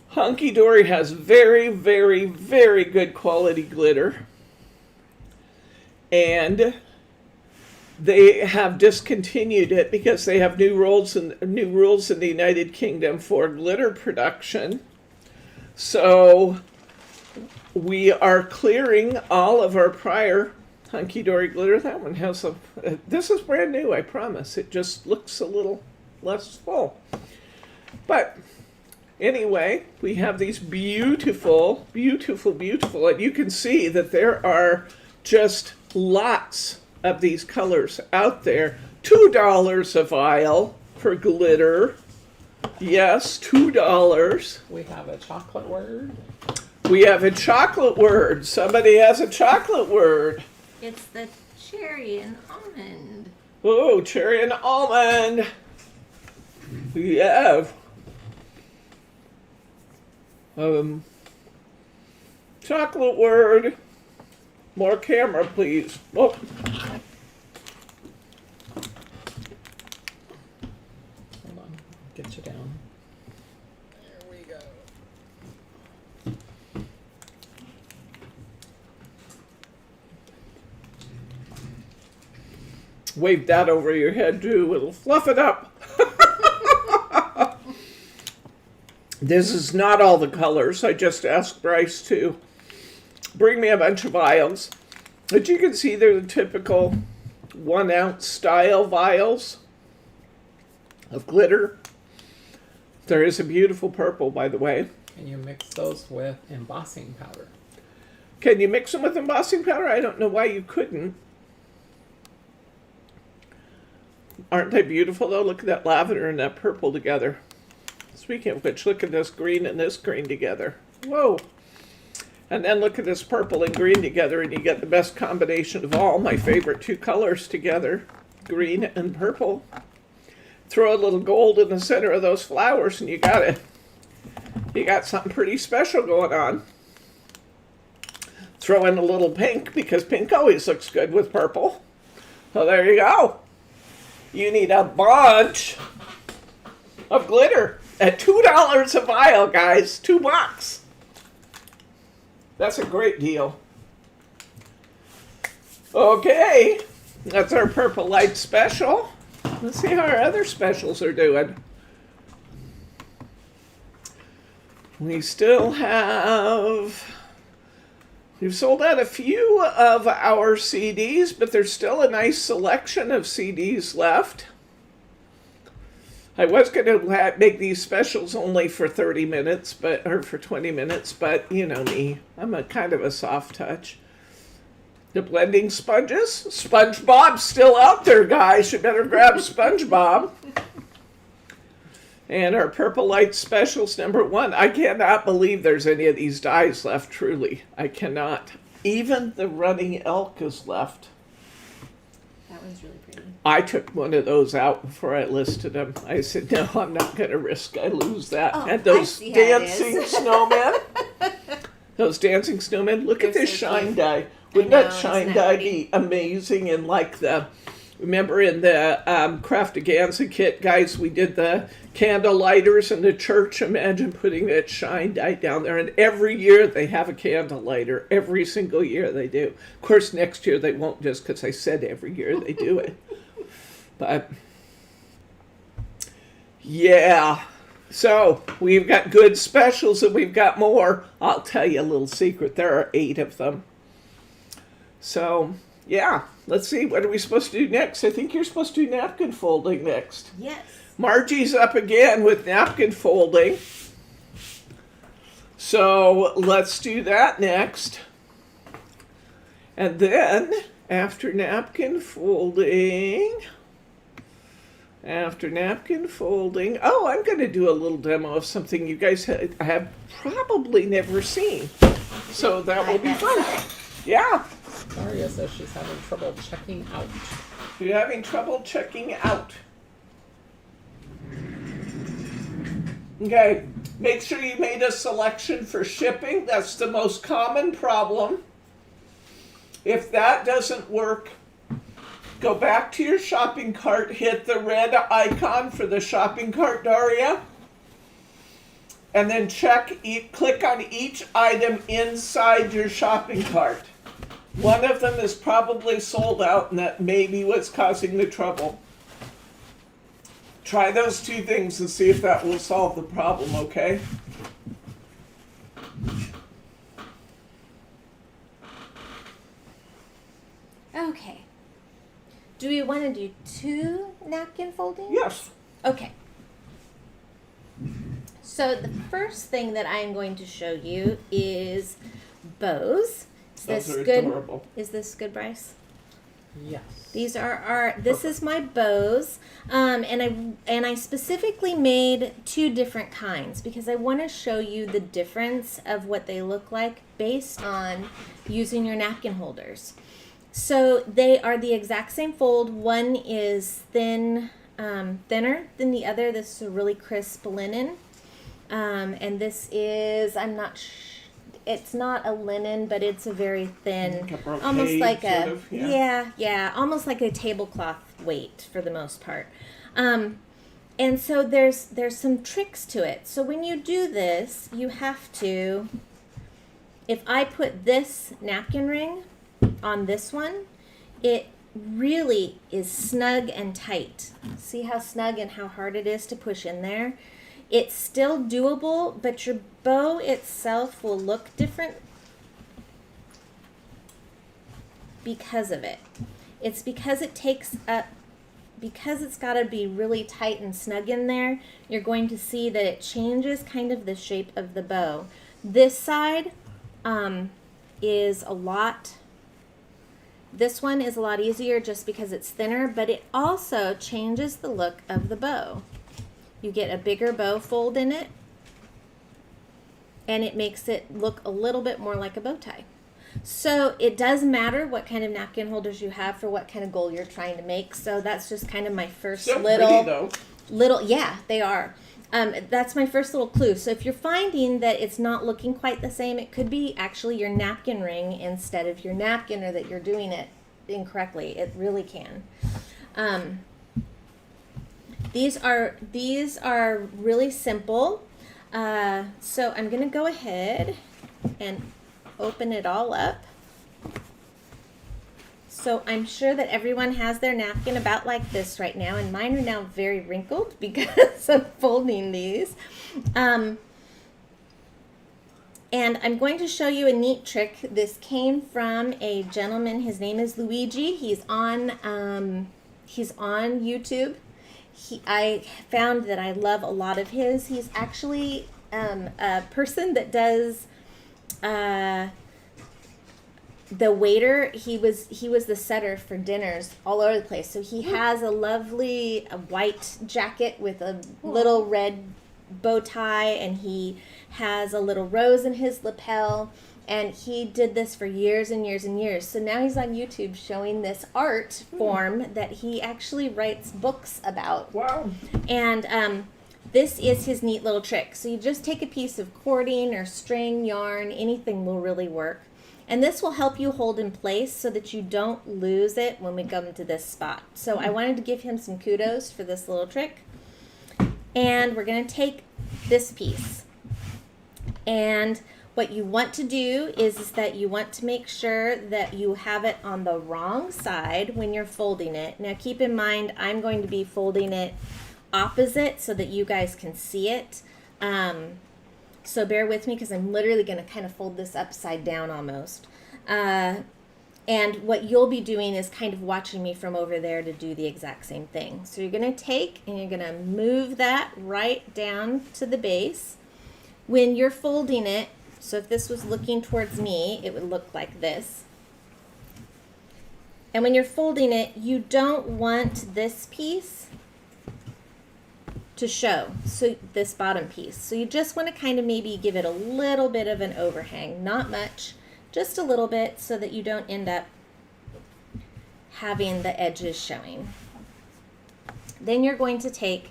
Hunky Dory has very, very, very good quality glitter. And they have discontinued it because they have new rules in the United Kingdom for glitter production. So we are clearing all of our prior Hunky Dory glitter. That one has this is brand new, I promise. It just looks a little less full. But anyway, we have these beautiful, beautiful, beautiful, and you can see that there are just lots of these colors out there. $2 a vial for glitter. Yes, $2. We have a chocolate word. We have a chocolate word. Somebody has a chocolate word. It's the cherry and almond. Oh, cherry and almond. We have chocolate word. More camera, please. Oh. Hold on. Get you down. There we go. wave that over your head too. It'll fluff it up. This is not all the colors. I just asked Bryce to bring me a bunch of vials. But you can see they're the typical 1 ounce style vials of glitter. There is a beautiful purple, by the way. And you mix those with embossing powder. Can you mix them with embossing powder? I don't know why you couldn't. Aren't they beautiful though? Look at that lavender and that purple together. Speaking of which, look at this green and this green together. Whoa. And then look at this purple and green together, and you get the best combination of all my favorite 2 colors together, green and purple. Throw a little gold in the center of those flowers and you got it. You got something pretty special going on. Throw in a little pink, because pink always looks good with purple. So there you go. You need a bunch of glitter at $2 a vial, guys. $2. That's a great deal. Okay, that's our Purple Light special. Let's see how our other specials are doing. We still have... We've sold out a few of our CDs, but there's still a nice selection of CDs left. I was going to make these specials only for 30 minutes, or for 20 minutes, but you know me, I'm a kind of a soft touch. The blending sponges, SpongeBob's still out there, guys. You better grab SpongeBob. And our Purple Light Specials #1. I cannot believe there's any of these dies left, truly. I cannot. Even the running elk is left. That one's really pretty. I took one of those out before I listed them. I said, no, I'm not going to risk I lose that. Oh, and those I see how it dancing is. snowmen. Those dancing snowmen. Look at They're this so shine cute. dye. Wouldn't I know, that isn't shine that dye pretty? be amazing? In like remember in the Crafty Friends kit, guys, we did the candle lighters in the church. Imagine putting that shine dye down there. And every year they have a candle lighter. Every single year they do. Of course, next year they won't, just because I said every year they do it. But, yeah. So, we've got good specials and we've got more. I'll tell you a little secret. There are 8 of them. So, yeah. Let's see. What are we supposed to do next? I think you're supposed to do napkin folding next. Yes. Margie's up again with napkin folding. So, let's do that next. And then, after napkin folding... oh, I'm going to do a little demo of something you guys have probably never seen. So that will be fun. Yeah. Daria says she's having trouble checking out. You're having trouble checking out. Okay. Make sure you made a selection for shipping. That's the most common problem. If that doesn't work, go back to your shopping cart, hit the red icon for the shopping cart, Daria, and then click on each item inside your shopping cart. One of them is probably sold out, and that may be what's causing the trouble. Try those 2 things and see if that will solve the problem, okay? Okay. Do we want to do 2 napkin foldings? Yes. Okay. So the first thing that I am going to show you is bows. Is Those this are good? adorable. Is this good, Bryce? Yes. These are this is my bows, and I specifically made 2 different kinds because I want to show you the difference of what they look like based on using your napkin holders. So they are the exact same fold. One is thinner than the other. This is a really crisp linen, and this is it's not a linen, but it's a very thin, Like a brocade, almost like sort of, yeah, almost like a tablecloth weight for the most part. And so there's some tricks to it. So when you do this, you have to, if I put this napkin ring on this one, it really is snug and tight. See how snug and how hard it is to push in there? It's still doable, but your bow itself will look different because of it. It's because it takes up, because it's got to be really tight and snug in there, you're going to see that it changes kind of the shape of the bow. This side is a lot, this one is a lot easier just because it's thinner, but it also changes the look of the bow. You get a bigger bow fold in it, and it makes it look a little bit more like a bow tie. So it does matter what kind of napkin holders you have for what kind of goal you're trying to make. So that's just kind of my first So pretty, though. yeah, they are. That's my first little clue. So if you're finding that it's not looking quite the same, it could be actually your napkin ring instead of your napkin, or that you're doing it incorrectly. It really can. These are really simple. So I'm going to go ahead and open it all up. So I'm sure that everyone has their napkin about like this right now, and mine are now very wrinkled because of folding these. And I'm going to show you a neat trick. This came from a gentleman. His name is Luigi. He's on YouTube. I found that I love a lot of his. He's actually a person that does the waiter. He was the setter for dinners all over the place. So he has a lovely white jacket with a little red bow tie, and he has a little rose in his lapel, and he did this for years and years and years. So now he's on YouTube showing this art form that he actually writes books about. Wow. And this is his neat little trick. So you just take a piece of cording or string, yarn, anything will really work. And this will help you hold in place so that you don't lose it when we come to this spot. So I wanted to give him some kudos for this little trick. And we're going to take this piece. And what you want to do is that you want to make sure that you have it on the wrong side when you're folding it. Now keep in mind, I'm going to be folding it opposite so that you guys can see it. So bear with me because I'm literally going to kind of fold this upside down almost. And what you'll be doing is kind of watching me from over there to do the exact same thing. So you're going to take and you're going to move that right down to the base. When you're folding it, so if this was looking towards me, it would look like this. And when you're folding it, you don't want this piece to show, so this bottom piece. So you just want to kind of maybe give it a little bit of an overhang, not much, just a little bit, so that you don't end up having the edges showing. Then you're going to take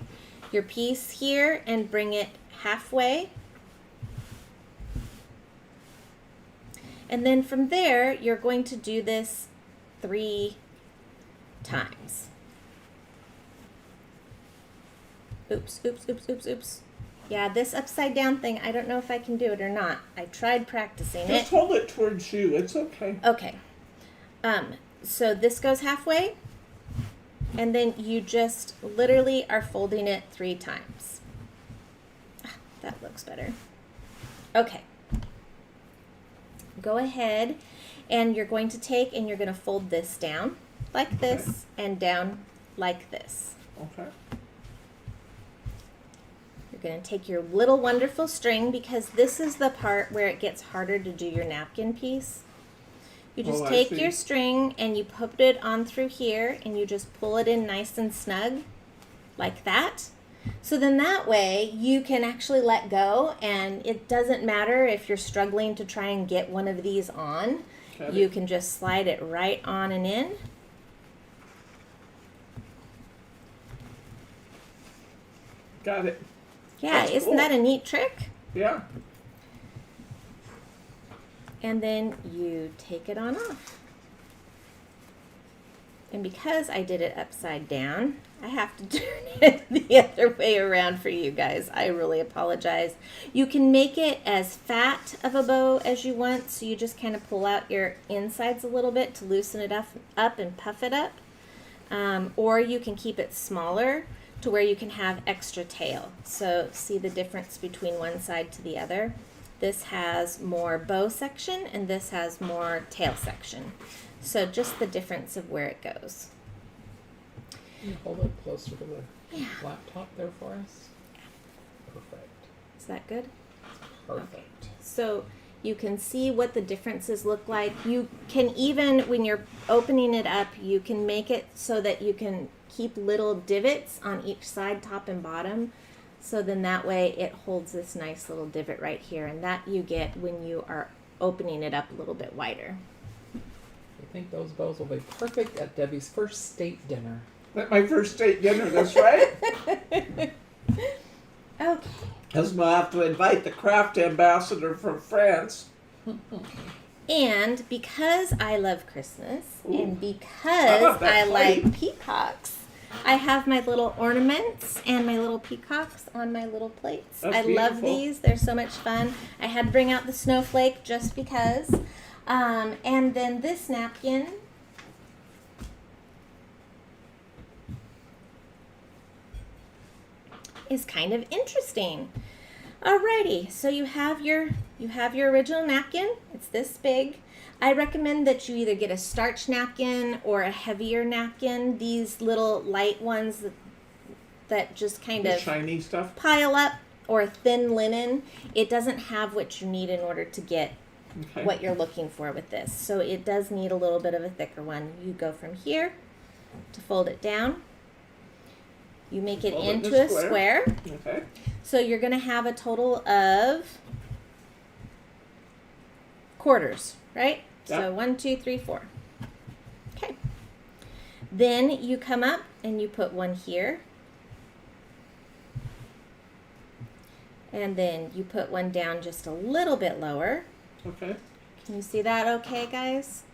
your piece here and bring it halfway. And then from there, you're going to do this 3 times. Oops, oops, oops, oops, oops. Yeah, this upside down thing, I don't know if I can do it or not. I tried practicing it. Just hold it towards you. It's okay. Okay. So this goes halfway, and then you just literally are folding it 3 times. That looks better. Okay. Go ahead, and you're going to take and you're going to fold this down like this and down like this. Okay. You're going to take your little wonderful string, because this is the part where it gets harder to do your napkin piece. You just take your string and you put it on through here, and you just pull it in nice and snug like that. So then that way you can actually let go, and it doesn't matter if you're struggling to try and get one of these on. You can just slide it right on and in. Got it. Yeah, That's isn't cool. that a neat trick? Yeah. And then you take it on off. And because I did it upside down, I have to turn it the other way around for you guys. I really apologize. You can make it as fat of a bow as you want, so you just kind of pull out your insides a little bit to loosen it up and puff it up. Or you can keep it smaller to where you can have extra tail. So see the difference between one side to the other? This has more bow section and this has more tail section. So just the difference of where it goes. Can you hold it closer to the laptop there for us? Perfect. Is that good? Perfect. So you can see what the differences look like. You can even, when you're opening it up, you can make it so that you can keep little divots on each side, top and bottom. So then that way it holds this nice little divot right here. And that you get when you are opening it up a little bit wider. I think those bows will be perfect at Debbie's first state dinner. At my first state dinner, that's right. Okay. Because we'll have to invite the craft ambassador from France. And because I love Christmas Ooh. and I because love that I like plate. peacocks, I have my little ornaments and my little peacocks on my little plates. That's I love beautiful. these. They're so much fun. I had to bring out the snowflake just because. And then this napkin is kind of interesting. Alrighty, so you have your original napkin. It's this big. I recommend that you either get a starch napkin or a heavier napkin. These little light ones that just kind The of shiny stuff. pile up, or thin linen. It doesn't have what you need in order to get Okay. what you're looking for with this. So it does need a little bit of a thicker one. You go from here to fold it down. You make it Fold it into a square. Okay. So you're going to have a total of quarters, right? Yeah. So 1, 2, 3, 4. Okay. Then you come up and you put one here. And then you put one down just a little bit lower. Okay. Can you see that okay, guys?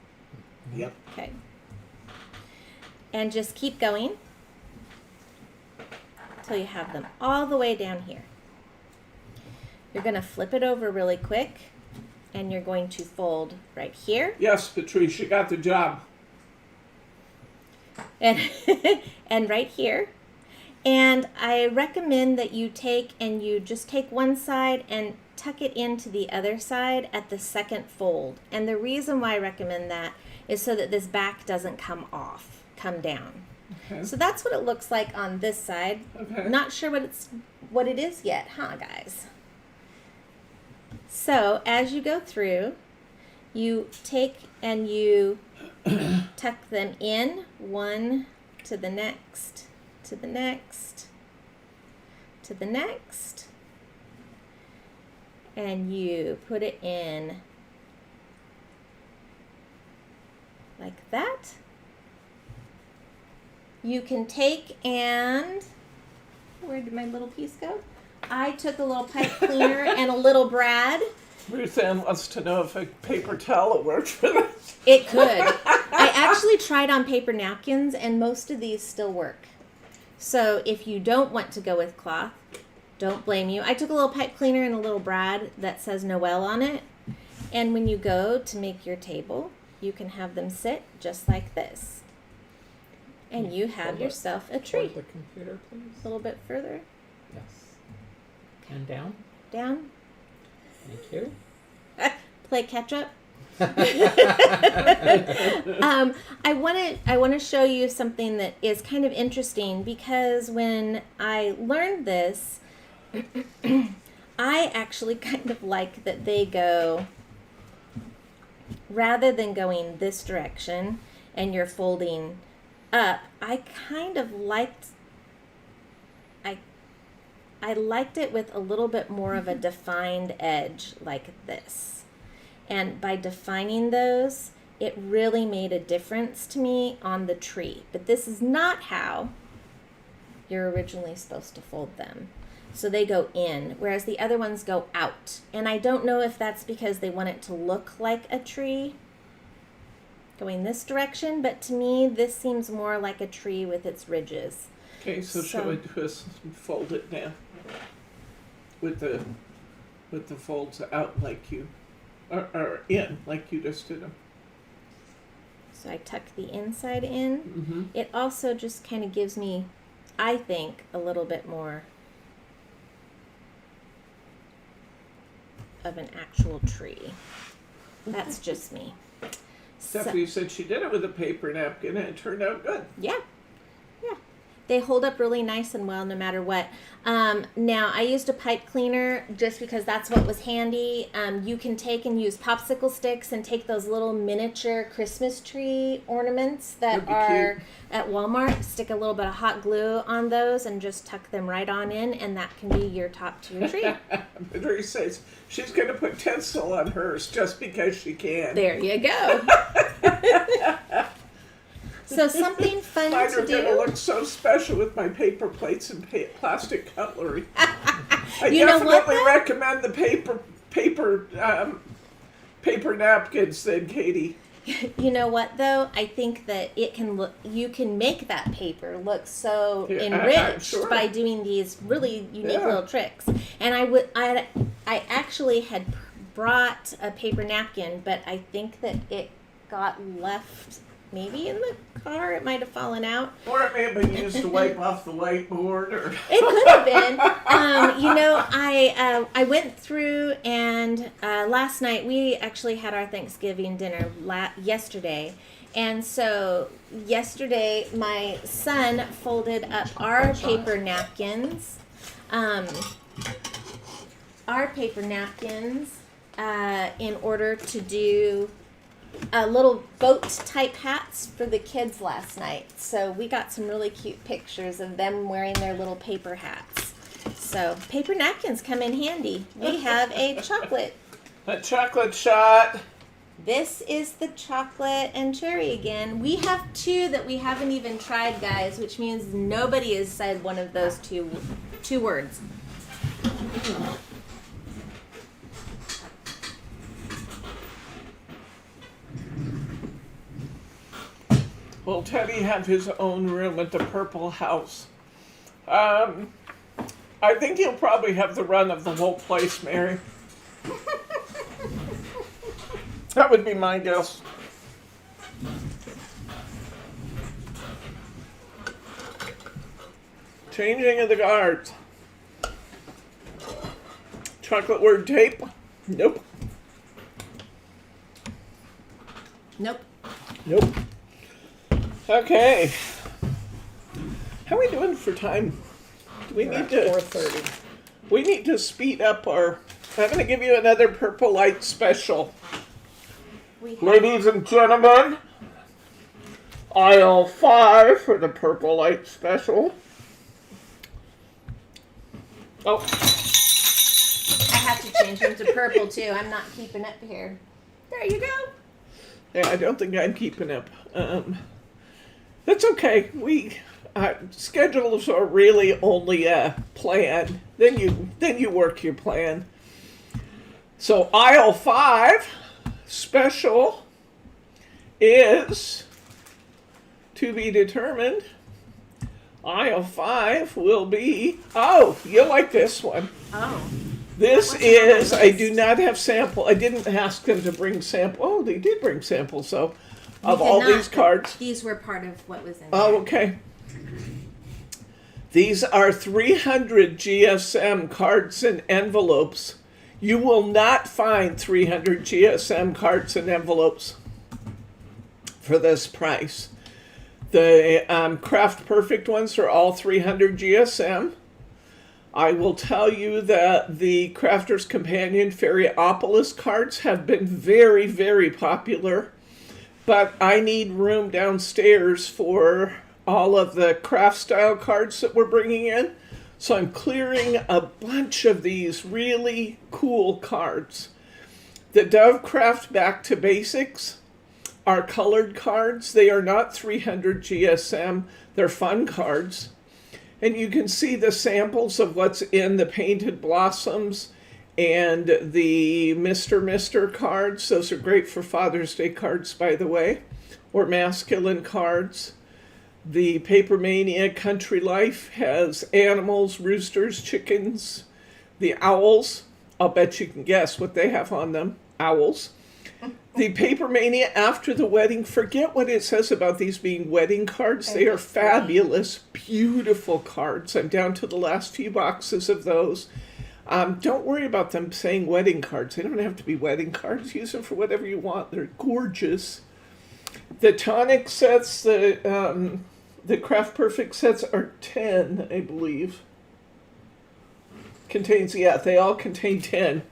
Yep. Okay. And just keep going until you have them all the way down here. You're going to flip it over really quick and you're going to fold right here Yes, Patrice, you got the job. and and right here. And I recommend that you take one side and tuck it into the other side at the second fold. And the reason why I recommend that is so that this back doesn't come down. Okay. So that's what it looks like on this side. Okay. Not sure what it is yet, huh, guys? So as you go through, you take and you tuck them in, one to the next, to the next, to the next, and you put it in like that. You can take and, where did my little piece go? I took a little pipe cleaner and a little brad. Ruth Ann wants to know if a paper towel will work for this. It could. I actually tried on paper napkins and most of these still work. So if you don't want to go with cloth, don't blame you. I took a little pipe cleaner and a little brad that says Noel on it. And when you go to make your table, you can have them sit just like this. And you have Hold it yourself a tree. toward the computer, please. A little bit further Yes. And down. down. Thank you. Play catch up. I want to show you something that is kind of interesting because when I learned this, I actually kind of like that they go, rather than going this direction and you're folding up, I kind of liked I liked it with a little bit more of a defined edge like this. And by defining those, it really made a difference to me on the tree. But this is not how you're originally supposed to fold them. So they go in, whereas the other ones go out. And I don't know if that's because they want it to look like a tree going this direction, but to me, this seems more like a tree with its ridges. Okay, so shall I do is fold it down with the folds out like you, or in like you just did them. So I tuck the inside in. Mm-hmm. It also just kind of gives me, I think, a little bit more of an actual tree. That's just me. Stephanie said she did it with a paper napkin and it turned out good. Yeah. Yeah. They hold up really nice and well no matter what. Now, I used a pipe cleaner just because that's what was handy. You can take and use popsicle sticks and take those little miniature Christmas tree ornaments that That'd be are cute. at Walmart. Stick a little bit of hot glue on those and just tuck them right on in, and that can be your top to your tree. Patrice says she's going to put Tinsel on hers just because she can. There you go. So something fun Mine to are going to do. look so special with my paper plates and plastic cutlery. I You know what, definitely though? recommend the paper napkins then, Katie. You know what though? I think that it can look. You can make that paper look so Yeah, enriched sure. by doing these really unique Yeah. little tricks. And I actually had brought a paper napkin, but I think that it got left maybe in the car. It might have fallen out. Or it may have been used to wipe off the whiteboard. Or It could have been. I went through and last night we actually had our Thanksgiving dinner yesterday. And so yesterday my son folded up our paper napkins. In order to do little boat type hats for the kids last night. So we got some really cute pictures of them wearing their little paper hats. So paper napkins come in handy. We have a chocolate. a chocolate shot. This is the chocolate and cherry again. We have two that we haven't even tried, guys, which means nobody has said one of those two words. Will Teddy have his own room at the Purple House? I think he'll probably have the run of the whole place, Mary. That would be my guess. Changing of the guards. Chocolate word tape? Nope. Nope. Nope. Okay. How are we doing for time? Do we need to 4:30. We need to speed up our. I'm going to give you another Purple Light special. We have Ladies and gentlemen, aisle 5 for the Purple Light special. Oh, I have to change them to purple too. I'm not keeping up here. There you go. yeah, I don't think I'm keeping up. That's okay. We schedules are really only a plan. Then you work your plan. So aisle 5 special is to be determined. Aisle 5 will be, oh, you'll like this one. Oh. This What's on the is, I list? do not have sample. I didn't ask them to bring sample. Oh, they did bring samples, so of We all did not, these cards. These were part of what was in Oh, there. okay. These are 300 GSM cards and envelopes. You will not find 300 GSM cards and envelopes for this price. The Craft Perfect ones are all 300 GSM. I will tell you that the Crafter's Companion Ferriopolis cards have been very, very popular. But I need room downstairs for all of the craft style cards that we're bringing in. So I'm clearing a bunch of these really cool cards. The Dove Craft Back to Basics are colored cards. They are not 300 GSM. They're fun cards. And you can see the samples of what's in the Painted Blossoms and the Mr. cards. Those are great for Father's Day cards, by the way, or masculine cards. The Paper Mania Country Life has animals, roosters, chickens. The owls, I'll bet you can guess what they have on them. Owls. The Paper Mania After the Wedding. Forget what it says about these being wedding cards. They are fabulous, beautiful cards. I'm down to the last few boxes of those. Don't worry about them saying wedding cards. They don't have to be wedding cards. Use them for whatever you want. They're gorgeous. The tonic sets, the Craft Perfect sets are 10, I believe. They all contain 10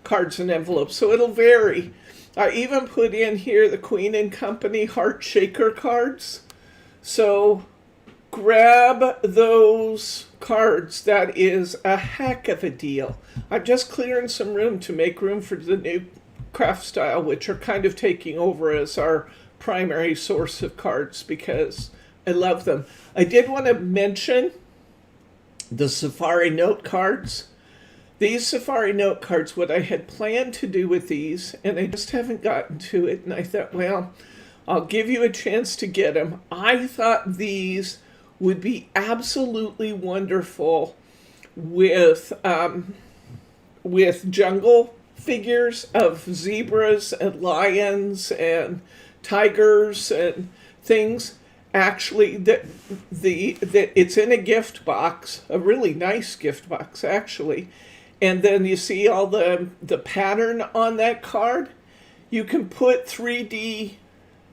cards and envelopes, so it'll vary. I even put in here the Queen and Company Heart Shaker cards. So grab those cards. That is a heck of a deal. I'm just clearing some room to make room for the new craft style, which are kind of taking over as our primary source of cards because I love them. I did want to mention the Safari Note cards. These Safari Note cards, what I had planned to do with these, and I just haven't gotten to it, and I thought, well, I'll give you a chance to get them. I thought these would be absolutely wonderful with jungle figures of zebras and lions and tigers and things. Actually, that it's in a gift box, a really nice gift box, actually. And then you see all the pattern on that card. You can put 3D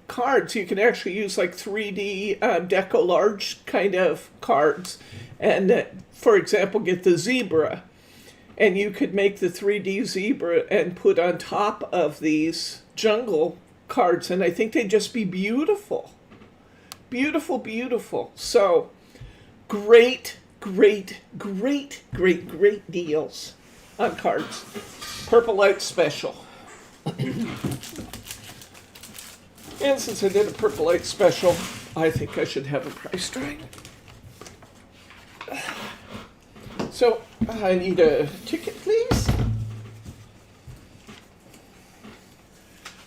cards. You can actually use like 3D Deco Large kind of cards. And for example, get the zebra. And you could make the 3D zebra and put on top of these jungle cards. And I think they'd just be beautiful. Beautiful, beautiful. So, great deals on cards. Purple Light Special. And since I did a Purple Light Special, I think I should have a price tag. So, I need a ticket, please.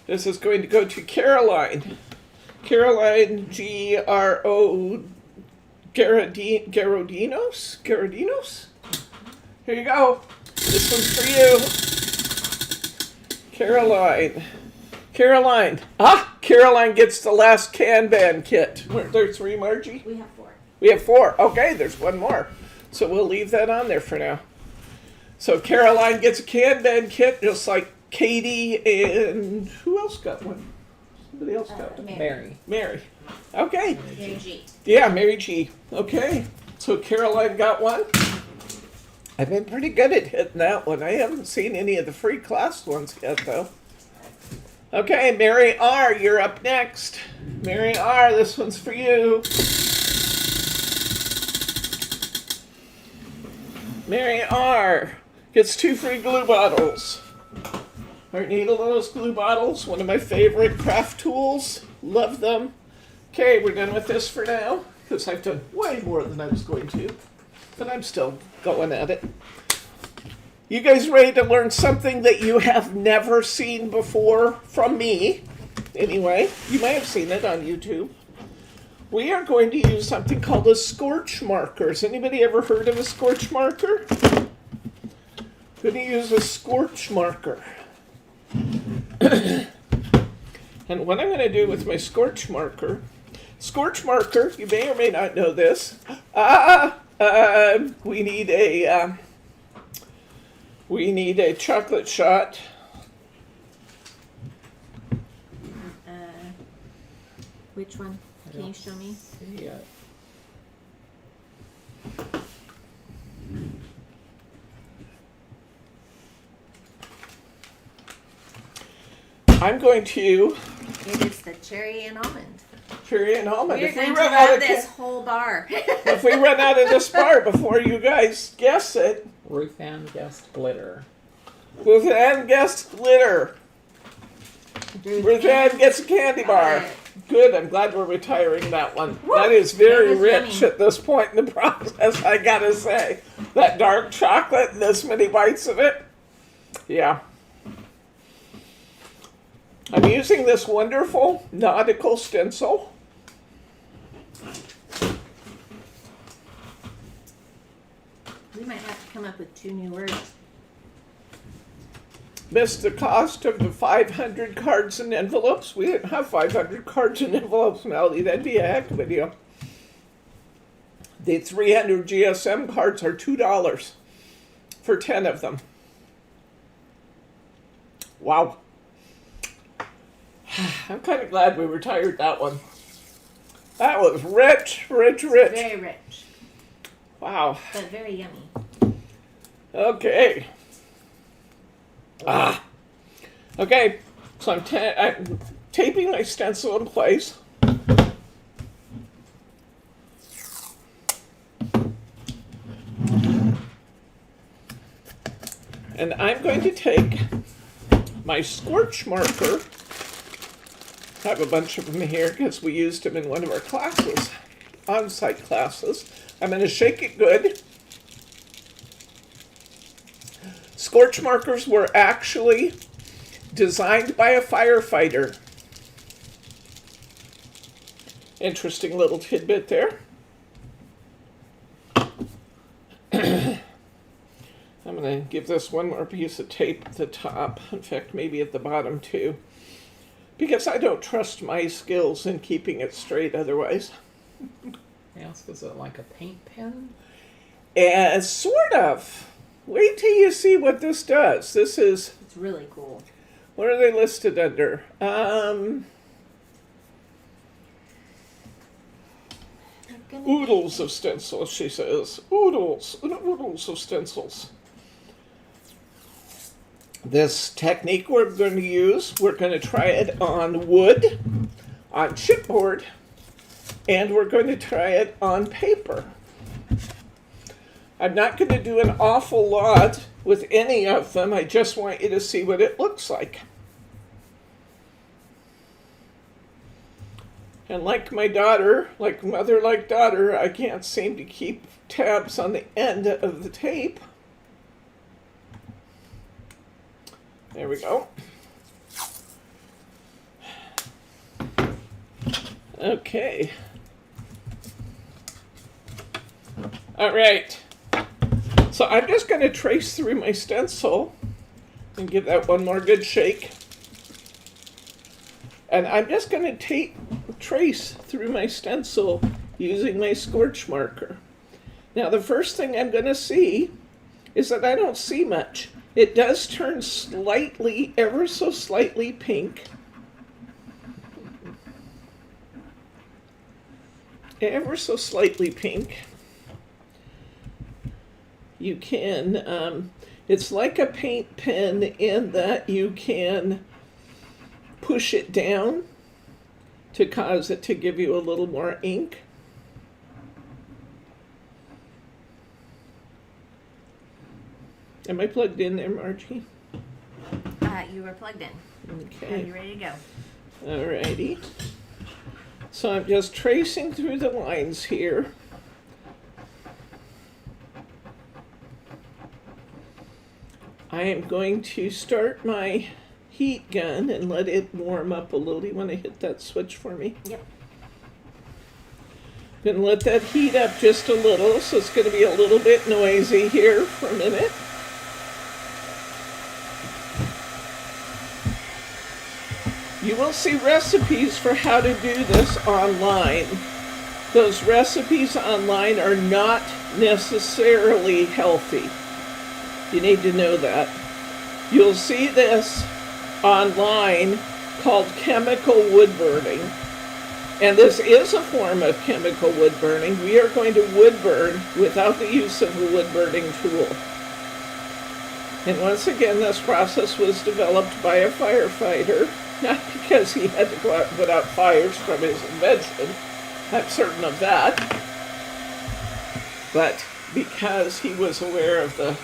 This is going to go to Caroline. Caroline Garodinos? Here you go. This one's for you. Caroline. Caroline gets the last Kanban kit. There's 3, Margie? We have 4. We have 4. Okay, there's one more. So we'll leave that on there for now. So Caroline gets a Kanban kit, just like Katie and who else got one? Somebody else got one. Mary. Okay. Mary G. Yeah, Mary G. Okay. So Caroline got one. I've been pretty good at hitting that one. I haven't seen any of the free class ones yet, though. Okay, Mary R., you're up next. Mary R., this one's for you. Mary R. gets 2 free glue bottles. Aren't neat of those glue bottles? One of my favorite craft tools. Love them. Okay, we're done with this for now, because I've done way more than I was going to. But I'm still going at it. You guys ready to learn something that you have never seen before from me? Anyway, you may have seen it on YouTube. We are going to use something called a scorch marker. Has anybody ever heard of a scorch marker? Going to use a scorch marker. And what I'm going to do with my scorch marker, you may or may not know this. We need a chocolate shot. Which one? Can you show me? Yeah. I'm going to It is the cherry and almond. cherry and almond. We're If going we to run out love of this whole bar. if we run out of this bar before you guys guess it, Ruth Ann guessed glitter. Ruth Ann guessed glitter. Ruth Ann gets a candy bar. Good, I'm glad we're retiring that one. Woo! That is very That was rich yummy. at this point in the process, I gotta say. That dark chocolate and this many bites of it. Yeah. I'm using this wonderful nautical stencil. We might have to come up with 2 new words. missed the cost of the 500 cards and envelopes. We didn't have 500 cards and envelopes, Melody. That'd be a heck of a deal. The 300 GSM cards are $2 for 10 of them. Wow. I'm kind of glad we retired that one. That was rich. Very rich, Wow. but very yummy. Okay. Okay. So I'm taping my stencil in place. And I'm going to take my scorch marker. I have a bunch of them here because we used them in one of our classes, on-site classes. I'm going to shake it good. Scorch markers were actually designed by a firefighter. Interesting little tidbit there. I'm going to give this one more piece of tape at the top. In fact, maybe at the bottom too. Because I don't trust my skills in keeping it straight otherwise. Yes, is it like a paint pen? Sort of. Wait till you see what this does. This is... It's really cool. What are they listed under? Oodles of stencils, she says. Oodles of stencils. This technique we're going to use, we're going to try it on wood, on chipboard, and we're going to try it on paper. I'm not going to do an awful lot with any of them. I just want you to see what it looks like. And like my daughter, like mother, like daughter, I can't seem to keep tabs on the end of the tape. There we go. Okay. All right. So I'm just going to trace through my stencil and give that one more good shake. And I'm just going to trace through my stencil using my scorch marker. Now the first thing I'm going to see is that I don't see much. It does turn slightly, ever so slightly pink. Ever so slightly pink. You can, it's like a paint pen in that you can push it down to cause it to give you a little more ink. Am I plugged in there, Margie? You were plugged in. Okay. Are you ready to go? Alrighty. So I'm just tracing through the lines here. I am going to start my heat gun and let it warm up a little. Do you want to hit that switch for me? Yep. I'm going to let that heat up just a little, so it's going to be a little bit noisy here for a minute. You will see recipes for how to do this online. Those recipes online are not necessarily healthy. You need to know that. You'll see this online called chemical wood burning. And this is a form of chemical wood burning. We are going to wood burn without the use of a wood burning tool. And once again, this process was developed by a firefighter, not because he had to go out and put out fires from his invention, I'm certain of that, but because he was aware of the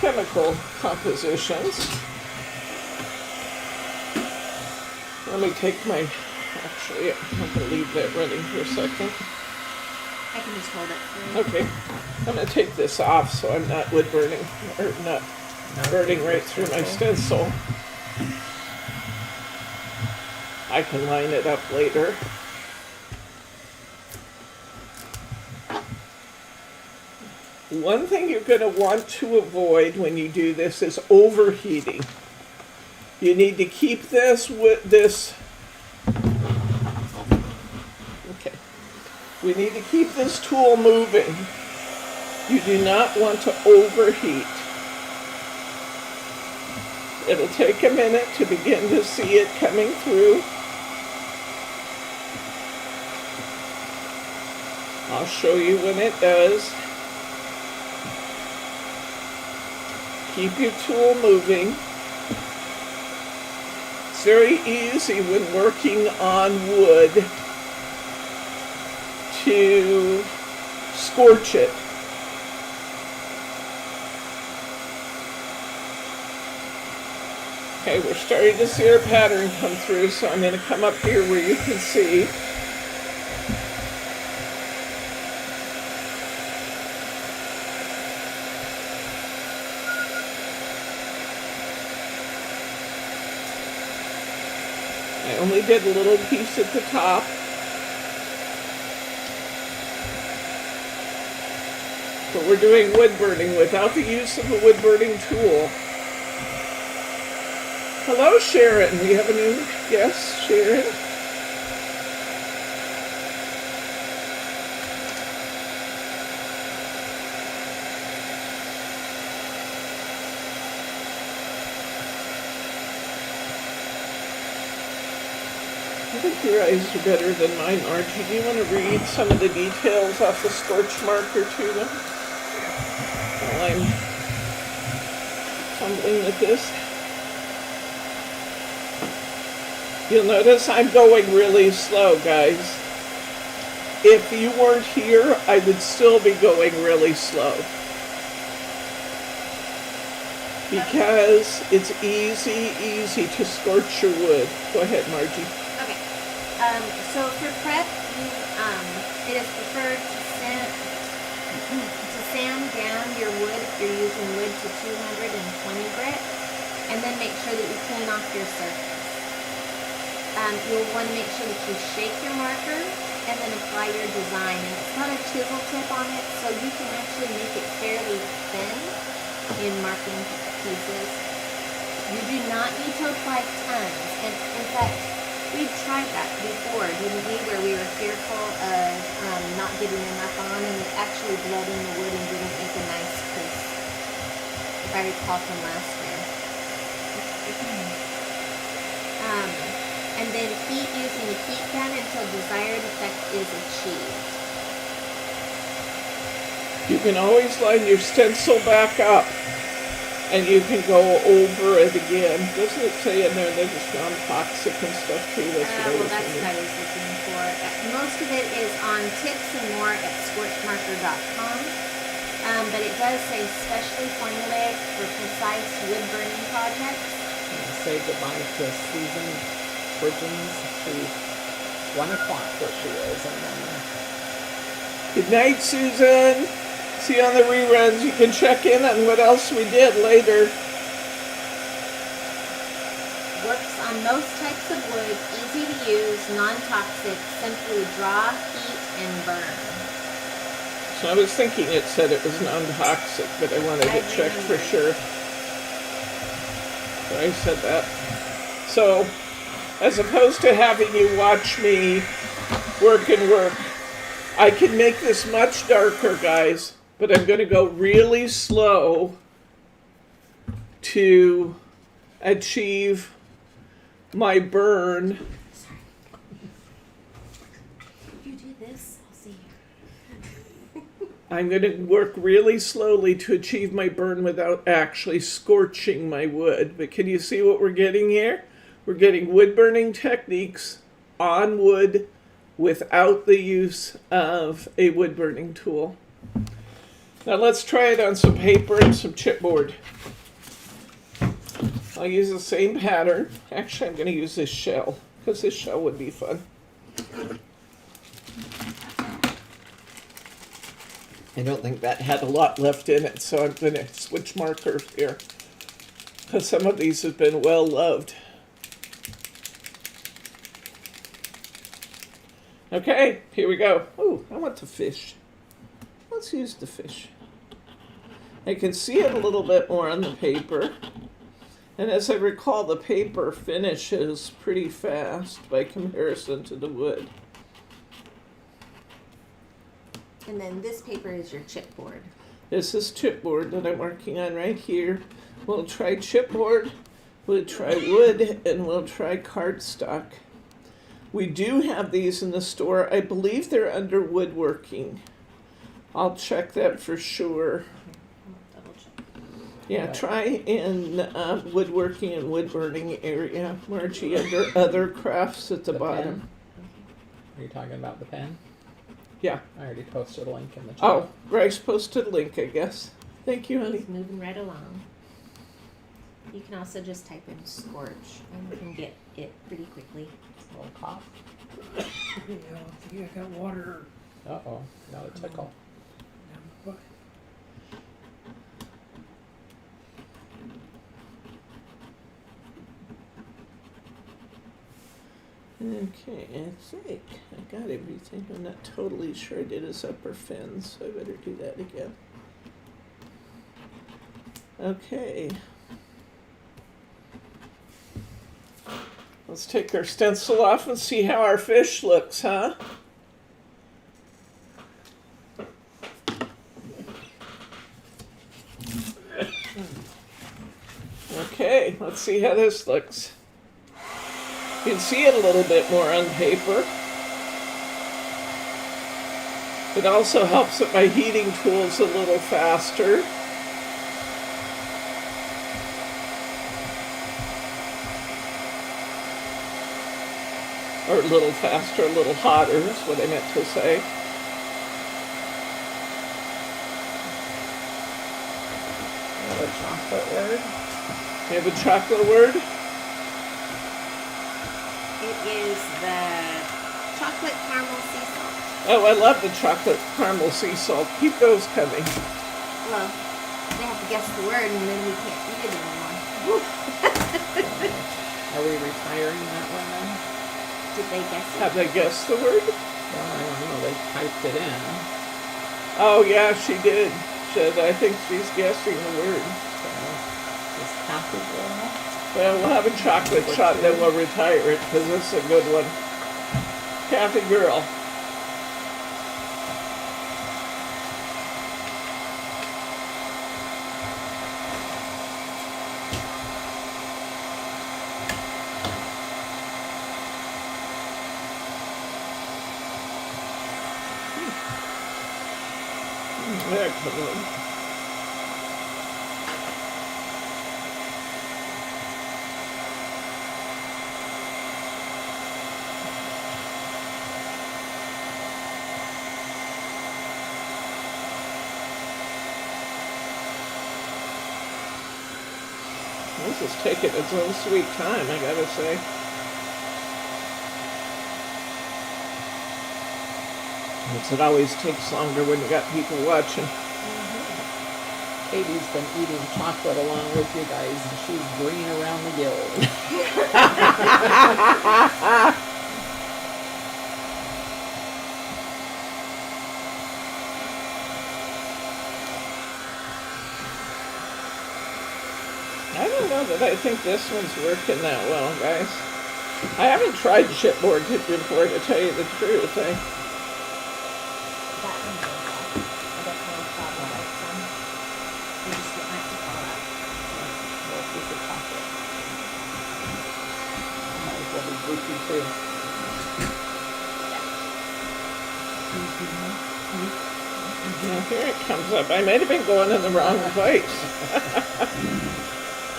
chemical compositions. Let me take my, actually, I'm going to leave that running for a second. I can just hold it for you. Okay, I'm going to take this off so I'm not wood burning, or not burning right through my stencil. I can line it up later. One thing you're going to want to avoid when you do this is overheating. You need to keep this with this. Okay. We need to keep this tool moving. You do not want to overheat. It'll take a minute to begin to see it coming through. I'll show you when it does. Keep your tool moving. It's very easy when working on wood to scorch it. Okay, we're starting to see our pattern come through, so I'm going to come up here where you can see. I only did a little piece at the top. But we're doing wood burning without the use of a wood burning tool. Hello, Sharon. We have a new guest, Sharon. I think your eyes are better than mine, Margie. Do you want to read some of the details off the scorch marker to them? While I'm fumbling with this. You'll notice I'm going really slow, guys. If you weren't here, I would still be going really slow. Because it's easy to scorch your wood. Go ahead, Margie. Okay. So for prep, it is preferred to sand down your wood if you're using wood to 220 grit, and then make sure that you clean off your surface. You'll want to make sure that you shake your marker and then apply your design. And it's not a chisel tip on it, so you can actually make it fairly thin in marking pieces. You do not need to apply tons. And in fact, we've tried that before, didn't we? Where we were fearful of not getting enough on, and it actually bled in the wood and didn't make a nice crisp, if I recall from last year. And then heat using a heat gun until desired effect is achieved. You can always line your stencil back up and you can go over it again. Doesn't it say in there that it's non-toxic and stuff too? That's Well, that's what I was looking for. Most of it is on tips and more at scorchmarker.com. But it does say specially formulated for precise wood burning projects. Say goodbye to Susan Bridgens. She's 1 o'clock where she is. And then Good night, Susan. See you on the reruns. You can check in on what else we did later. Works on most types of wood, easy to use, non-toxic, simply draw, heat, and burn. So I was thinking it said it was non-toxic, but I wanted to check for sure. So I said that. So, as opposed to having you watch me work and work, I can make this much darker, guys, but I'm going to go really slow to achieve my burn. You do this, I'll see you. I'm going to work really slowly to achieve my burn without actually scorching my wood. But can you see what we're getting here? We're getting wood burning techniques on wood without the use of a wood burning tool. Now let's try it on some paper and some chipboard. I'll use the same pattern. Actually, I'm going to use this shell because this shell would be fun. I don't think that had a lot left in it, so I'm going to switch markers here because some of these have been well loved. Okay, here we go. Oh, I want the fish. Let's use the fish. I can see it a little bit more on the paper. And as I recall, the paper finishes pretty fast by comparison to the wood. And then this paper is your chipboard. This is chipboard that I'm working on right here. We'll try chipboard, we'll try wood, and we'll try cardstock. We do have these in the store. I believe they're under woodworking. I'll check that for sure. Double check. Yeah, try in woodworking and wood burning area, Margie, under other crafts at the bottom. Pen? Are you talking about the pen? Yeah. I already posted a link in the chat. Oh, Bryce posted a link, I guess. Thank you, honey. He's moving right along. You can also just type in scorch and you can get it pretty quickly. A little cough. Yeah, I think I got water Uh-oh, got a tickle. down the butt. Okay, I think I got everything. I'm not totally sure I did his upper fin, so I better do that again. Okay. Let's take our stencil off and see how our fish looks, huh? Okay, let's see how this looks. You can see it a little bit more on paper. It also helps that my heating tool's a little faster. Or a little faster, a little hotter is what I meant to say. Another chocolate word. You have a chocolate word? It is the chocolate caramel sea salt. Oh, I love the chocolate caramel sea salt. Keep those coming. Well, they have to guess the word and then we can't eat it anymore. Are we retiring that one then? Did they guess it? Have they guessed the word? Well, I don't know. They typed it in. Oh, yeah, she did. I think she's guessing the word. So, is Kathy girl? Well, we'll have a chocolate shot, then we'll retire it, because this is a good one. Kathy girl. Excellent. This is taking its own sweet time, I gotta say. It always takes longer when you got people watching. Katie's been eating chocolate along with you guys, and she's green around the gills. I don't know that I think this one's working that well, guys. I haven't tried chipboard before, to tell you the truth. That one's okay. I don't know if that one likes them. They just want it to fall out. Well, piece of chocolate. Might as well be goofy too. Now here it comes up. I might have been going in the wrong place.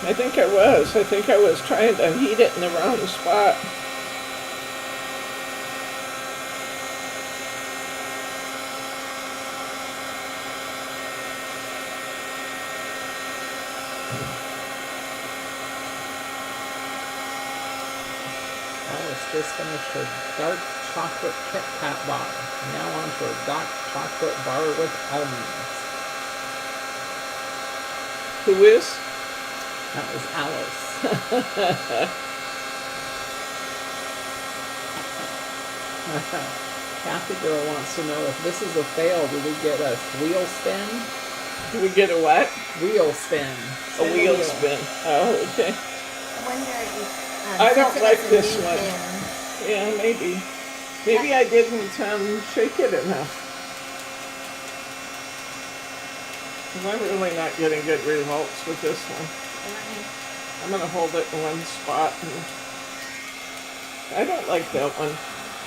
I think I was. I think I was trying to heat it in the wrong spot. Alice just finished her dark chocolate Kit Kat bar. Now on to her dark chocolate bar with almonds. Who is? That was Alice. Kathy girl wants to know if this is a fail, do we get a wheel spin? Do we get a what? Wheel spin. A wheel spin. Oh, okay. I wonder if I don't since it like was a this new one. pin, Yeah, maybe. Maybe I didn't shake it enough. 'Cause I'm really not getting good results with this one. I'm going to hold it in one spot. I don't like that one.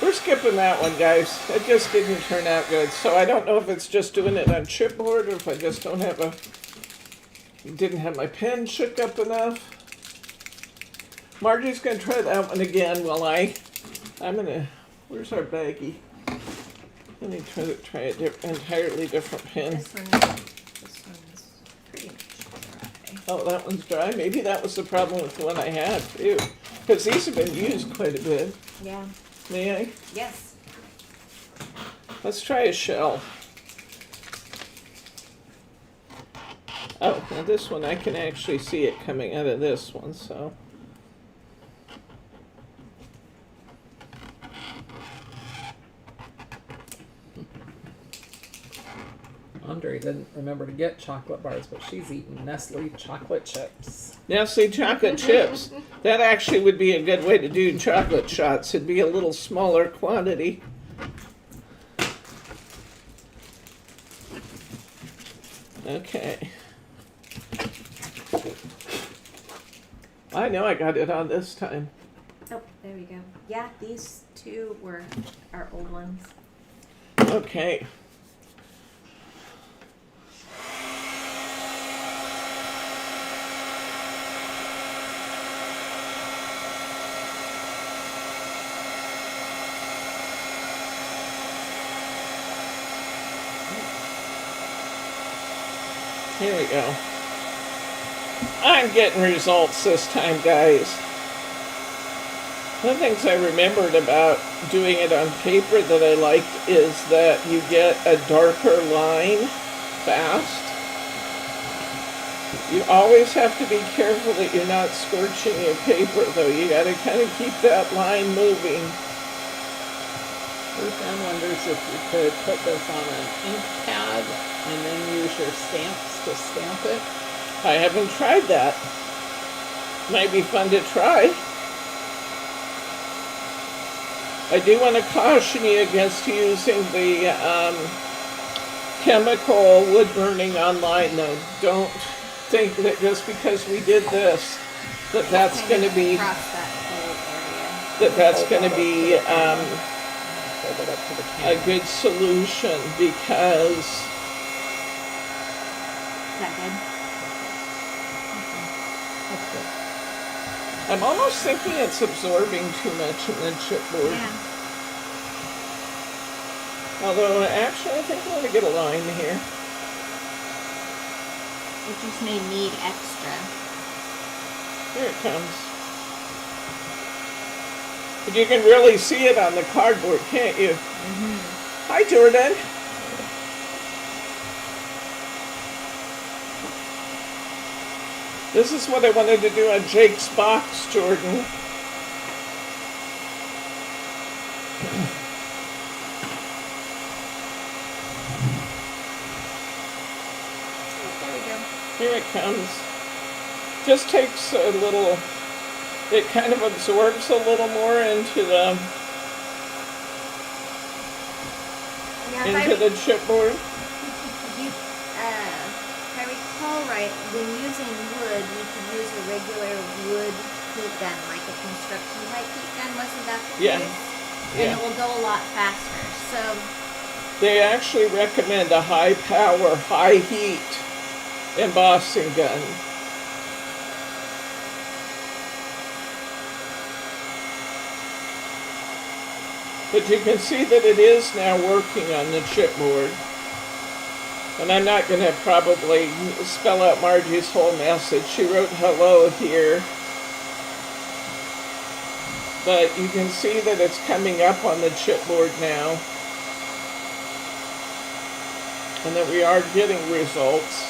We're skipping that one, guys. It just didn't turn out good. So I don't know if it's just doing it on chipboard or if I just don't have didn't have my pen shook up enough. Margie's going to try that one again while I'm going to, where's our baggie? Let me try a entirely different pen. this one's pretty much dry. Oh, that one's dry. Maybe that was the problem with the one I had, too. Because these have been used quite a bit. Yeah. May I? Yes. Let's try a shell. Oh, now this one, I can actually see it coming out of this one, so. Andre didn't remember to get chocolate bars, but she's eating Nestle chocolate chips. Nestle chocolate chips. That actually would be a good way to do chocolate shots. It'd be a little smaller quantity. Okay. I know I got it on this time. Oh, there we go. Yeah, these two were our old ones. Okay. Here we go. I'm getting results this time, guys. One of the things I remembered about doing it on paper that I liked is that you get a darker line fast. You always have to be careful that you're not scorching your paper, though. You got to kind of keep that line moving. Ruth Ann wonders if you could put this on an ink pad and then use your stamps to stamp it. I haven't tried that. Might be fun to try. I do want to caution you against using the chemical wood burning online, though. Don't think that just because we did this, that's going to be Across that whole area. that's going to be Hold it up to the a camera. good solution, because Is that good? That's good. I'm almost thinking it's absorbing too much in the chipboard. Yeah. Although actually I think I want to get a line here. It just may need extra. Here it comes. But you can really see it on the cardboard, can't you? Mm-hmm. Hi, Jordan. This is what I wanted to do on Jake's box, Jordan. There we go. Here it comes. Just takes a little, it kind of absorbs a little more into the Now, into the chipboard. if I recall right, when using wood, you could use a regular wood heat gun, like a construction type heat gun. Wasn't that the Yeah. case? Yeah. And it will go a lot faster. So They actually recommend a high power, high heat embossing gun. But you can see that it is now working on the chipboard. And I'm not going to probably spell out Margie's whole message. She wrote hello here. But you can see that it's coming up on the chipboard now. And that we are getting results.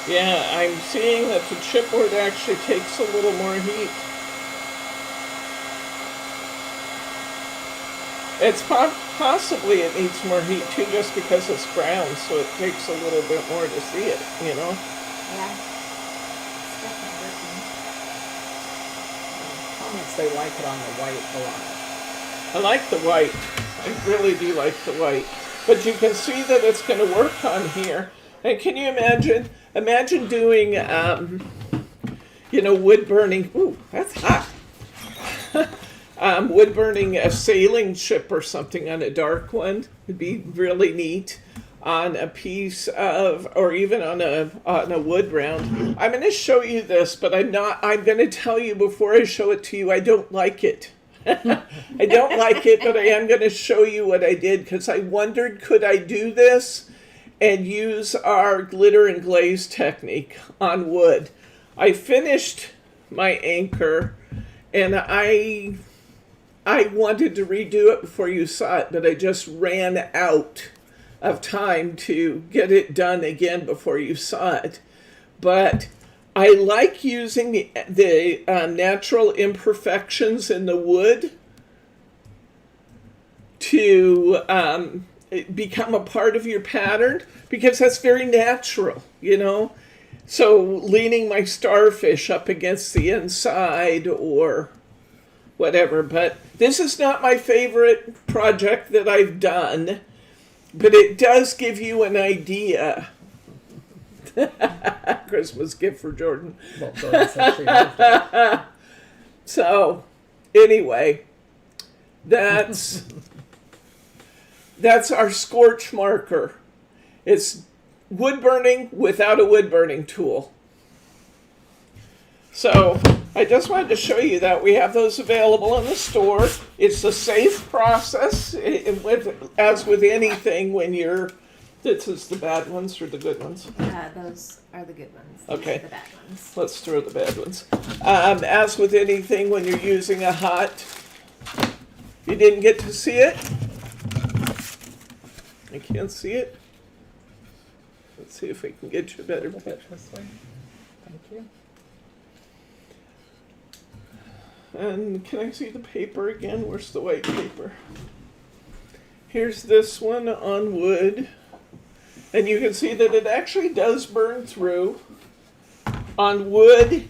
Yeah, I'm seeing that the chipboard actually takes a little more heat. It's possibly it needs more heat too, just because it's brown, so it takes a little bit more to see it, you know? Yeah. It's definitely working. Comments they like it on the white a lot. I like the white. I really do like the white. But you can see that it's going to work on here. And can you imagine doing, wood burning. Ooh, that's hot. Wood burning a sailing ship or something on a dark one. It'd be really neat on a piece of, or even on a wood round. I'm going to show you this, but I'm going to tell you before I show it to you, I don't like it. I don't like it, but I am going to show you what I did, because I wondered, could I do this and use our glitter and glaze technique on wood? I finished my anchor, and I wanted to redo it before you saw it, but I just ran out of time to get it done again before you saw it. But I like using the natural imperfections in the wood to become a part of your pattern, because that's very natural, you know? So leaning my starfish up against the inside or whatever. But this is not my favorite project that I've done, but it does give you an idea. Christmas gift for Jordan. Well, Jordan said she loved it. So, anyway, that's our scorch marker. It's wood burning without a wood burning tool. So, I just wanted to show you that we have those available in the store. It's a safe process, as with anything when you're. This is the bad ones or the good ones? Those are the good ones. These Okay. are the bad ones. Let's throw the bad ones. As with anything, when you're using a hot, you didn't get to see it. I can't see it. Let's see if we can get you a better A bit picture. this way. Thank you. And can I see the paper again? Where's the white paper? Here's this one on wood. And you can see that it actually does burn through. On wood,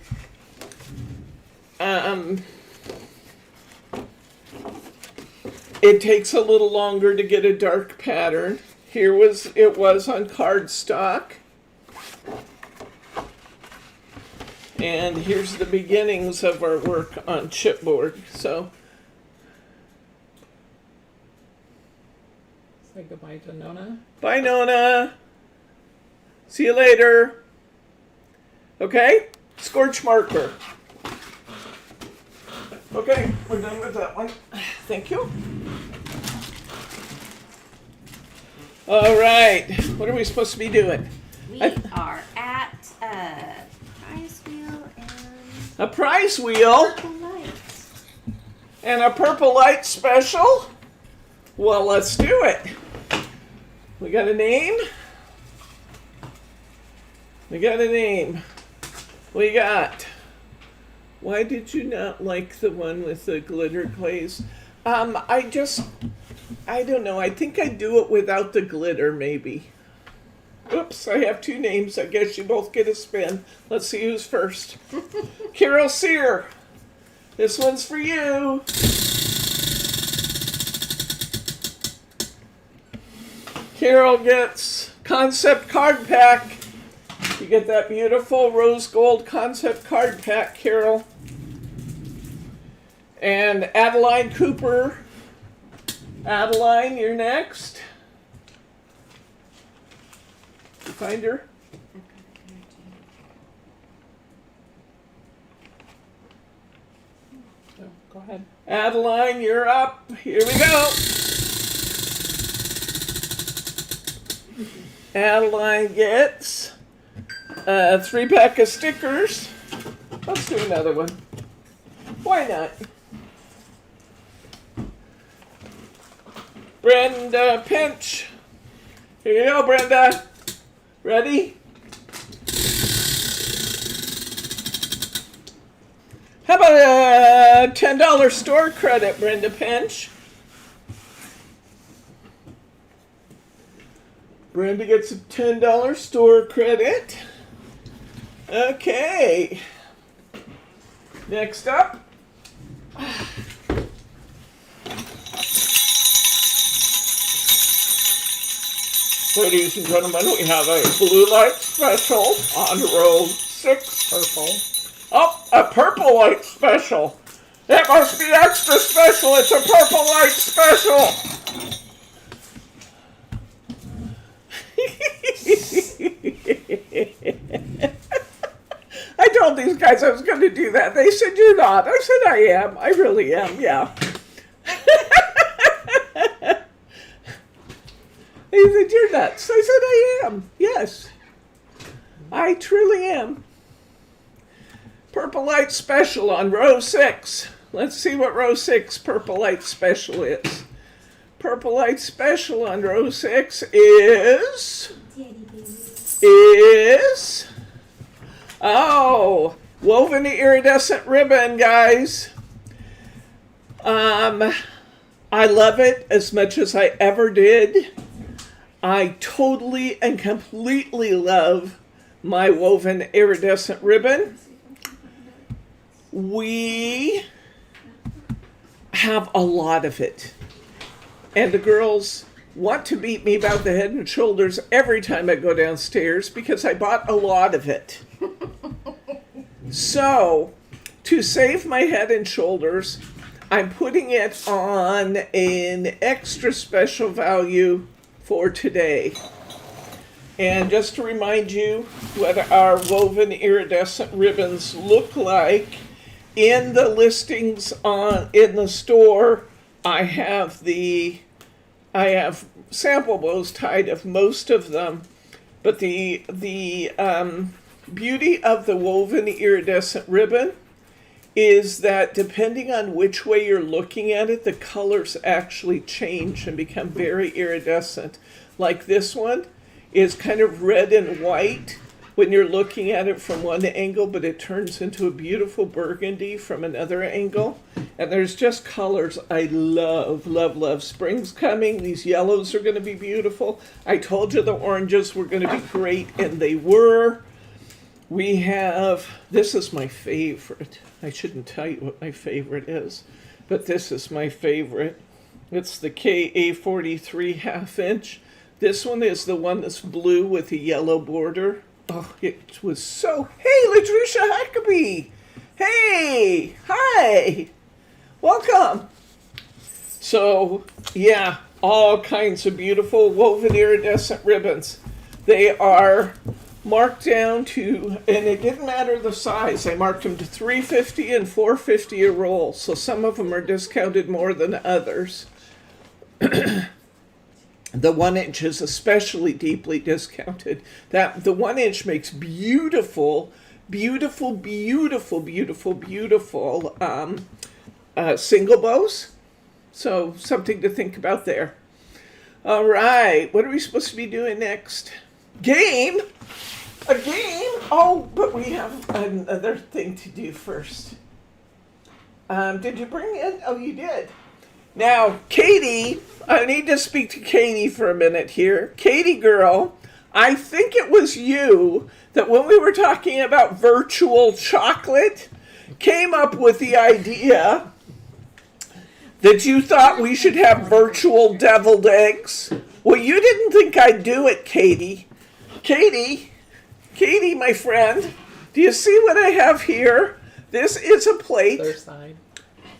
it takes a little longer to get a dark pattern. It was on cardstock. And here's the beginnings of our work on chipboard. So Say goodbye to Nona. bye, Nona. See you later. Okay? Scorch marker. Okay, we're done with that one. Thank you. All right. What are we supposed to be doing? We I- are at prize wheel and A prize wheel purple light. and a purple light special? Well, let's do it. We got a name? We got a name. We got. Why did you not like the one with the glitter glaze? I don't know. I think I'd do it without the glitter, maybe. Oops, I have two names. I guess you both get a spin. Let's see who's first. Carol Sear. This one's for you. Carol gets concept card pack. You get that beautiful rose gold concept card pack, Carol. And Adeline Cooper. Adeline, you're next. You find her? So, go ahead. Adeline, you're up. Here we go. Adeline gets a 3-pack of stickers. Let's do another one. Why not? Brenda Pinch. Here you go, Brenda. Ready? How about a $10 store credit, Brenda Pinch? Brenda gets a $10 store credit. Okay. Next up. Ladies and gentlemen, we have a blue light special on row 6. Purple. Oh, a purple light special. It must be extra special. It's a purple light special. I told these guys I was going to do that. They said, you're not. I said, I am. I really am, yeah. They said, you're nuts. I said, I am. Yes. I truly am. Purple light special on row 6. Let's see what row 6 purple light special is. Purple light special on row 6 is... Oh, woven iridescent ribbon, guys. I love it as much as I ever did. I totally and completely love my woven iridescent ribbon. We have a lot of it. And the girls want to beat me about the head and shoulders every time I go downstairs because I bought a lot of it. So, to save my head and shoulders, I'm putting it on an extra special value for today. And just to remind you what our woven iridescent ribbons look like, in the listings in the store, I have sample bows tied of most of them, but the beauty of the woven iridescent ribbon is that depending on which way you're looking at it, the colors actually change and become very iridescent. Like this one is kind of red and white when you're looking at it from one angle, but it turns into a beautiful burgundy from another angle. And there's just colors I love, love, love. Spring's coming. These yellows are going to be beautiful. I told you the oranges were going to be great, and they were. We have, this is my favorite. I shouldn't tell you what my favorite is, but this is my favorite. It's the KA43 half-inch. This one is the one that's blue with a yellow border. Oh, it was so... Hey, Ladrusha Huckabee! Hey! Hi! Welcome! So, yeah, all kinds of beautiful woven iridescent ribbons. They are marked down to, and it didn't matter the size. I marked them to $3.50 and $4.50 a roll. So some of them are discounted more than others. The 1 inch is especially deeply discounted. The 1 inch makes beautiful, beautiful, beautiful, beautiful, beautiful single bows. So something to think about there. All right, what are we supposed to be doing next? Game? A game? Oh, but we have another thing to do first. Did you bring it? Oh, you did. Now, Katie, I need to speak to Katie for a minute here. Katie girl, I think it was you that when we were talking about virtual chocolate, came up with the idea that you thought we should have virtual deviled eggs. Well, you didn't think I'd do it, Katie. Katie, my friend, do you see what I have here? This is a plate. Other side.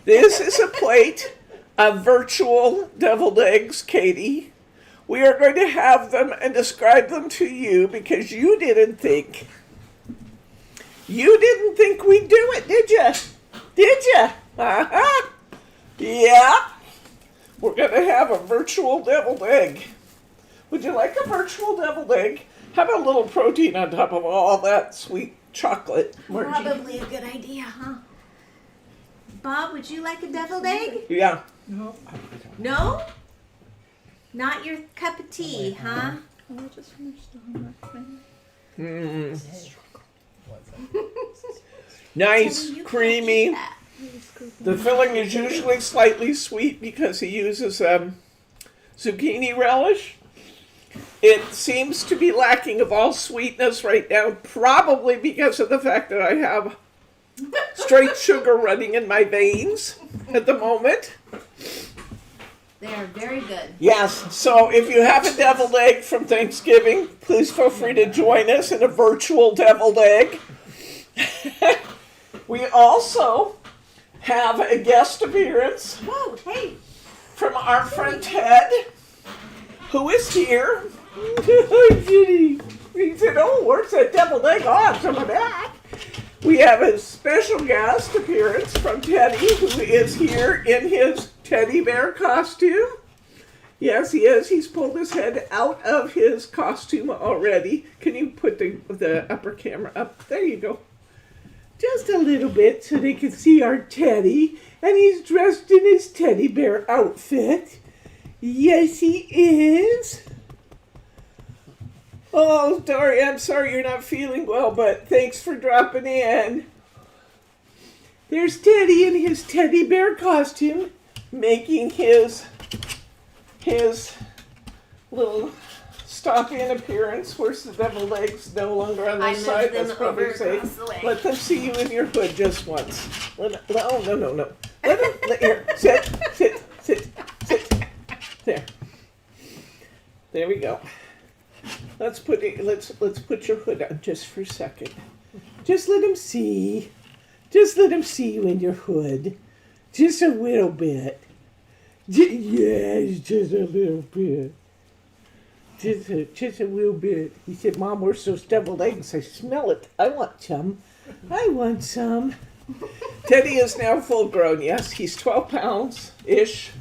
This is a plate of virtual deviled eggs, Katie. We are going to have them and describe them to you because you didn't think we'd do it, did you? Did you? Uh-huh. Yeah. We're going to have a virtual deviled egg. Would you like a virtual deviled egg? How about a little protein on top of all that sweet chocolate, Margie? Probably a good idea, huh? Bob, would you like a deviled egg? Yeah. No, No? Not your cup of tea, huh? Oh, I just finished the homework thing. Nice, You can't creamy. eat that. The filling is usually slightly sweet because he uses zucchini relish. It seems to be lacking of all sweetness right now, probably because of the fact that I have straight sugar running in my veins at the moment. They are very good. Yes, so if you have a deviled egg from Thanksgiving, please feel free to join us in a virtual deviled egg. We also have a guest appearance Whoa, hey. from our friend Ted, who is here. He said, oh, where's that deviled egg? Oh, I'm some of that. We have a special guest appearance from Teddy, who is here in his teddy bear costume. Yes, he is. He's pulled his head out of his costume already. Can you put the upper camera up? There you go. Just a little bit so they can see our Teddy. And he's dressed in his teddy bear outfit. Yes, he is. Oh, Dory, I'm sorry you're not feeling well, but thanks for dropping in. There's Teddy in his teddy bear costume, making his little stop-in appearance. Where's the deviled eggs? No longer on this side. That's probably safe. Let them see you in your hood just once. No. Let them, here, sit. There. There we go. Let's put your hood on just for a second. Just let them see. Just let them see you in your hood. Just a little bit. Yes, just a little bit. Just a little bit. He said, Mom, where's those deviled eggs? I smell it. I want some. Teddy is now full grown. Yes, he's 12 pounds-ish.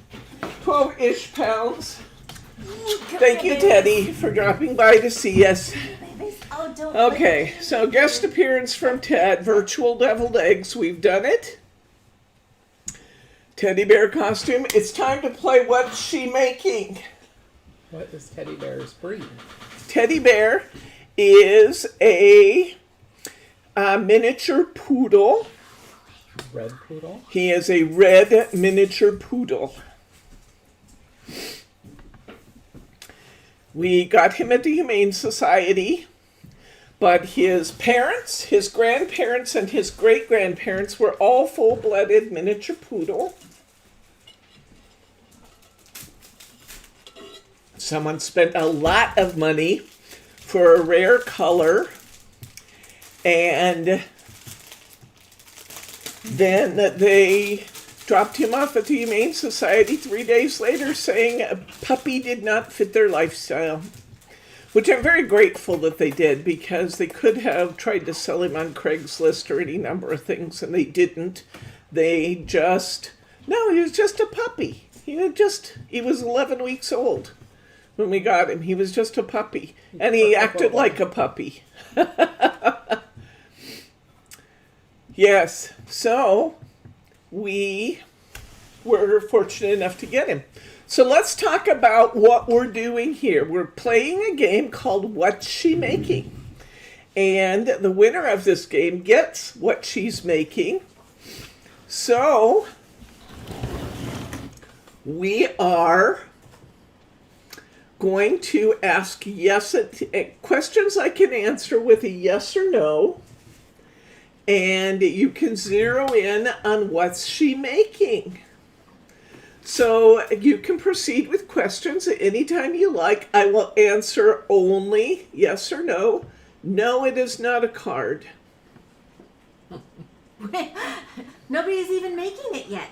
12-ish pounds. Thank you, Teddy, for dropping by to see us. Okay, so guest appearance from Ted, virtual deviled eggs. We've done it. Teddy bear costume. It's time to play What's She Making? What is Teddy Bear's breed? Teddy bear is a miniature poodle. Red poodle? He is a red miniature poodle. We got him at the Humane Society, but his parents, his grandparents, and his great-grandparents were all full-blooded miniature poodle. Someone spent a lot of money for a rare color, and then they dropped him off at the Humane Society 3 days later saying a puppy did not fit their lifestyle. Which I'm very grateful that they did, because they could have tried to sell him on Craigslist or any number of things, and they didn't. He was just a puppy. He was 11 weeks old when we got him. He was just a puppy, and he acted like a puppy. Yes, so we were fortunate enough to get him. So let's talk about what we're doing here. We're playing a game called What's She Making? And the winner of this game gets what she's making. So we are going to ask questions I can answer with a yes or no. And you can zero in on what's she making. So you can proceed with questions at any time you like. I will answer only yes or no. No, it is not a card. Nobody's even making it yet.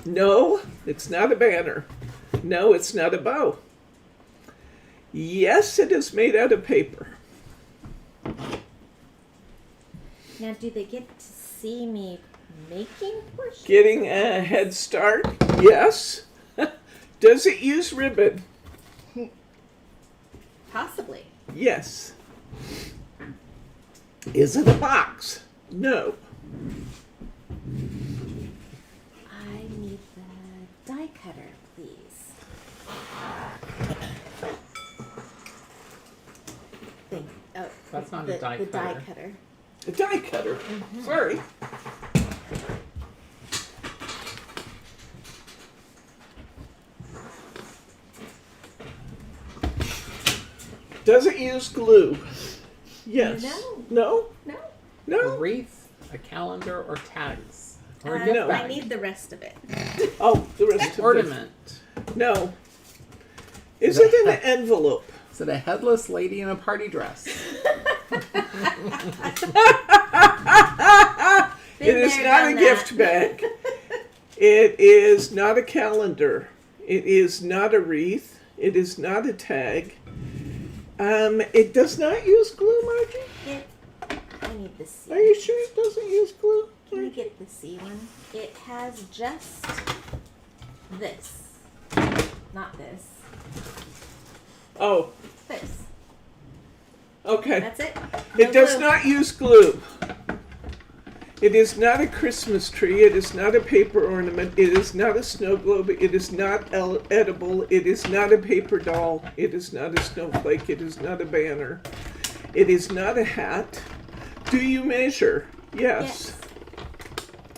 No, it's not a banner. No, it's not a bow. Yes, it is made out of paper. Now, do they get to see me making portions? Getting a head start? Yes. Does it use ribbon? Possibly. Yes. Is it a box? No. I need the die cutter, please. That's not a die the cutter. die cutter. A die cutter. Mm-hmm. Sorry. Does it use glue? Yes. No. No? No. A No? wreath, a calendar, or tags? Or a Uh, gift no. bag? I need the rest of it. Oh, the rest of it. Ornament. No. Is it an envelope? Is it a headless lady in a party dress? It is there, not a done gift that. bag. It is not a calendar. It is not a wreath. It is not a tag. It does not use glue, Margie? I need the C. Are you sure it doesn't use glue? Can you get the C one? It has just this. Not this. Oh, This. okay. That's it. It No does glue. not use glue. It is not a Christmas tree. It is not a paper ornament. It is not a snow globe. It is not edible. It is not a paper doll. It is not a snowflake. It is not a banner. It is not a hat. Do you measure? Yes.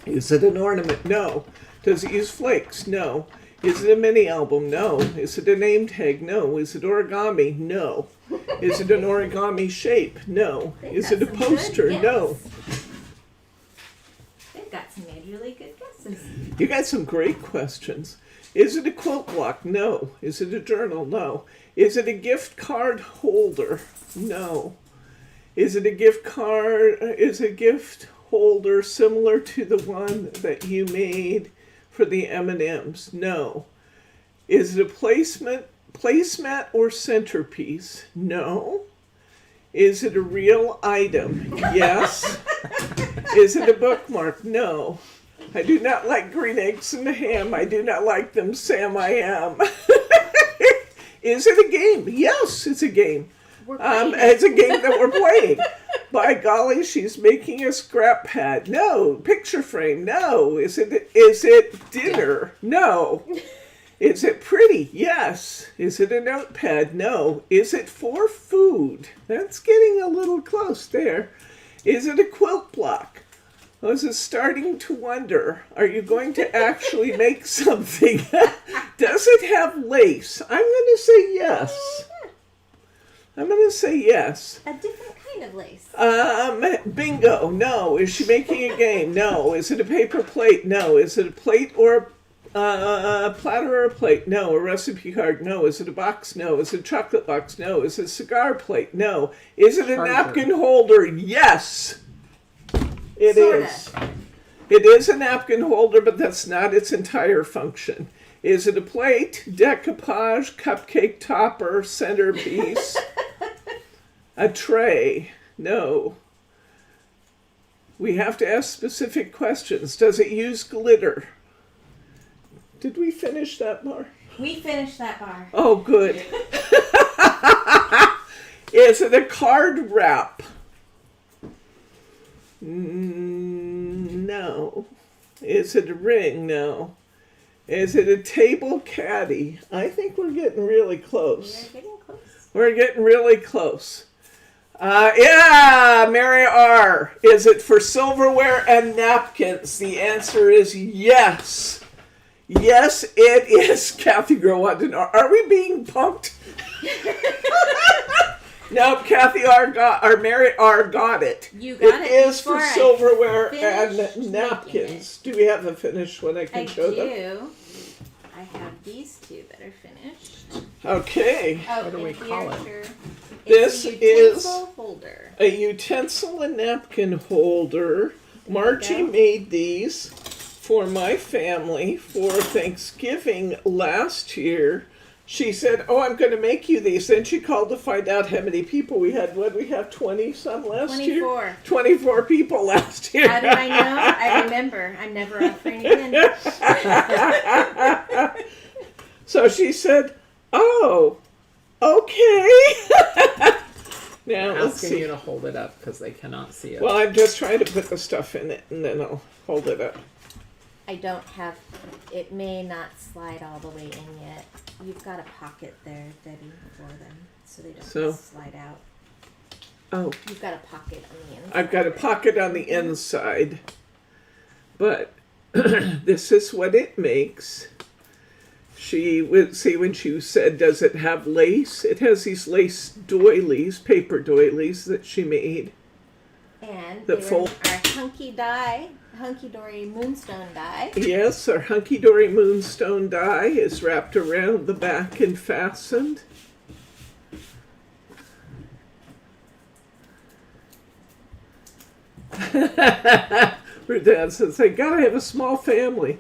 Is it an ornament? No. Does it use flakes? No. Is it a mini album? No. Is it a name tag? No. Is it origami? No. Is it an origami shape? No. Is it a Got some good poster? No. guesses. They've got some really good guesses. You got some great questions. Is it a quilt block? No. Is it a journal? No. Is it a gift card holder? No. Is it a gift card? Is a gift holder similar to the one that you made for the M&Ms? No. Is it a placemat or centerpiece? No. Is it a real item? Yes. Is it a bookmark? No. I do not like green eggs and ham. I do not like them, Sam. I am. Is it a game? Yes, it's a game. We're playing it. It's a game that we're playing. By golly, she's making a scrap pad. No. Picture frame. No. Is it dinner? No. Is it pretty? Yes. Is it a notepad? No. Is it for food? That's getting a little close there. Is it a quilt block? I was starting to wonder, are you going to actually make something? Does it have lace? I'm going to say yes. I'm going to say yes. A different kind of lace. Bingo. No. Is she making a game? No. Is it a paper plate? No. Is it a plate or a platter or a plate? No. A recipe card? No. Is it a box? No. Is it a chocolate box? No. Is it a cigar plate? No. Is it a Charger. napkin holder? Yes. It Sorta. is. It is a napkin holder, but that's not its entire function. Is it a plate, decoupage, cupcake topper, centerpiece? A tray? No. We have to ask specific questions. Does it use glitter? Did we finish that bar? We finished that bar. Oh, good. Is it a card wrap? No. Is it a ring? No. Is it a table caddy? I think we're getting really close. We're getting close. We're getting really close. Yeah, Mary R. Is it for silverware and napkins? The answer is yes. Yes, it is. Kathy Girl wanted to know, are we being punked? No, Kathy R. Mary R. got it. You got it It is for before I silverware finished and napkins. Do we have a finished one I can I show them? do. I have these two that are finished. Okay. Oh, What do we and call it? here- This it's a is- utensil holder. A utensil and napkin holder. Margie go. made these for my family for Thanksgiving last year. She said, "Oh, I'm going to make you these." Then she called to find out how many people we had. What did we have? 20 some last year. 24. 24 people last year. How do I know? I remember. I'm never offering again. So she said, "Oh, okay." Now I'm let's asking see. you to hold it up because they cannot see it. Well, I'm just trying to put the stuff in it, and then I'll hold it up. I don't have. It may not slide all the way in yet. You've got a pocket there, Debbie, for them, so they don't So- slide out. Oh. You've got a pocket on the inside. I've got a pocket on the inside, but this is what it makes. she would see when she said, does it have lace? It has these lace doilies, paper doilies that she made. And The they were fold- our hunky dory moonstone die. Yes, our hunky dory moonstone die is wrapped around the back and fastened. Her dad says, I gotta have a small family.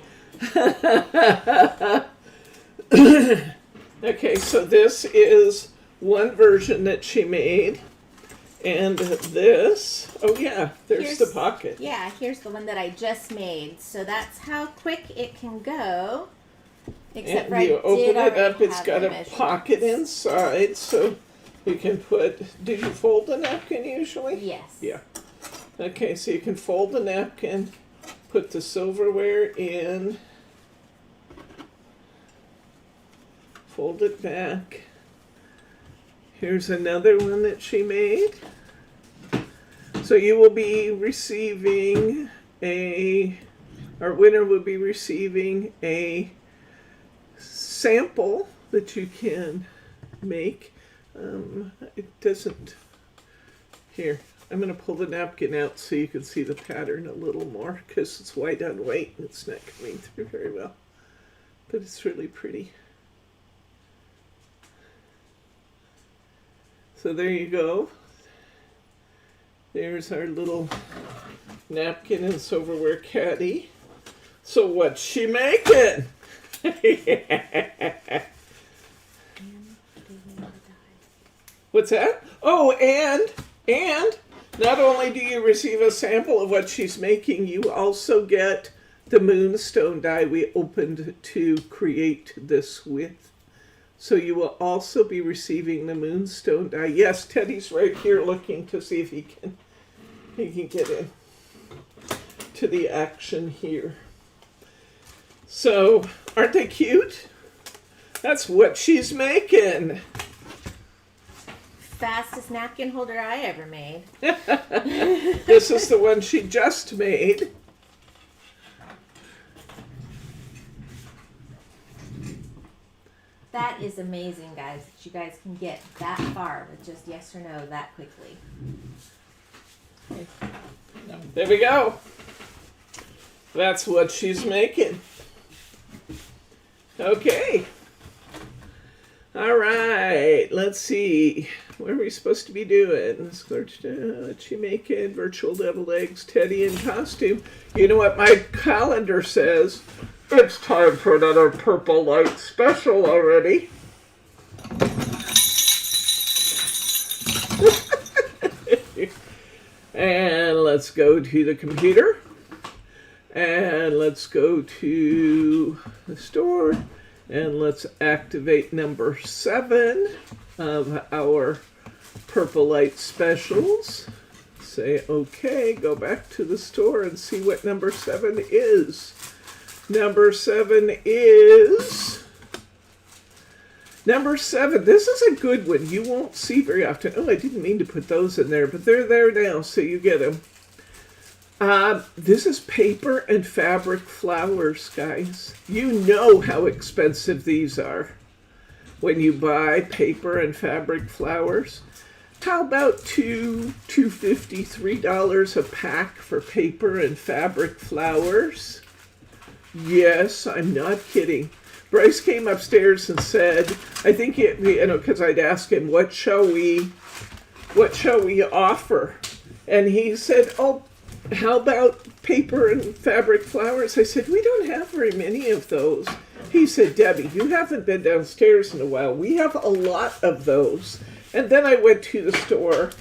Okay, so this is one version that she made. And this, oh yeah, there's the pocket. Yeah, here's the one that I just made. So that's how quick it can go. Except for And you I open did it up, already it's have got the a pocket measurements. inside, so you can put, did you fold the napkin usually? Yes. Yeah. Okay, so you can fold the napkin, put the silverware in, fold it back. Here's another one that she made. So you will be receiving our winner will be receiving a sample that you can make. It doesn't, here, I'm going to pull the napkin out so you can see the pattern a little more because it's white on white and it's not coming through very well. But it's really pretty. So there you go. There's our little napkin and silverware caddy. So what's she making? What's that? Oh, and not only do you receive a sample of what she's making, you also get the moonstone die we opened to create this with. So you will also be receiving the moonstone die. Yes, Teddy's right here looking to see if he can get in to the action here. So, aren't they cute? That's what she's making. Fastest napkin holder I ever made. This is the one she just made. That is amazing, guys, that you guys can get that far with just yes or no that quickly. There we go. That's what she's making. Okay. All right. Let's see. What are we supposed to be doing? Let's go to she making virtual devil eggs, Teddy in costume. You know what my calendar says? It's time for another purple light special already. And let's go to the computer. And let's go to the store. And let's activate number 7 of our purple light specials. Say okay, go back to the store and see what number 7 is. Number 7 is... Number 7, this is a good one. You won't see very often. Oh, I didn't mean to put those in there, but they're there now, so you get them. This is paper and fabric flowers, guys. You know how expensive these are when you buy paper and fabric flowers. How about $2.50, $3 a pack for paper and fabric flowers? Yes, I'm not kidding. Bryce came upstairs and said, I think because I'd asked him, what shall we offer? And he said, oh, how about paper and fabric flowers? I said, we don't have very many of those. He said, Debbie, you haven't been downstairs in a while. We have a lot of those. And then I went to the store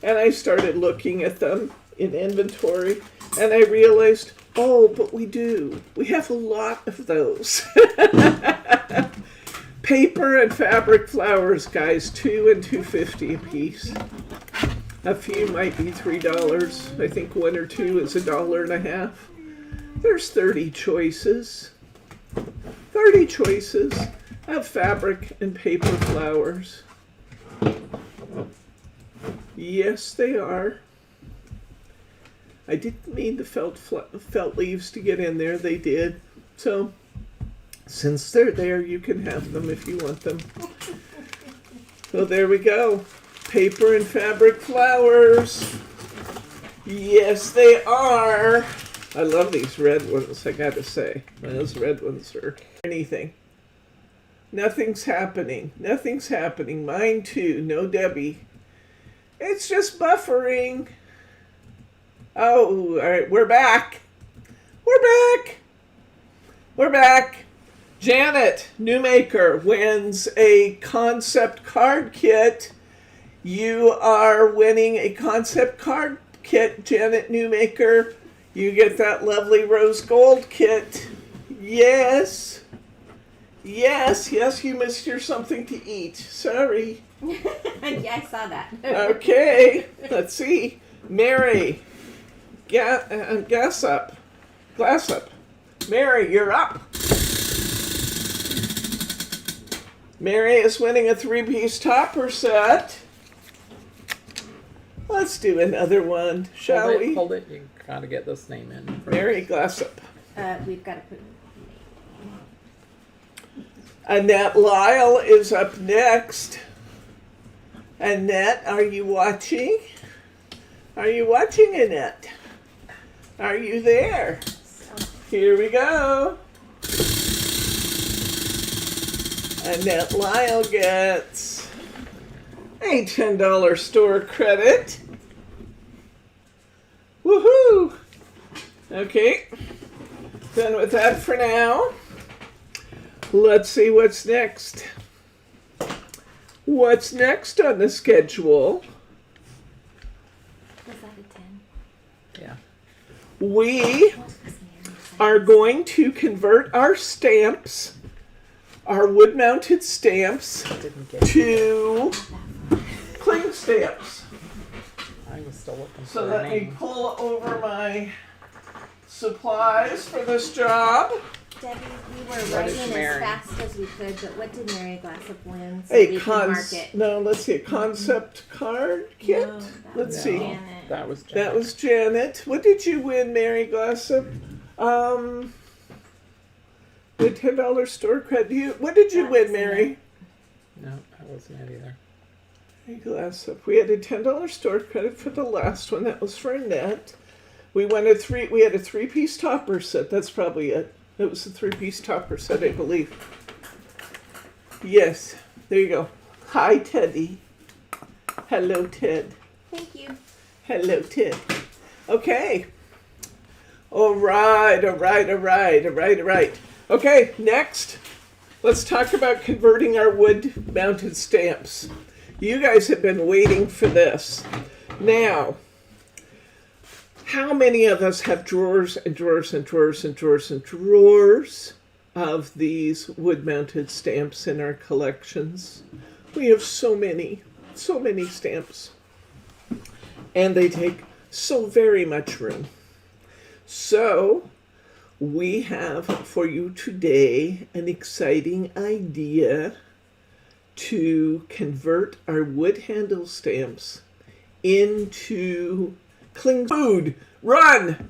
and I started looking at them in inventory and I realized, oh, but we do. We have a lot of those. Paper and fabric flowers, guys, $2 and $2.50 a piece. A few might be $3. I think 1 or 2 is $1.50. There's 30 choices. 30 choices of fabric and paper flowers. Yes, they are. I didn't mean the felt leaves to get in there. They did. So Since they're there, you can have them if you want them. Well, there we go. Paper and fabric flowers. Yes, they are. I love these red ones, I gotta say. Those red ones are anything. Nothing's happening. Nothing's happening. Mine too. No Debbie. It's just buffering. Oh, all right. We're back. We're back. We're back. Janet Newmaker wins a concept card kit. You are winning a concept card kit, Janet Newmaker. You get that lovely rose gold kit. Yes. Yes, yes, you missed your something to eat. Sorry. Yeah, I saw that. Okay, let's see. Mary, glass up. Mary, you're up. Mary is winning a 3-piece topper set. Let's do another one, shall we? Hold it. You gotta get this name in. First. Mary, glass up. We've got to put. Annette Lyle is up next. Annette, are you watching? Are you watching, Annette? Are you there? Here we go. Annette Lyle gets a $10 store credit. Woohoo! Okay, done with that for now. Let's see what's next. What's next on the schedule? Was that a 10? Yeah. We are going to convert our stamps, our wood-mounted stamps, Didn't get to cling stamps. I was still looking So for a let me name. pull over my supplies for this job. Debbie, we were What writing is as Mary? fast as we could, but what did Mary Glassop win so A we can mark it? no, let's see, a concept card kit. No, that Let's was see. Janet. That was Janet. That was Janet. What did you win, Mary Glassop? The $10 store credit. What did you That win, was Mary? No, that wasn't it either. Mary Glassop. We had a $10 store credit for the last one. That was for Annette. We had a 3-piece topper set. That's probably it. It was a 3-piece topper set, I believe. Yes. There you go. Hi, Teddy. Hello, Ted. Thank you. Hello, Ted. Okay. All right. Okay, next, let's talk about converting our wood-mounted stamps. You guys have been waiting for this. Now, how many of us have drawers and drawers and drawers and drawers and drawers of these wood-mounted stamps in our collections? We have so many stamps. And they take so very much room. So, we have for you today an exciting idea to convert our wood handle stamps into cling food. Run!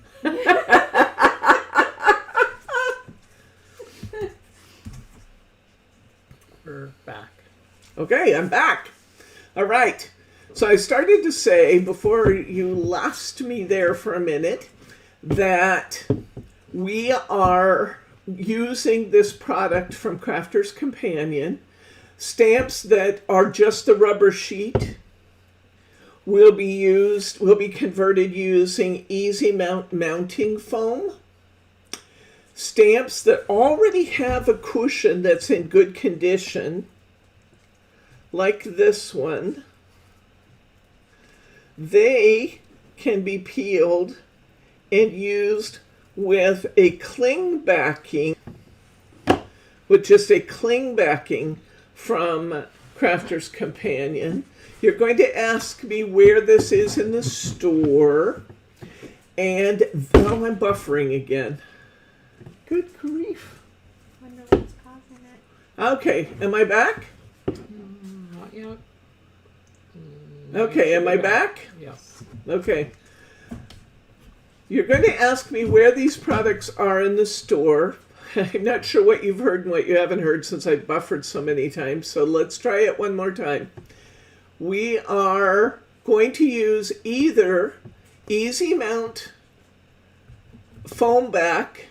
We're back. Okay, I'm back. All right. So I started to say before you lost me there for a minute that we are using this product from Crafter's Companion. Stamps that are just the rubber sheet will be converted using easy mounting foam. Stamps that already have a cushion that's in good condition, like this one, they can be peeled and used with a cling backing, with just a cling backing from Crafter's Companion. You're going to ask me where this is in the store. And, oh, I'm buffering again. Good grief. Wonder what's causing it. Okay, am I back? Not yet. Okay, am I back? Yes. Okay. You're going to ask me where these products are in the store. I'm not sure what you've heard and what you haven't heard since I've buffered so many times, so let's try it one more time. We are going to use either Easy Mount foam back,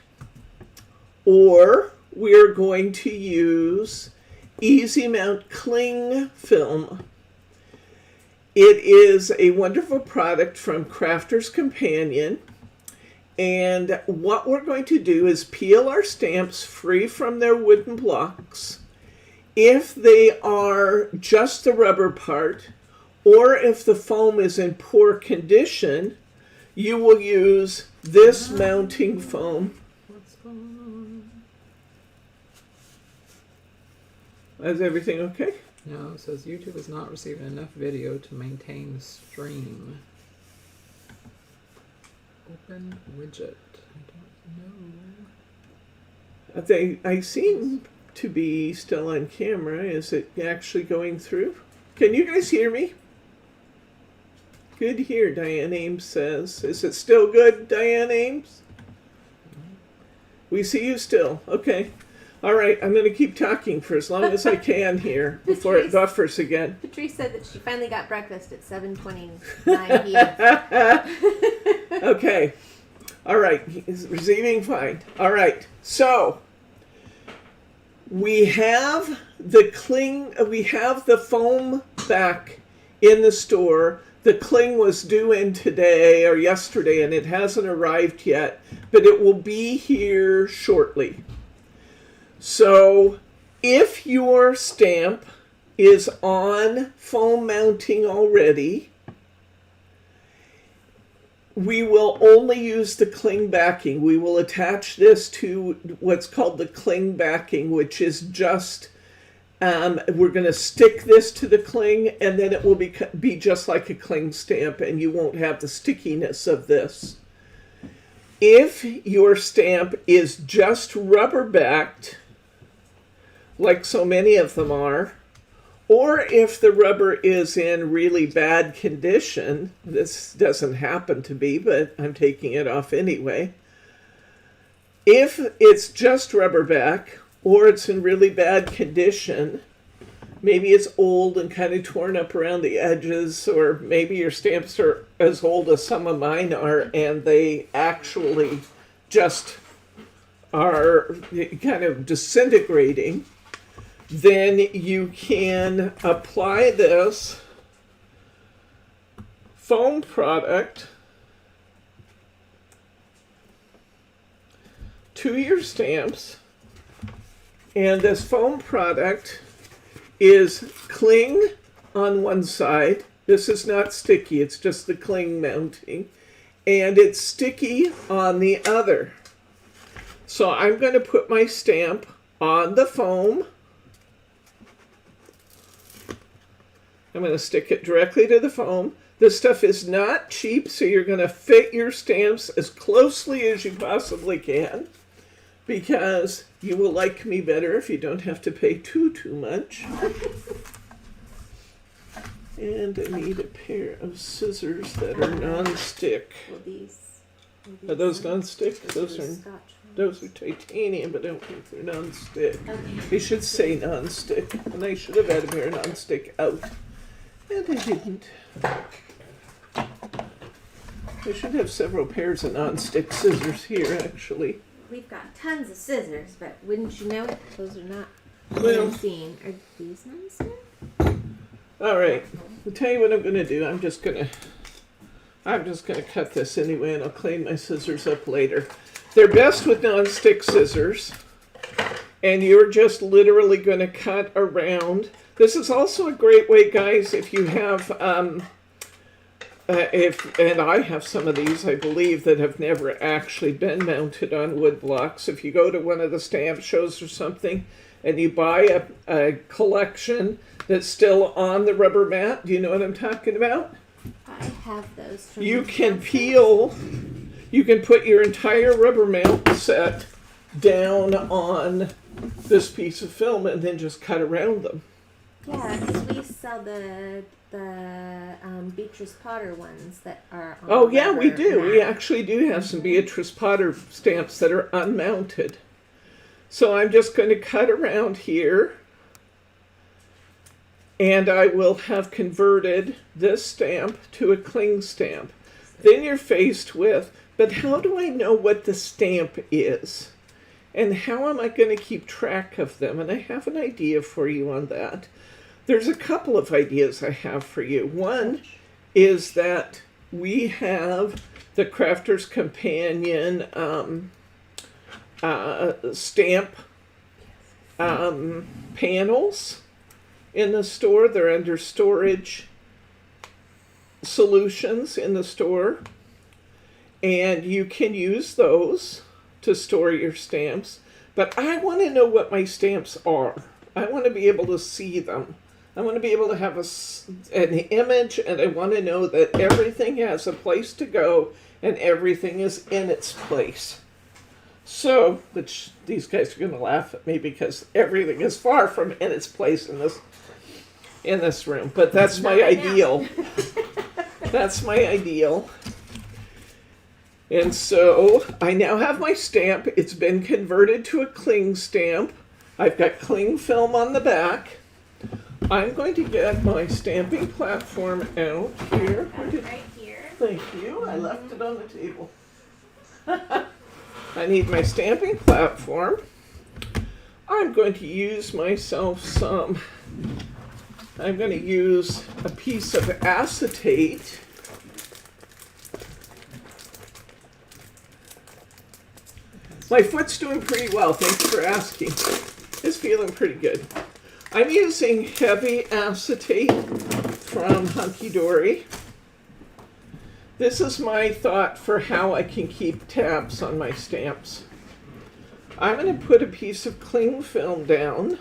or we're going to use Easy Mount cling film. It is a wonderful product from Crafter's Companion. And what we're going to do is peel our stamps free from their wooden blocks. If they are just the rubber part, or if the foam is in poor condition, you will use this mounting foam. What's going on? Is everything okay? No, it says YouTube is not receiving enough video to maintain the stream. Open widget. I don't know. I seem to be still on camera. Is it actually going through? Can you guys hear me? Good here, Diane Ames says. Is it still good, Diane Ames? We see you still. Okay. All right, I'm going to keep talking for as long as I can here before it buffers again. Patrice said that she finally got breakfast at 7:29 p.m. Okay. All right. He's receiving fine. All right. So we have the foam back in the store. The cling was due in today or yesterday, and it hasn't arrived yet, but it will be here shortly. So if your stamp is on foam mounting already, we will only use the cling backing. We will attach this to what's called the cling backing, which is just, we're going to stick this to the cling, and then it will be just like a cling stamp, and you won't have the stickiness of this. If your stamp is just rubber backed, like so many of them are, or if the rubber is in really bad condition, this doesn't happen to be, but I'm taking it off anyway. If it's just rubber back, or it's in really bad condition, maybe it's old and kind of torn up around the edges, or maybe your stamps are as old as some of mine are, and they actually just are kind of disintegrating, then you can apply this foam product to your stamps. And this foam product is cling on one side. This is not sticky, it's just the cling mounting. And it's sticky on the other. So I'm going to put my stamp on the foam. I'm going to stick it directly to the foam. This stuff is not cheap, so you're going to fit your stamps as closely as you possibly can, because you will like me better if you don't have to pay too much. And I need a pair of scissors that are non-stick. Are those non-stick? Those are titanium, but I don't think they're non-stick. Okay. They should say non-stick, and I should have had a pair of non-stick out. And I didn't. I should have several pairs of non-stick scissors here, actually. We've got tons of scissors, but wouldn't you know it? Those are not Well, seen. Are these non-stick? all right. I'll tell you what I'm going to do. I'm just going to cut this anyway, and I'll clean my scissors up later. They're best with non-stick scissors, and you're just literally going to cut around. This is also a great way, guys, if you have, and I have some of these, I believe, that have never actually been mounted on wood blocks. If you go to one of the stamp shows or something, and you buy a collection that's still on the rubber mat, do you know what I'm talking about? I have those from You can peel, you can put your entire rubber mount set down on this piece of film and then just cut around them. Yeah, because we sell the Beatrice Potter ones that are on Oh yeah, we rubber do. We mat. actually do have some Beatrice Potter stamps that are unmounted. So I'm just going to cut around here, and I will have converted this stamp to a cling stamp. Then you're faced with, but how do I know what the stamp is? And how am I going to keep track of them? And I have an idea for you on that. There's a couple of ideas I have for you. One is that we have the Crafter's Companion stamp panels in the store. They're under storage solutions in the store, and you can use those to store your stamps. But I want to know what my stamps are. I want to be able to see them. I want to be able to have an image, and I want to know that everything has a place to go and everything is in its place. So, which these guys are going to laugh at me because everything is far from in its place in this room. But that's my ideal. That's my ideal. And so I now have my stamp. It's been converted to a cling stamp. I've got cling film on the back. I'm going to get my stamping platform out here. Right here. Thank you. I left it on the table. I need my stamping platform. I'm going to use myself I'm going to use a piece of acetate. My foot's doing pretty well, thanks for asking. It's feeling pretty good. I'm using heavy acetate from Hunky Dory. This is my thought for how I can keep tabs on my stamps. I'm going to put a piece of cling film down.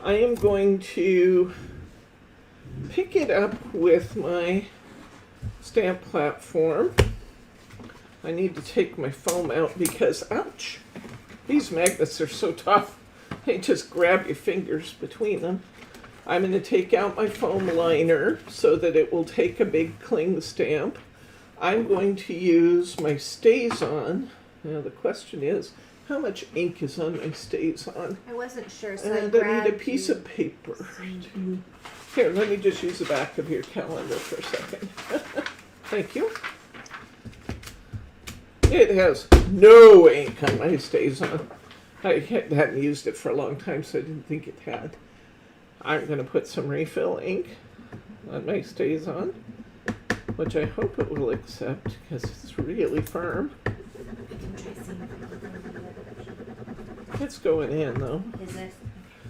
I am going to pick it up with my stamp platform. I need to take my foam out because, ouch, these magnets are so tough. They just grab your fingers between them. I'm going to take out my foam liner so that it will take a big cling stamp. I'm going to use my StazOn. Now the question is, how much ink is on my StazOn? I wasn't sure, so And I need a piece of paper. Here, let me just use the back of your calendar for a second. Thank you. It has no ink on my StazOn. I hadn't used it for a long time, so I didn't think it had. I'm going to put some refill ink on my StazOn, which I hope it will accept because it's really firm. It's going in though. Is it?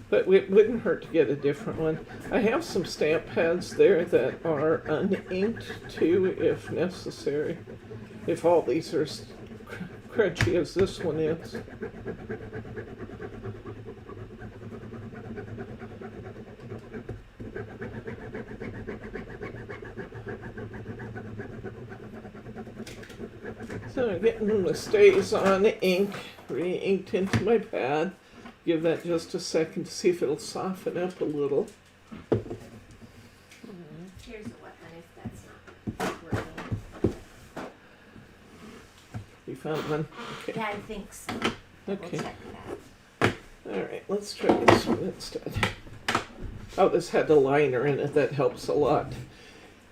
But it wouldn't hurt to get a different one. I have some stamp pads there that are uninked too, if necessary. If all these are as crunchy as this one is. So I'm getting the StazOn ink re-inked into my pad. Give that just a second to see if it'll soften up a little. Here's a weapon if that's not working. You found one? Okay. Yeah, I think so. Okay. We'll check that. Alright, let's try this one instead. Oh, this had a liner in it. That helps a lot.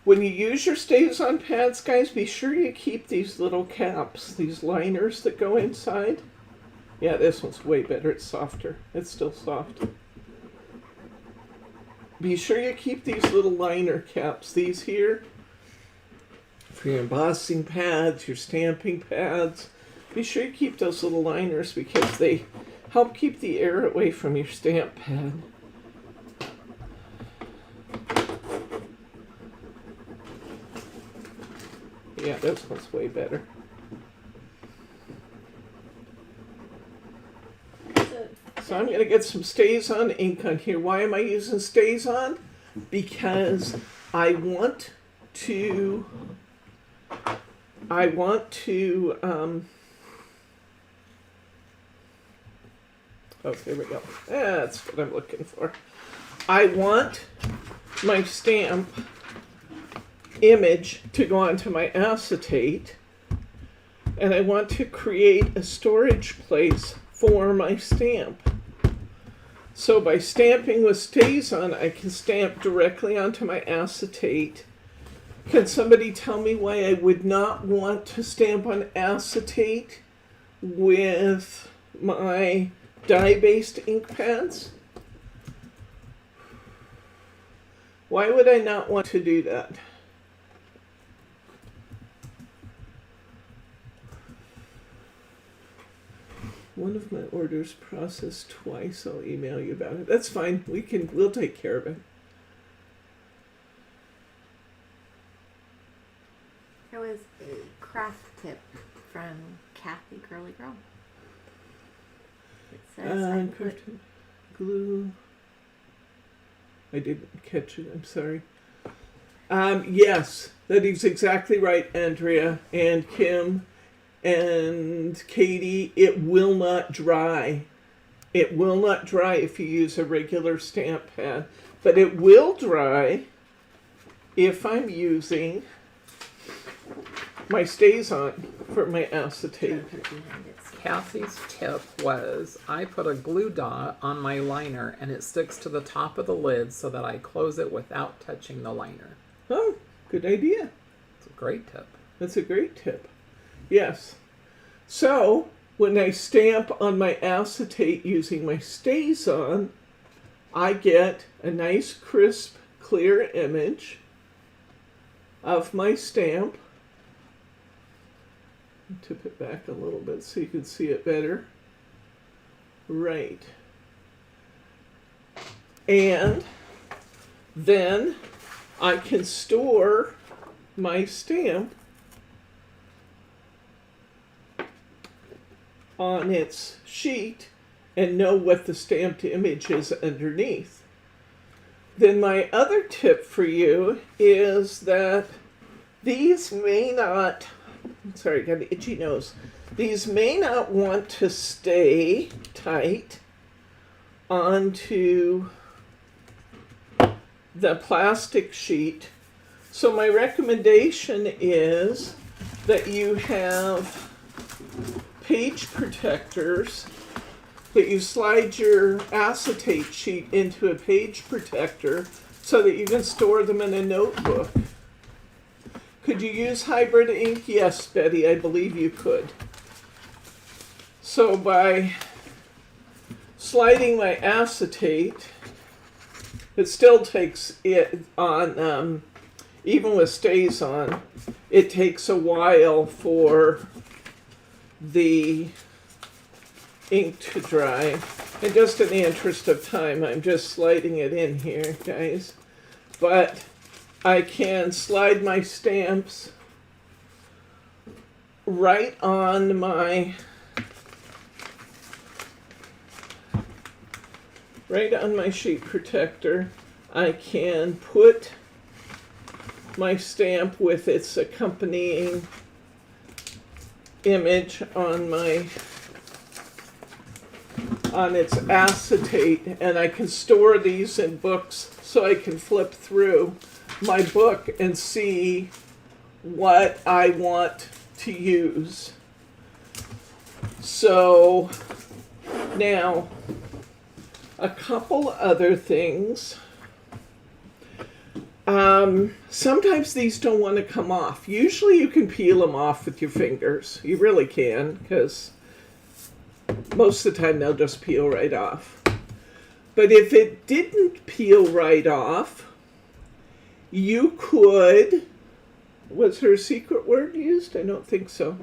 When you use your StazOn pads, guys, be sure you keep these little caps, these liners that go inside. Yeah, this one's way better. It's softer. It's still soft. Be sure you keep these little liner caps, these here, for your embossing pads, your stamping pads. Be sure you keep those little liners because they help keep the air away from your stamp pad. Yeah, this one's way better. So I'm going to get some StazOn ink on here. Why am I using StazOn? Because I want to oh, there we go. That's what I'm looking for. I want my stamp image to go onto my acetate, and I want to create a storage place for my stamp. So by stamping with StazOn, I can stamp directly onto my acetate. Can somebody tell me why I would not want to stamp on acetate with my dye-based ink pads? Why would I not want to do that? One of my orders processed twice. I'll email you about it. That's fine. We'll take care of it. There was a craft tip from Kathy Girly Girl. It says I put Glue. I didn't catch it. I'm sorry. Yes, that is exactly right, Andrea and Kim and Katie. It will not dry. It will not dry if you use a regular stamp pad, but it will dry if I'm using my StazOn for my acetate. Cassie's tip was I put a glue dot on my liner and it sticks to the top of the lid so that I close it without touching the liner. Oh, good idea. It's a great tip. That's a great tip. Yes. So when I stamp on my acetate using my StazOn, I get a nice, crisp, clear image of my stamp. Tip it back a little bit so you can see it better. Right. And then I can store my stamp on its sheet and know what the stamped image is underneath. Then my other tip for you is that these may not, sorry, I got an itchy nose. These may not want to stay tight onto the plastic sheet. So my recommendation is that you have page protectors, that you slide your acetate sheet into a page protector so that you can store them in a notebook. Could you use hybrid ink? Yes, Betty, I believe you could. So by sliding my acetate, it still takes it on, even with StazOn, it takes a while for the ink to dry. And just in the interest of time, I'm just sliding it in here, guys. But I can slide my stamps right on my sheet protector. I can put my stamp with its accompanying image on its acetate, and I can store these in books so I can flip through my book and see what I want to use. So now a couple other things. Sometimes these don't want to come off. Usually you can peel them off with your fingers. You really can, because most of the time they'll just peel right off. But if it didn't peel right off, you could, was her secret word used? I don't think so.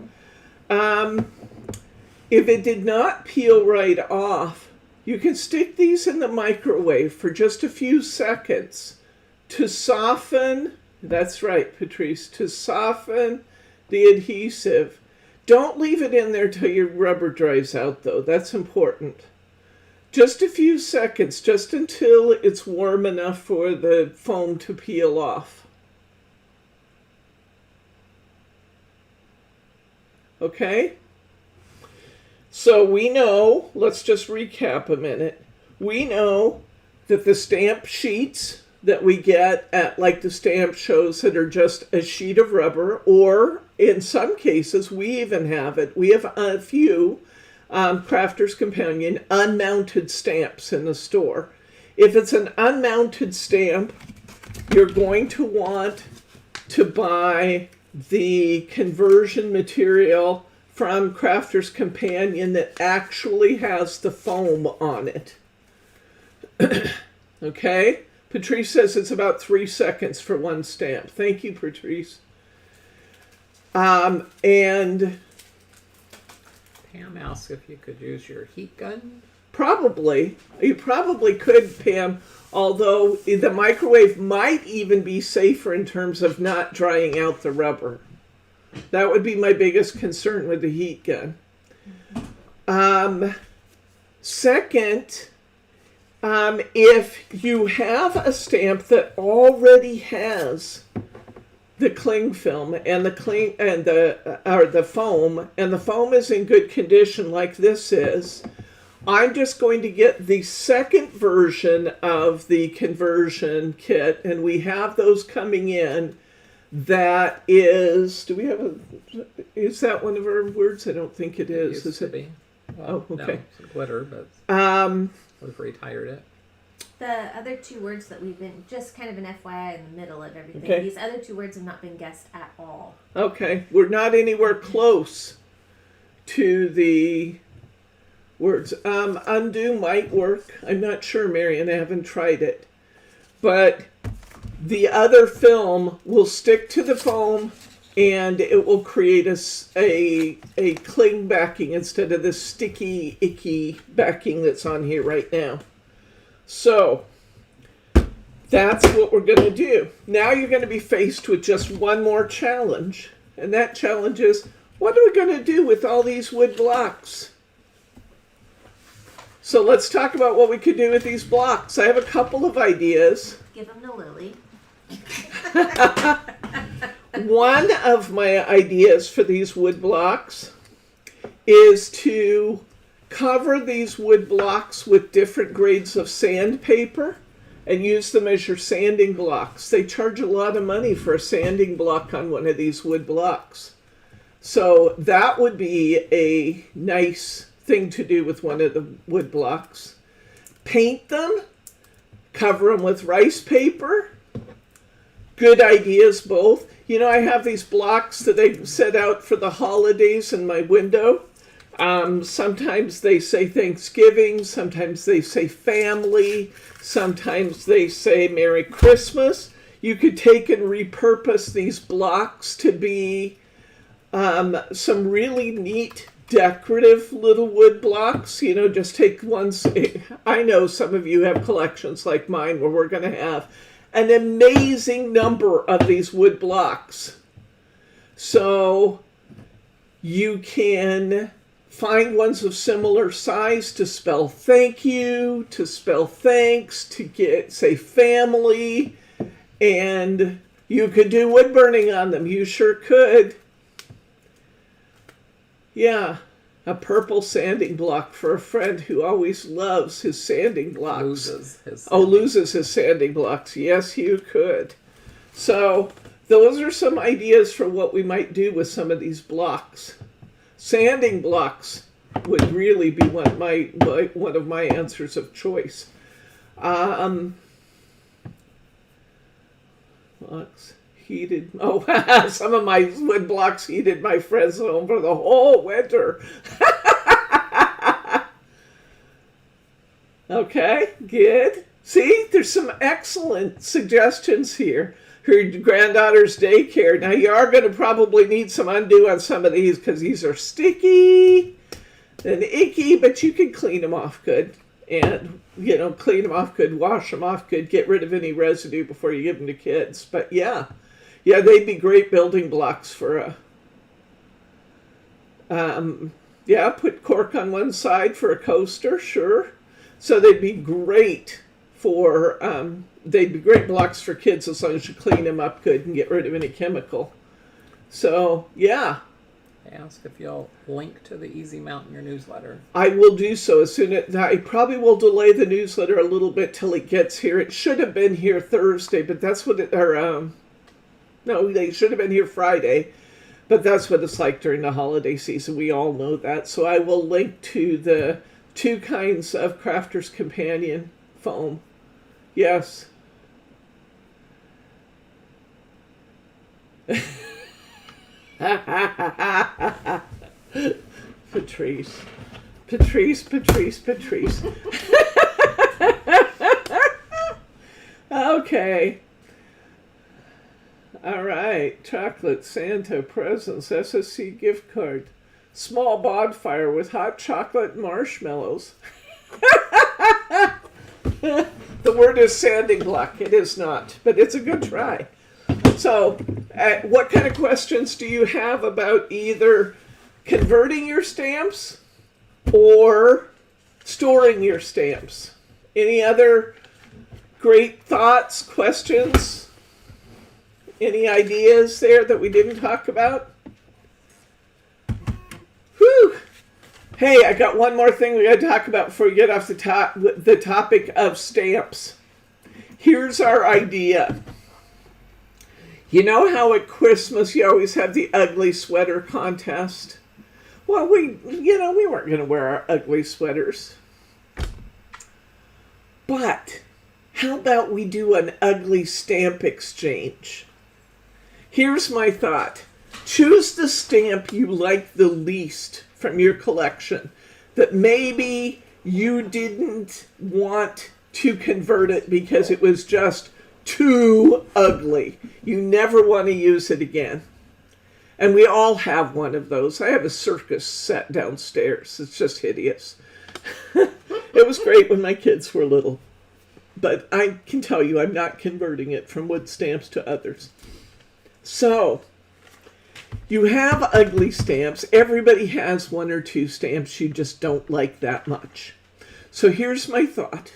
If it did not peel right off, you can stick these in the microwave for just a few seconds to soften, that's right, Patrice, to soften the adhesive. Don't leave it in there till your rubber dries out, though. That's important. Just a few seconds, just until it's warm enough for the foam to peel off. Okay? So we know, let's just recap a minute. We know that the stamp sheets that we get at, like the stamp shows, that are just a sheet of rubber, or in some cases we even have it. We have a few Crafter's Companion, unmounted stamps in the store. If it's an unmounted stamp, you're going to want to buy the conversion material from Crafter's Companion that actually has the foam on it. Okay? Patrice says it's about 3 seconds for one stamp. Thank you, Patrice. And Pam asked if you could use your heat gun. probably, you probably could, Pam, although the microwave might even be safer in terms of not drying out the rubber. That would be my biggest concern with the heat gun. Second, if you have a stamp that already has the cling film and the foam, and the foam is in good condition like this is, I'm just going to get the second version of the conversion kit, and we have those coming in. That is, is that one of our words? I don't think it is. Used Is to it? be. Oh, No, okay. it's glitter, but we've retired it. The other two words that we've been, just kind of an FYI in the middle of everything, Okay. these other two words have not been guessed at all. Okay, we're not anywhere close to the words. Undo might work. I'm not sure, Marion. I haven't tried it. But the other film will stick to the foam and it will create a cling backing instead of the sticky, icky backing that's on here right now. So that's what we're going to do. Now you're going to be faced with just one more challenge. And that challenge is, what are we going to do with all these wood blocks? So let's talk about what we could do with these blocks. I have a couple of ideas. Give them to Lily. One of my ideas for these wood blocks is to cover these wood blocks with different grades of sandpaper and use them as your sanding blocks. They charge a lot of money for a sanding block on one of these wood blocks. So that would be a nice thing to do with one of the wood blocks. Paint them, cover them with rice paper. Good ideas both. You know, I have these blocks that I set out for the holidays in my window. Sometimes they say Thanksgiving, sometimes they say family, sometimes they say Merry Christmas. You could take and repurpose these blocks to be some really neat decorative little wood blocks. You know, just take ones. I know some of you have collections like mine where we're going to have an amazing number of these wood blocks. So you can find ones of similar size to spell thank you, to spell thanks, to say family, and you could do wood burning on them. You sure could. Yeah, a purple sanding block for a friend who always loves his sanding blocks. Loses his sanding blocks. Yes, you could. So those are some ideas for what we might do with some of these blocks. Sanding blocks would really be one of my answers of choice. Blocks heated. Oh, some of my wood blocks heated my friend's home for the whole winter. Okay, good. See, there's some excellent suggestions here. Her granddaughter's daycare. Now, you are going to probably need some undo on some of these because these are sticky and icky, but you can clean them off good. And, you know, clean them off good, wash them off good, get rid of any residue before you give them to kids. But yeah, they'd be great building blocks for put cork on one side for a coaster, sure. So they'd be great for, they'd be great blocks for kids as long as you clean them up good and get rid of any chemical. So, yeah. I ask if you'll link to the Easy Mount in your newsletter. I will do so as soon as, I probably will delay the newsletter a little bit till it gets here. It should have been here Thursday, but that's what they should have been here Friday. But that's what it's like during the holiday season. We all know that. So I will link to the 2 kinds of Crafter's Companion foam. Yes. Patrice. Okay. All right. Chocolate, Santa, presents, SSC gift card. Small bonfire with hot chocolate and marshmallows. The word is sanding block. It is not, but it's a good try. So, what kind of questions do you have about either converting your stamps or storing your stamps? Any other great thoughts, questions? Any ideas there that we didn't talk about? Whew. Hey, I got one more thing we got to talk about before we get off the topic of stamps. Here's our idea. You know how at Christmas you always have the ugly sweater contest? Well, we weren't going to wear our ugly sweaters. But how about we do an ugly stamp exchange? Here's my thought. Choose the stamp you like the least from your collection, that maybe you didn't want to convert it because it was just too ugly. You never want to use it again. And we all have one of those. I have a circus set downstairs. It's just hideous. It was great when my kids were little. But I can tell you I'm not converting it from wood stamps to others. So, you have ugly stamps. Everybody has 1 or 2 stamps you just don't like that much. So here's my thought.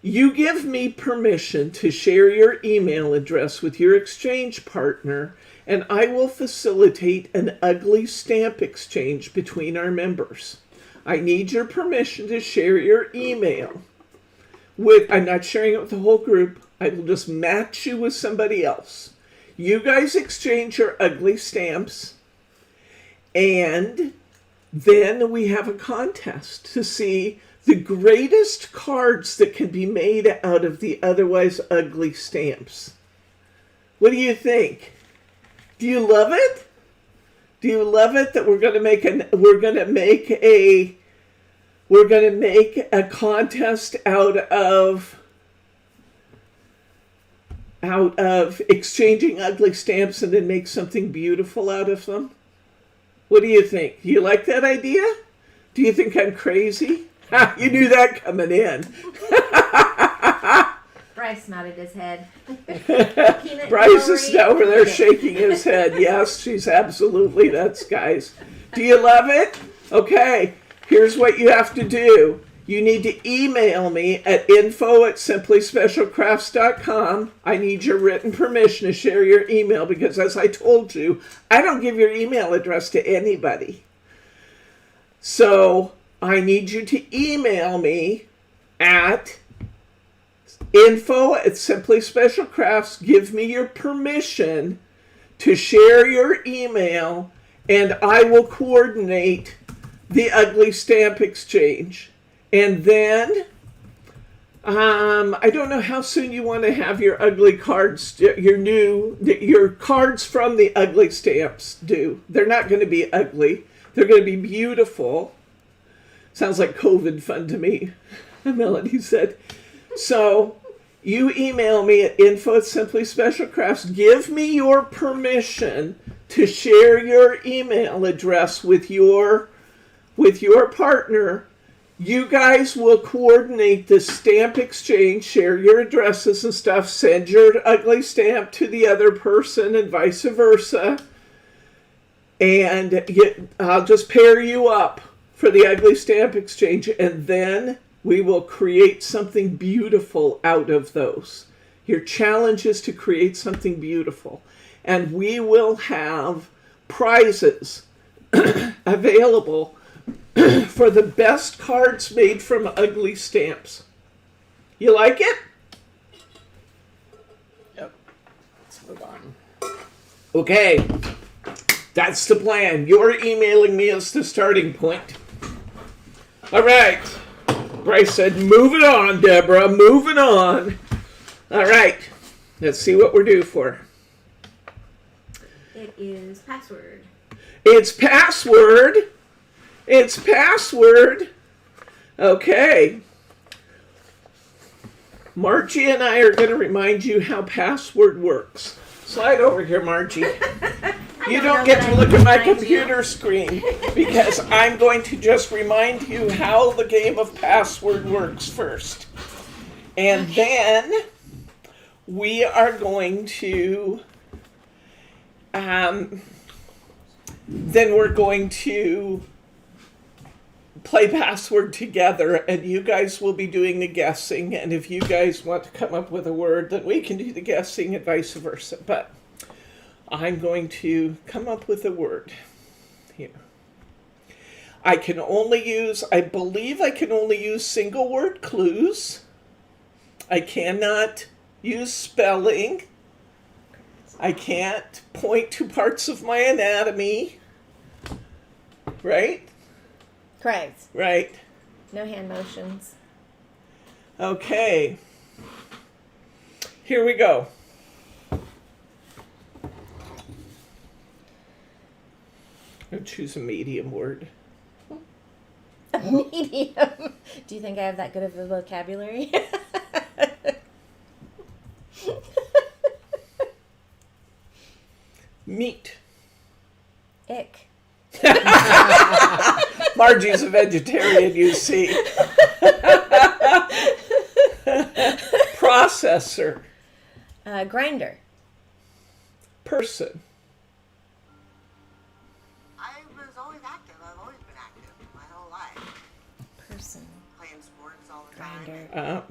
You give me permission to share your email address with your exchange partner, and I will facilitate an ugly stamp exchange between our members. I need your permission to share your email. I'm not sharing it with the whole group. I will just match you with somebody else. You guys exchange your ugly stamps, and then we have a contest to see the greatest cards that can be made out of the otherwise ugly stamps. What do you think? Do you love it? Do you love it that we're going to make a contest out of exchanging ugly stamps and then make something beautiful out of them? What do you think? Do you like that idea? Do you think I'm crazy? You knew that coming in. Bryce nodded his head. Bryce is over there shaking his head. Yes, she's absolutely nuts, guys. Do you love it? Okay, here's what you have to do. You need to email me at info@simplyspecialcrafts.com. I need your written permission to share your email because, as I told you, I don't give your email address to anybody. So I need you to email me at info@simplyspecialcrafts. Give me your permission to share your email, and I will coordinate the ugly stamp exchange. And then, I don't know how soon you want to have your ugly cards, your cards from the ugly stamps due. They're not going to be ugly. They're going to be beautiful. Sounds like COVID fun to me, Melody said. So, you email me at info@simplyspecialcrafts. Give me your permission to share your email address with your partner. You guys will coordinate the stamp exchange, share your addresses and stuff, send your ugly stamp to the other person and vice versa. And I'll just pair you up for the ugly stamp exchange, and then we will create something beautiful out of those. Your challenge is to create something beautiful. And we will have prizes available for the best cards made from ugly stamps. You like it? Yep. Let's move on. Okay. That's the plan. You're emailing me as the starting point. All right. Bryce said, move it on, Deborah. Move it on. All right. Let's see what we're due for. It is password. It's password. It's password. Okay. Margie and I are going to remind you how password works. Slide over here, Margie. You don't get to look at my computer screen because I'm going to just remind you how the game of password works first. And then we are going to play password together, and you guys will be doing the guessing, and if you guys want to come up with a word, then we can do the guessing and vice versa. But I'm going to come up with a word here. I believe I can only use single word clues. I cannot use spelling. I can't point to parts of my anatomy. Right? Correct. Right. No hand motions. Okay. Here we go. I'll choose a medium word. A medium. Do you think I have that good of a vocabulary? Meat. Ick. Margie's a vegetarian, you see. Processor. Grinder. Person. I was always active. I've always been active my whole life. Person. Playing sports all the time.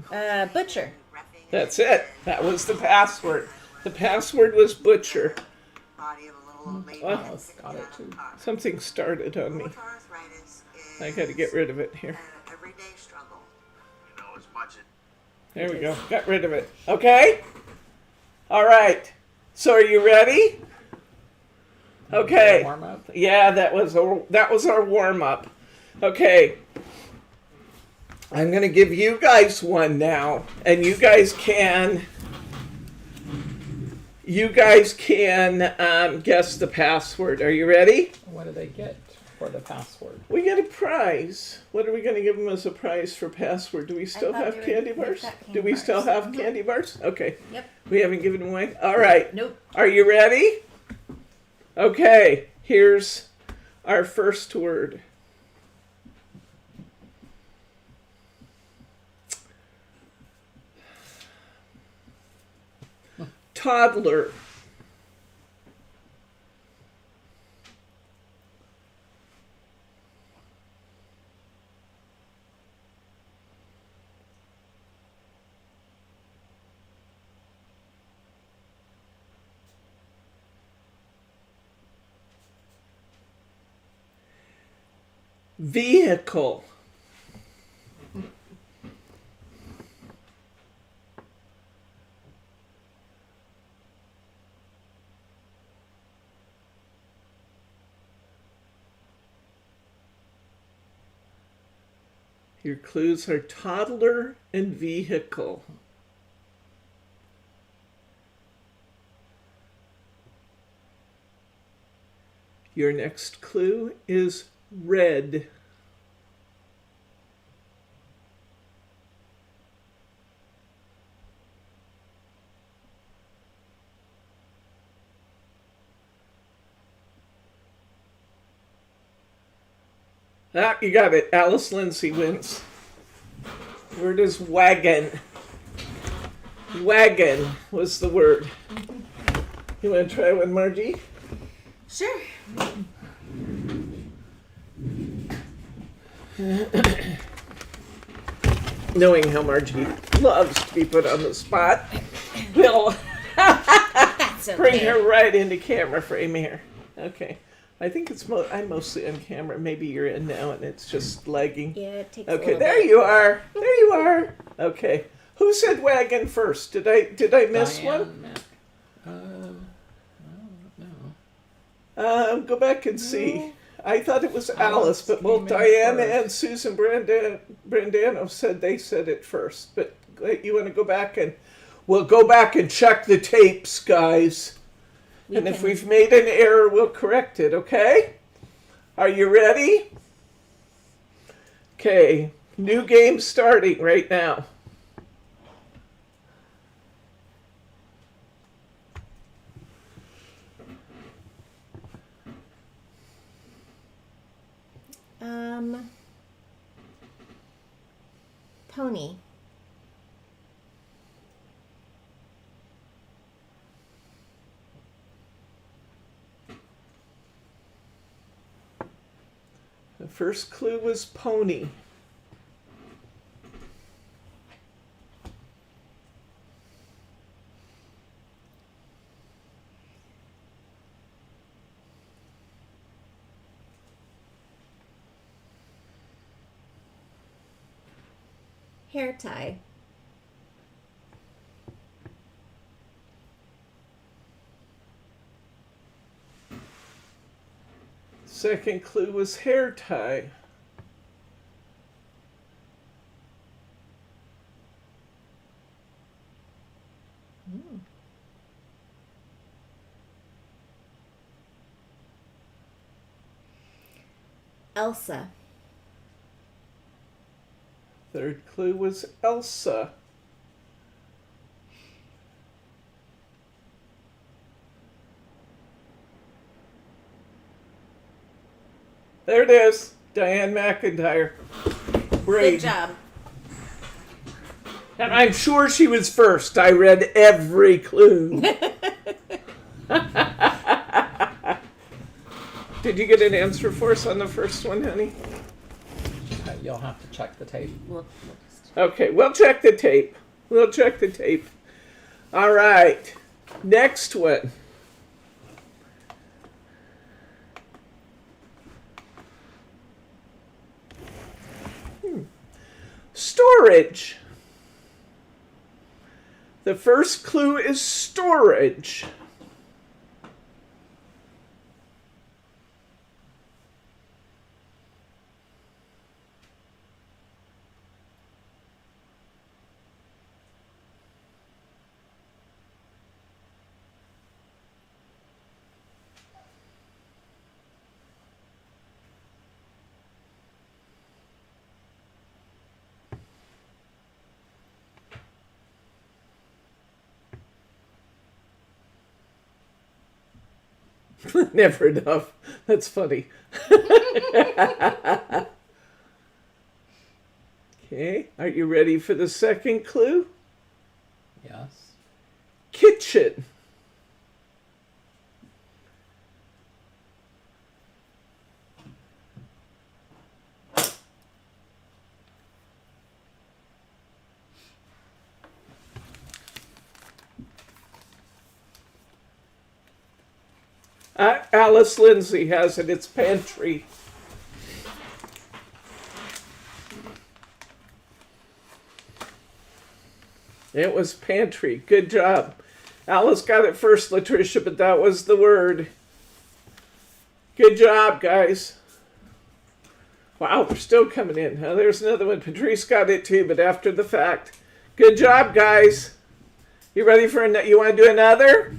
Grinder. Butcher. That's it. That was the password. The password was butcher. Body of a little old lady. Well, Alice got it too. Something started on me. Arthritis is I gotta get rid of it here. an everyday struggle. You know, as much as There we go. Got rid of it. Okay? All right. So are you ready? Okay. Warm up. Yeah, that was our warm up. Okay. I'm going to give you guys one now, and you guys can guess the password. Are you ready? What do they get for the password? We get a prize. What are we going to give them as a prize for password? Do we still thought have they were candy gonna bars? get candy Do we still bars. have candy bars? Okay. Yep. We haven't given them away? All right. Nope. Are you ready? Okay. Here's our first word. Toddler. Vehicle. Your clues are toddler and vehicle. Your next clue is red. Ah, you got it. Alice Lindsay wins. Word is wagon. Wagon was the word. You want to try one, Margie? Sure. Knowing how Margie loves to be put on the spot, we'll That's okay. bring her right into camera frame here. Okay. I think it's I'm mostly on camera. Maybe you're in now and it's just lagging. Yeah, it takes a Okay, little there bit. you are. There you are. Okay. Who said wagon first? Did I miss Diane, one? Matt. I don't know. Go back and see. I thought it was Alice, but both came in Diana first. and Susan Brandano said they said it first. But you want to go back and we'll go back and check the tapes, guys. And if we've made an error, we'll correct it, okay? Are you ready? Okay, new game starting right now. Pony. The first clue was pony. Hair tie. Second clue was hair tie. Elsa. Third clue was Elsa. There it is, Diane McIntyre. Great. Good job. And I'm sure she was first. I read every clue. Did you get an answer for us on the first one, honey? You'll have to check the tape. Okay, we'll check the tape. We'll check the tape. All right. Next one. Storage. The first clue is storage. Never enough. That's funny. Okay, are you ready for the second clue? Yes. Kitchen. Alice Lindsay has it. It's pantry. It was pantry. Good job. Alice got it first, Latricia, but that was the word. Good job, guys. Wow, they're still coming in. Huh? There's another one. Patrice got it too, but after the fact. Good job, guys. You ready for you want to do another?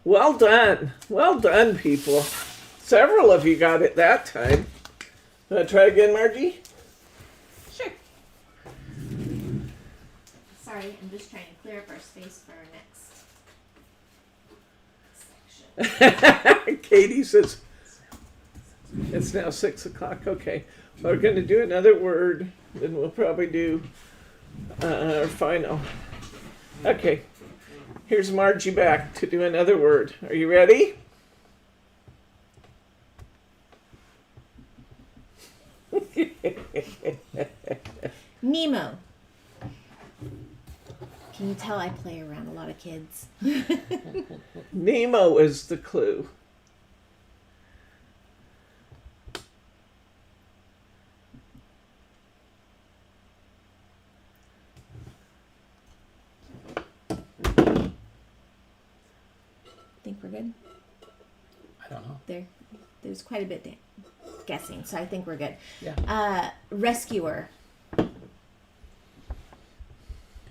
Well done. Well done, people. Several of you got it that time. Want to try again, Margie? Sure. Sorry, I'm just trying to clear up our space for our next section. Katie says it's now 6 o'clock. Okay. We're going to do another word. Then we'll probably do our final. Okay. Here's Margie back to do another word. Are you ready? Nemo. Can you tell I play around a lot of kids? Nemo is the clue. we're good? I don't know. There's quite a bit guessing, so I think we're good. Yeah. Rescuer.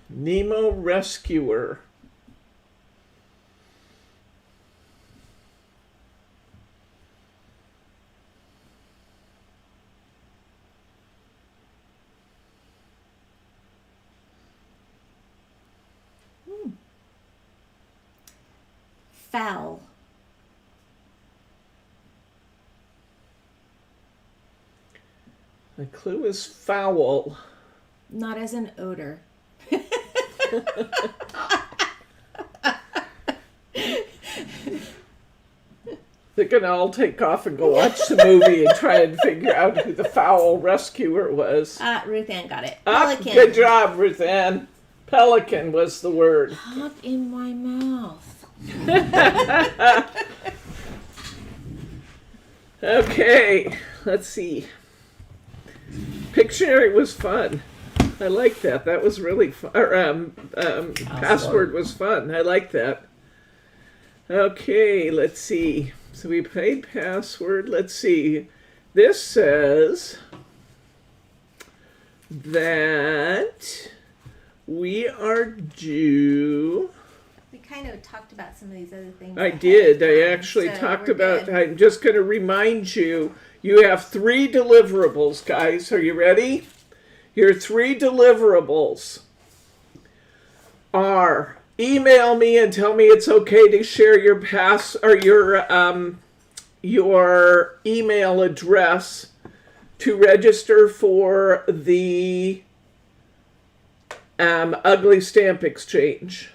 Nemo Rescuer. Foul. The clue is foul. Not as an odor. They're gonna all take off and go watch the movie and try and figure out who the foul rescuer was. Ruth Ann got it. Ah, Pelican. good job, Ruth Ann. Pelican was the word. Pop in my mouth. Okay, let's see. Pictionary was fun. I like that. That was really fun. Password was fun. I like that. Okay, let's see. So we played password. Let's see. This says that we are due. We kind of talked about some of these other things. I did. I actually talked about. I'm just going to remind you. You have 3 deliverables, guys. Are you ready? Your 3 deliverables are email me and tell me it's okay to share your your email address to register for the Ugly Stamp Exchange.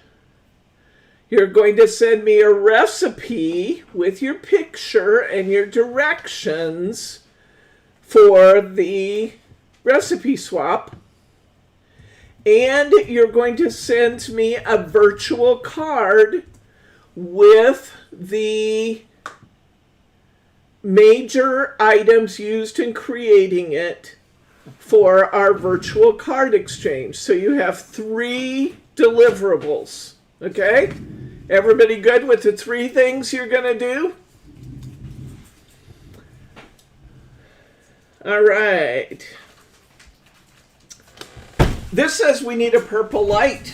You're going to send me a recipe with your picture and your directions for the recipe swap. And you're going to send me a virtual card with the major items used in creating it for our virtual card exchange. So you have 3 deliverables. Okay? Everybody good with the 3 things you're going to do? All right. This says we need a purple light.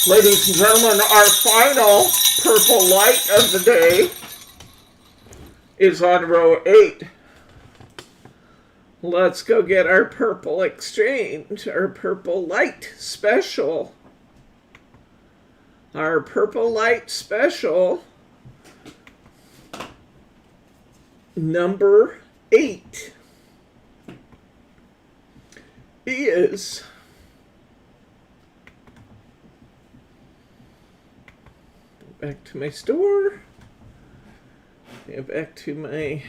Ladies and gentlemen, our final purple light of the day is on row 8. Let's go get our purple exchange, our purple light special. Our purple light special, number 8, is back to my store, go back to my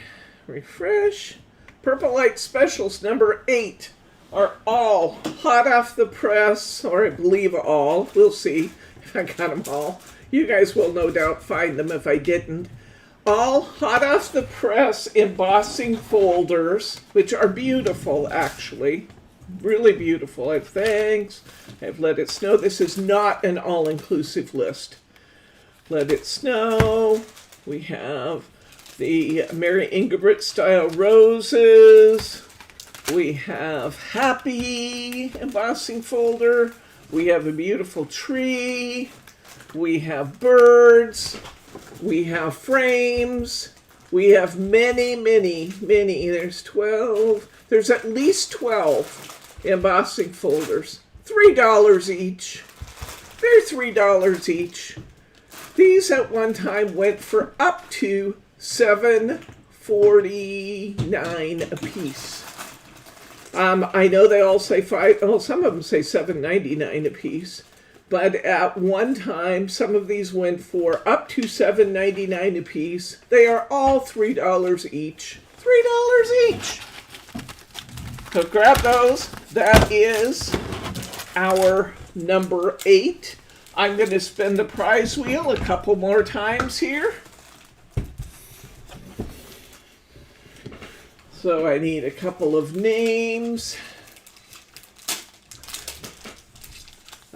refresh. Purple Light Specials number 8 are all hot off the press, or I believe all. We'll see if I got them all. You guys will no doubt find them if I didn't. All hot off the press embossing folders, which are beautiful actually. Really beautiful. I have thanks. I have Let It Snow. This is not an all-inclusive list. Let It Snow. We have the Mary Ingebrigt style roses. We have Happy embossing folder. We have a beautiful tree. We have birds. We have frames. We have many. There's 12. There's at least 12 embossing folders. $3 each. They're $3 each. These at one time went for up to $7.49 a piece. I know they all say some of them say $7.99 a piece, but at one time some of these went for up to $7.99 a piece. They are all $3 each. $3 each. So grab those. That is our number 8. I'm going to spin the prize wheel a couple more times here. So I need a couple of names.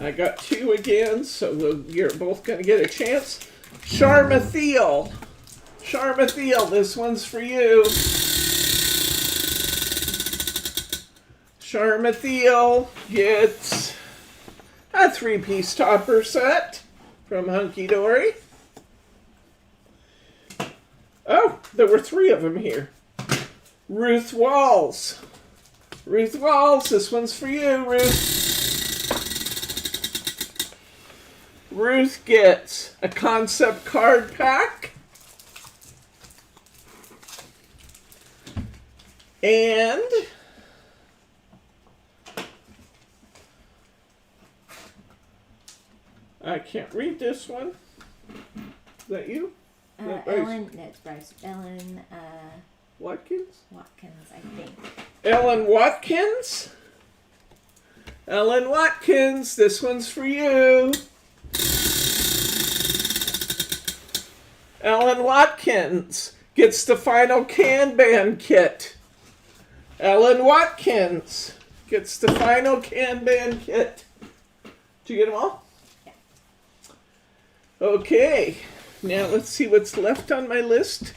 I got 2 again, so you're both going to get a chance. Charmathiel. Charmathiel, this one's for you. Charmathiel gets a 3-piece topper set from Hunky Dory. Oh, there were 3 of them here. Ruth Walls. Ruth Walls, this one's for you, Ruth. Ruth gets a concept card pack. And I can't read this one. Is that you? Ellen, that's Bryce. Ellen Watkins? Watkins, I think. Ellen Watkins? Ellen Watkins, this one's for you. Ellen Watkins gets the final Kanban kit. Ellen Watkins gets the final Kanban kit. Did you get them all? Yeah. Okay, now let's see what's left on my list.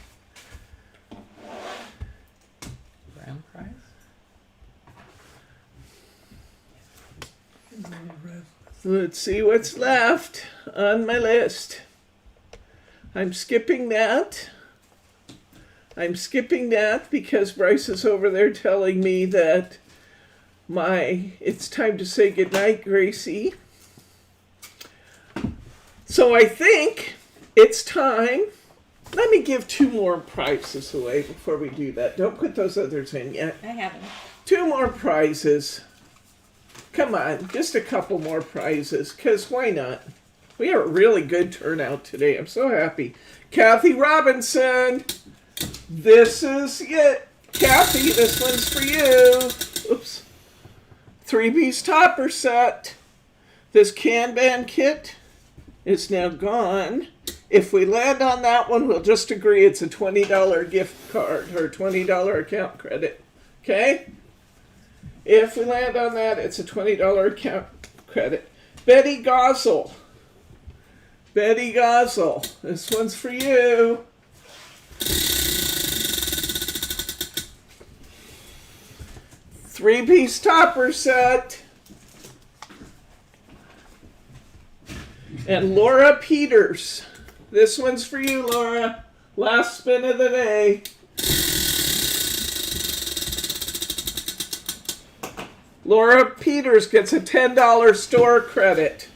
Grand prize? Let's see what's left on my list. I'm skipping that. I'm skipping that because Bryce is over there telling me that it's time to say goodnight, Gracie. So I think it's time. Let me give 2 more prizes away before we do that. Don't put those others in yet. I haven't. 2 more prizes. Come on, just a couple more prizes, because why not? We have a really good turnout today. I'm so happy. Kathy Robinson, this is it. Kathy, this one's for you. Oops. 3-piece topper set. This Kanban kit is now gone. If we land on that one, we'll just agree it's a $20 gift card or $20 account credit. Okay? If we land on that, it's a $20 account credit. Betty Gozzle. Betty Gozzle. This one's for you. Three-piece topper set. And Laura Peters. This one's for you, Laura. Last spin of the day. Laura Peters gets a $10 store credit.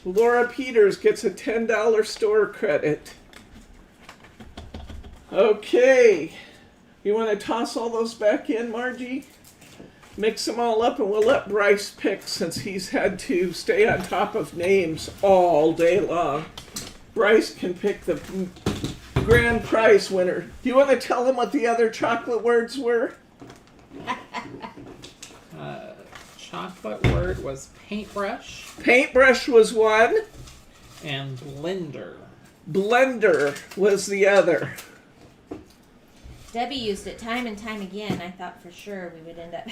Laura Peters gets a $10 store credit. Okay. You want to toss all those back in, Margie? Mix them all up and we'll let Bryce pick since he's had to stay on top of names all day long. Bryce can pick the grand prize winner. Do you want to tell them what the other chocolate words were? Chocolate word was paintbrush. Paintbrush was one. And blender. Blender was the other. Debbie used it time and time again. I thought for sure we would end up.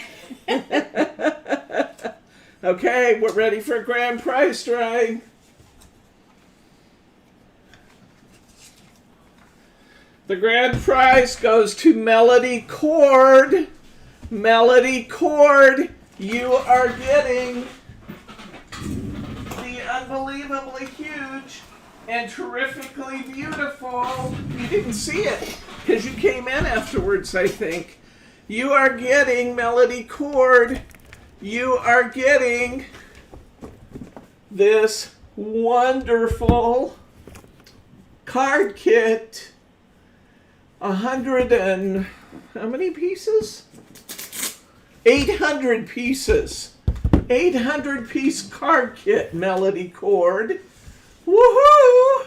Okay, we're ready for grand prize drawing. The grand prize goes to Melody Cord. Melody Cord, you are getting the unbelievably huge and terrifically beautiful. You didn't see it because you came in afterwards, I think. You are getting, Melody Cord, you are getting this wonderful card kit. 100 and how many pieces? 800 pieces. 800 piece card kit, Melody Cord. Woohoo!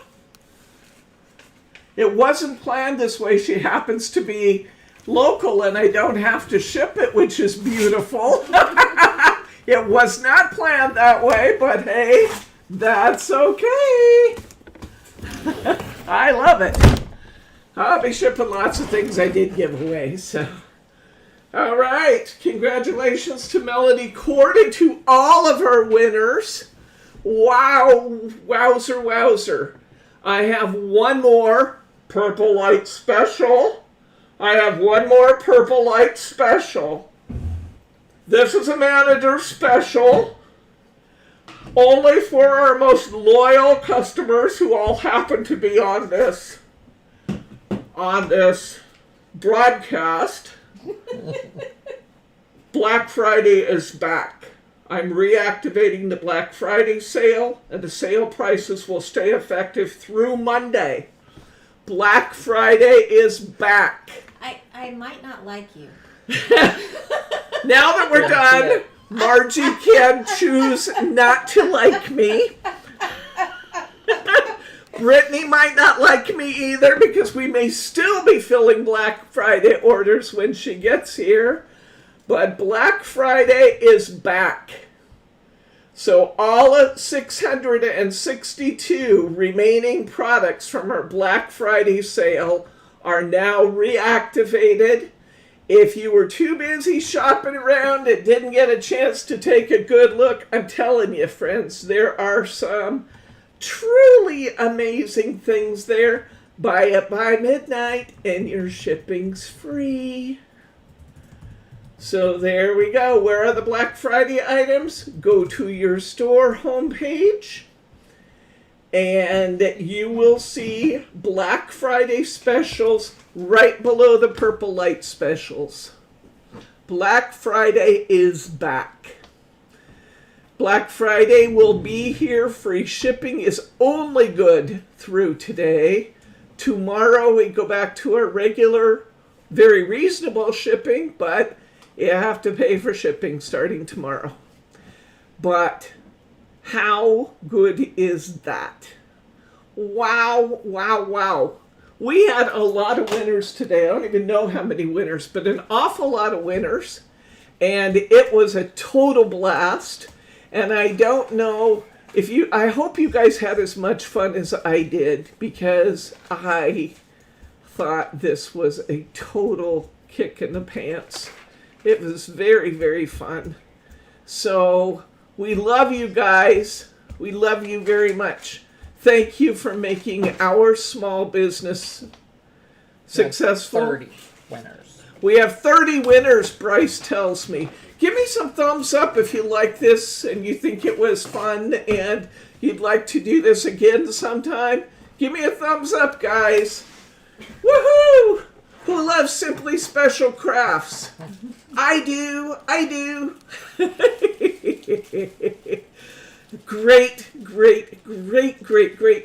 It wasn't planned this way. She happens to be local and I don't have to ship it, which is beautiful. It was not planned that way, but hey, that's okay. I love it. I'll be shipping lots of things I did give away, so. All right. Congratulations to Melody Cord and to all of our winners. Wow. Wowzer, wowzer. I have one more Purple Light Special. I have one more Purple Light Special. This is a manager special. Only for our most loyal customers who all happen to be on this broadcast. Black Friday is back. I'm reactivating the Black Friday sale, and the sale prices will stay effective through Monday. Black Friday is back. I might not like you. Now that we're done, Margie can choose not to like me. Brittany might not like me either because we may still be filling Black Friday orders when she gets here. But Black Friday is back. So all of 662 remaining products from our Black Friday sale are now reactivated. If you were too busy shopping around and didn't get a chance to take a good look, I'm telling you, friends, there are some truly amazing things there. Buy it by midnight and your shipping's free. So there we go. Where are the Black Friday items? Go to your store homepage and you will see Black Friday specials right below the Purple Light specials. Black Friday is back. Black Friday will be here. Free shipping is only good through today. Tomorrow we go back to our regular, very reasonable shipping, but you have to pay for shipping starting tomorrow. But how good is that? Wow, wow, wow. We had a lot of winners today. I don't even know how many winners, but an awful lot of winners. And it was a total blast. And I don't know if I hope you guys had as much fun as I did, because I thought this was a total kick in the pants. It was very, very fun. So we love you guys. We love you very much. Thank you for making our small business successful. 30 winners. We have 30 winners, Bryce tells me. Give me some thumbs up if you like this and you think it was fun and you'd like to do this again sometime. Give me a thumbs up, guys. Woohoo! Who loves Simply Special Crafts? I do. Great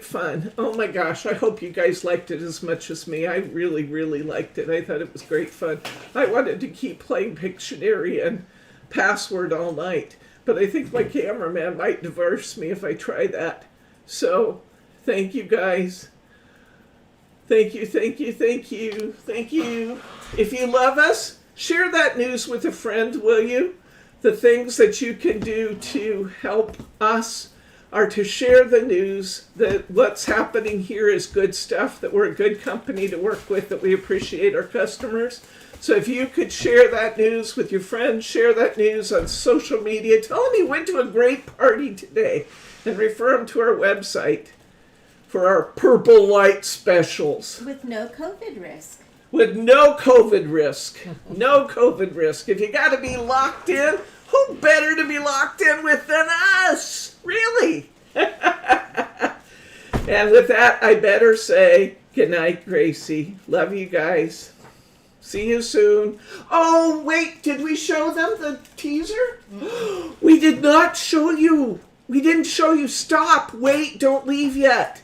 fun. Oh my gosh, I hope you guys liked it as much as me. I really, really liked it. I thought it was great fun. I wanted to keep playing Pictionary and Password all night, but I think my cameraman might divorce me if I try that. So, thank you guys. Thank you. If you love us, share that news with a friend, will you? The things that you can do to help us are to share the news that what's happening here is good stuff, that we're a good company to work with, that we appreciate our customers. So if you could share that news with your friends, share that news on social media, tell them you went to a great party today, and refer them to our website for our Purple Light specials. With no COVID risk. With no COVID risk. No COVID risk. If you got to be locked in, who better to be locked in with than us? Really? And with that, I better say goodnight, Gracie. Love you guys. See you soon. Oh, wait, did we show them the teaser? We did not show you. We didn't show you. Stop. Wait, don't leave yet.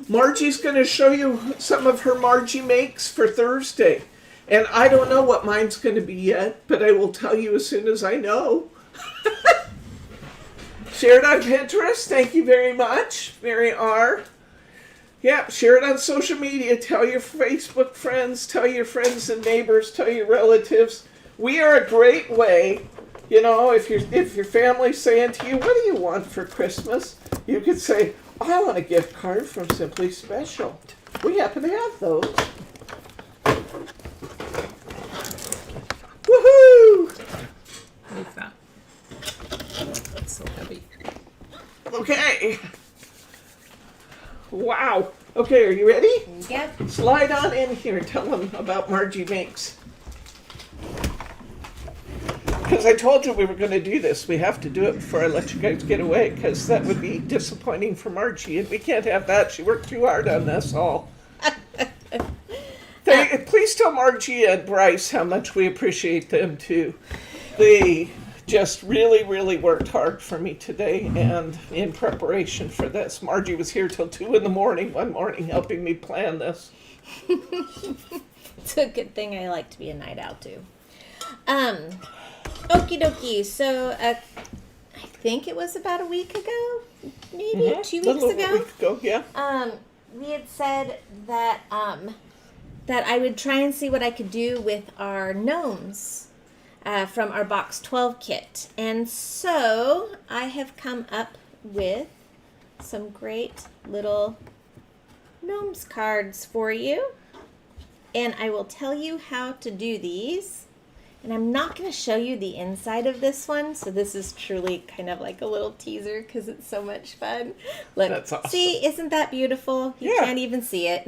Margie's going to show you some of her Margie makes for Thursday. And I don't know what mine's going to be yet, but I will tell you as soon as I know. Share it on Pinterest. Thank you very much, Mary R. Yeah, share it on social media. Tell your Facebook friends, tell your friends and neighbors, tell your relatives. We are a great way, you know, if your family's saying to you, what do you want for Christmas? You could say, I want a gift card from Simply Special. We happen to have those. Woohoo! Move that. It's so heavy. Okay. Wow. Okay, are you ready? Yep. Slide on in here. Tell them about Margie Makes. Because I told you we were going to do this. We have to do it before I let you guys get away, because that would be disappointing for Margie, and we can't have that. She worked too hard on this all. Please tell Margie and Bryce how much we appreciate them, too. They just really, really worked hard for me today, and in preparation for this. Margie was here till 2 in the morning one morning helping me plan this. It's a good thing I like to be a night owl, too. Okie dokie. So, I think it was about a week ago, maybe 2 weeks Little ago. week ago, yeah. We had said that that I would try and see what I could do with our gnomes from our box 12 kit, and so I have come up with some great little gnomes cards for you, and I will tell you how to do these. And I'm not going to show you the inside of this one, so this is truly kind of like a little teaser because it's so much fun. Look, That's awesome. See, isn't that beautiful? You Yeah. can't even see it.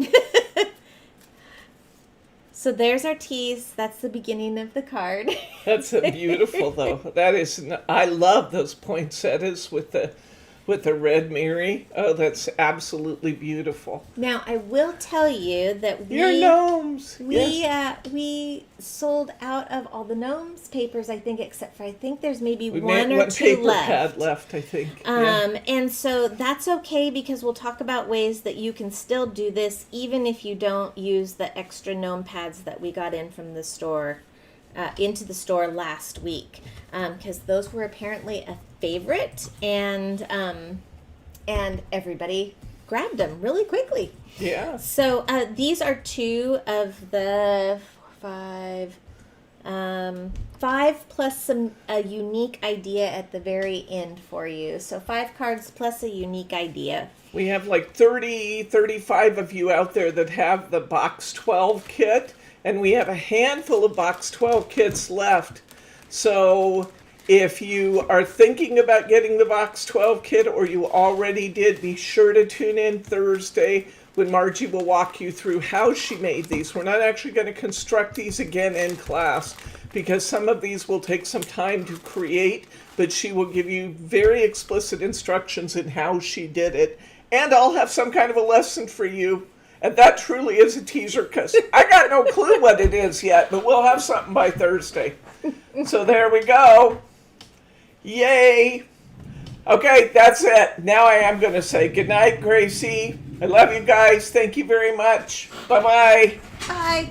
So there's our tease. That's the beginning of the card. That's a beautiful, though. That is, I love those poinsettias with the red Mary. Oh, that's absolutely beautiful. Now, I will tell you that Your gnomes. We Yes. we sold out of all the gnomes papers, I think, except for I think there's maybe We one made or one two paper left. pad left, I think. Yeah. And so that's okay because we'll talk about ways that you can still do this even if you don't use the extra gnome pads that we got in from the store, into the store last week, because those were apparently a favorite, and everybody grabbed them really quickly. Yeah. So these are two of the five plus a unique idea at the very end for you. So 5 cards plus a unique idea. We have like 30, 35 of you out there that have the box 12 kit, and we have a handful of box 12 kits left. So if you are thinking about getting the box 12 kit or you already did, be sure to tune in Thursday when Margie will walk you through how she made these. We're not actually going to construct these again in class because some of these will take some time to create, but she will give you very explicit instructions in how she did it. And I'll have some kind of a lesson for you. And that truly is a teaser because I got no clue what it is yet, but we'll have something by Thursday. So there we go. Yay. Okay, that's it. Now I am going to say goodnight, Gracie. I love you guys. Thank you very much. Bye-bye. Bye.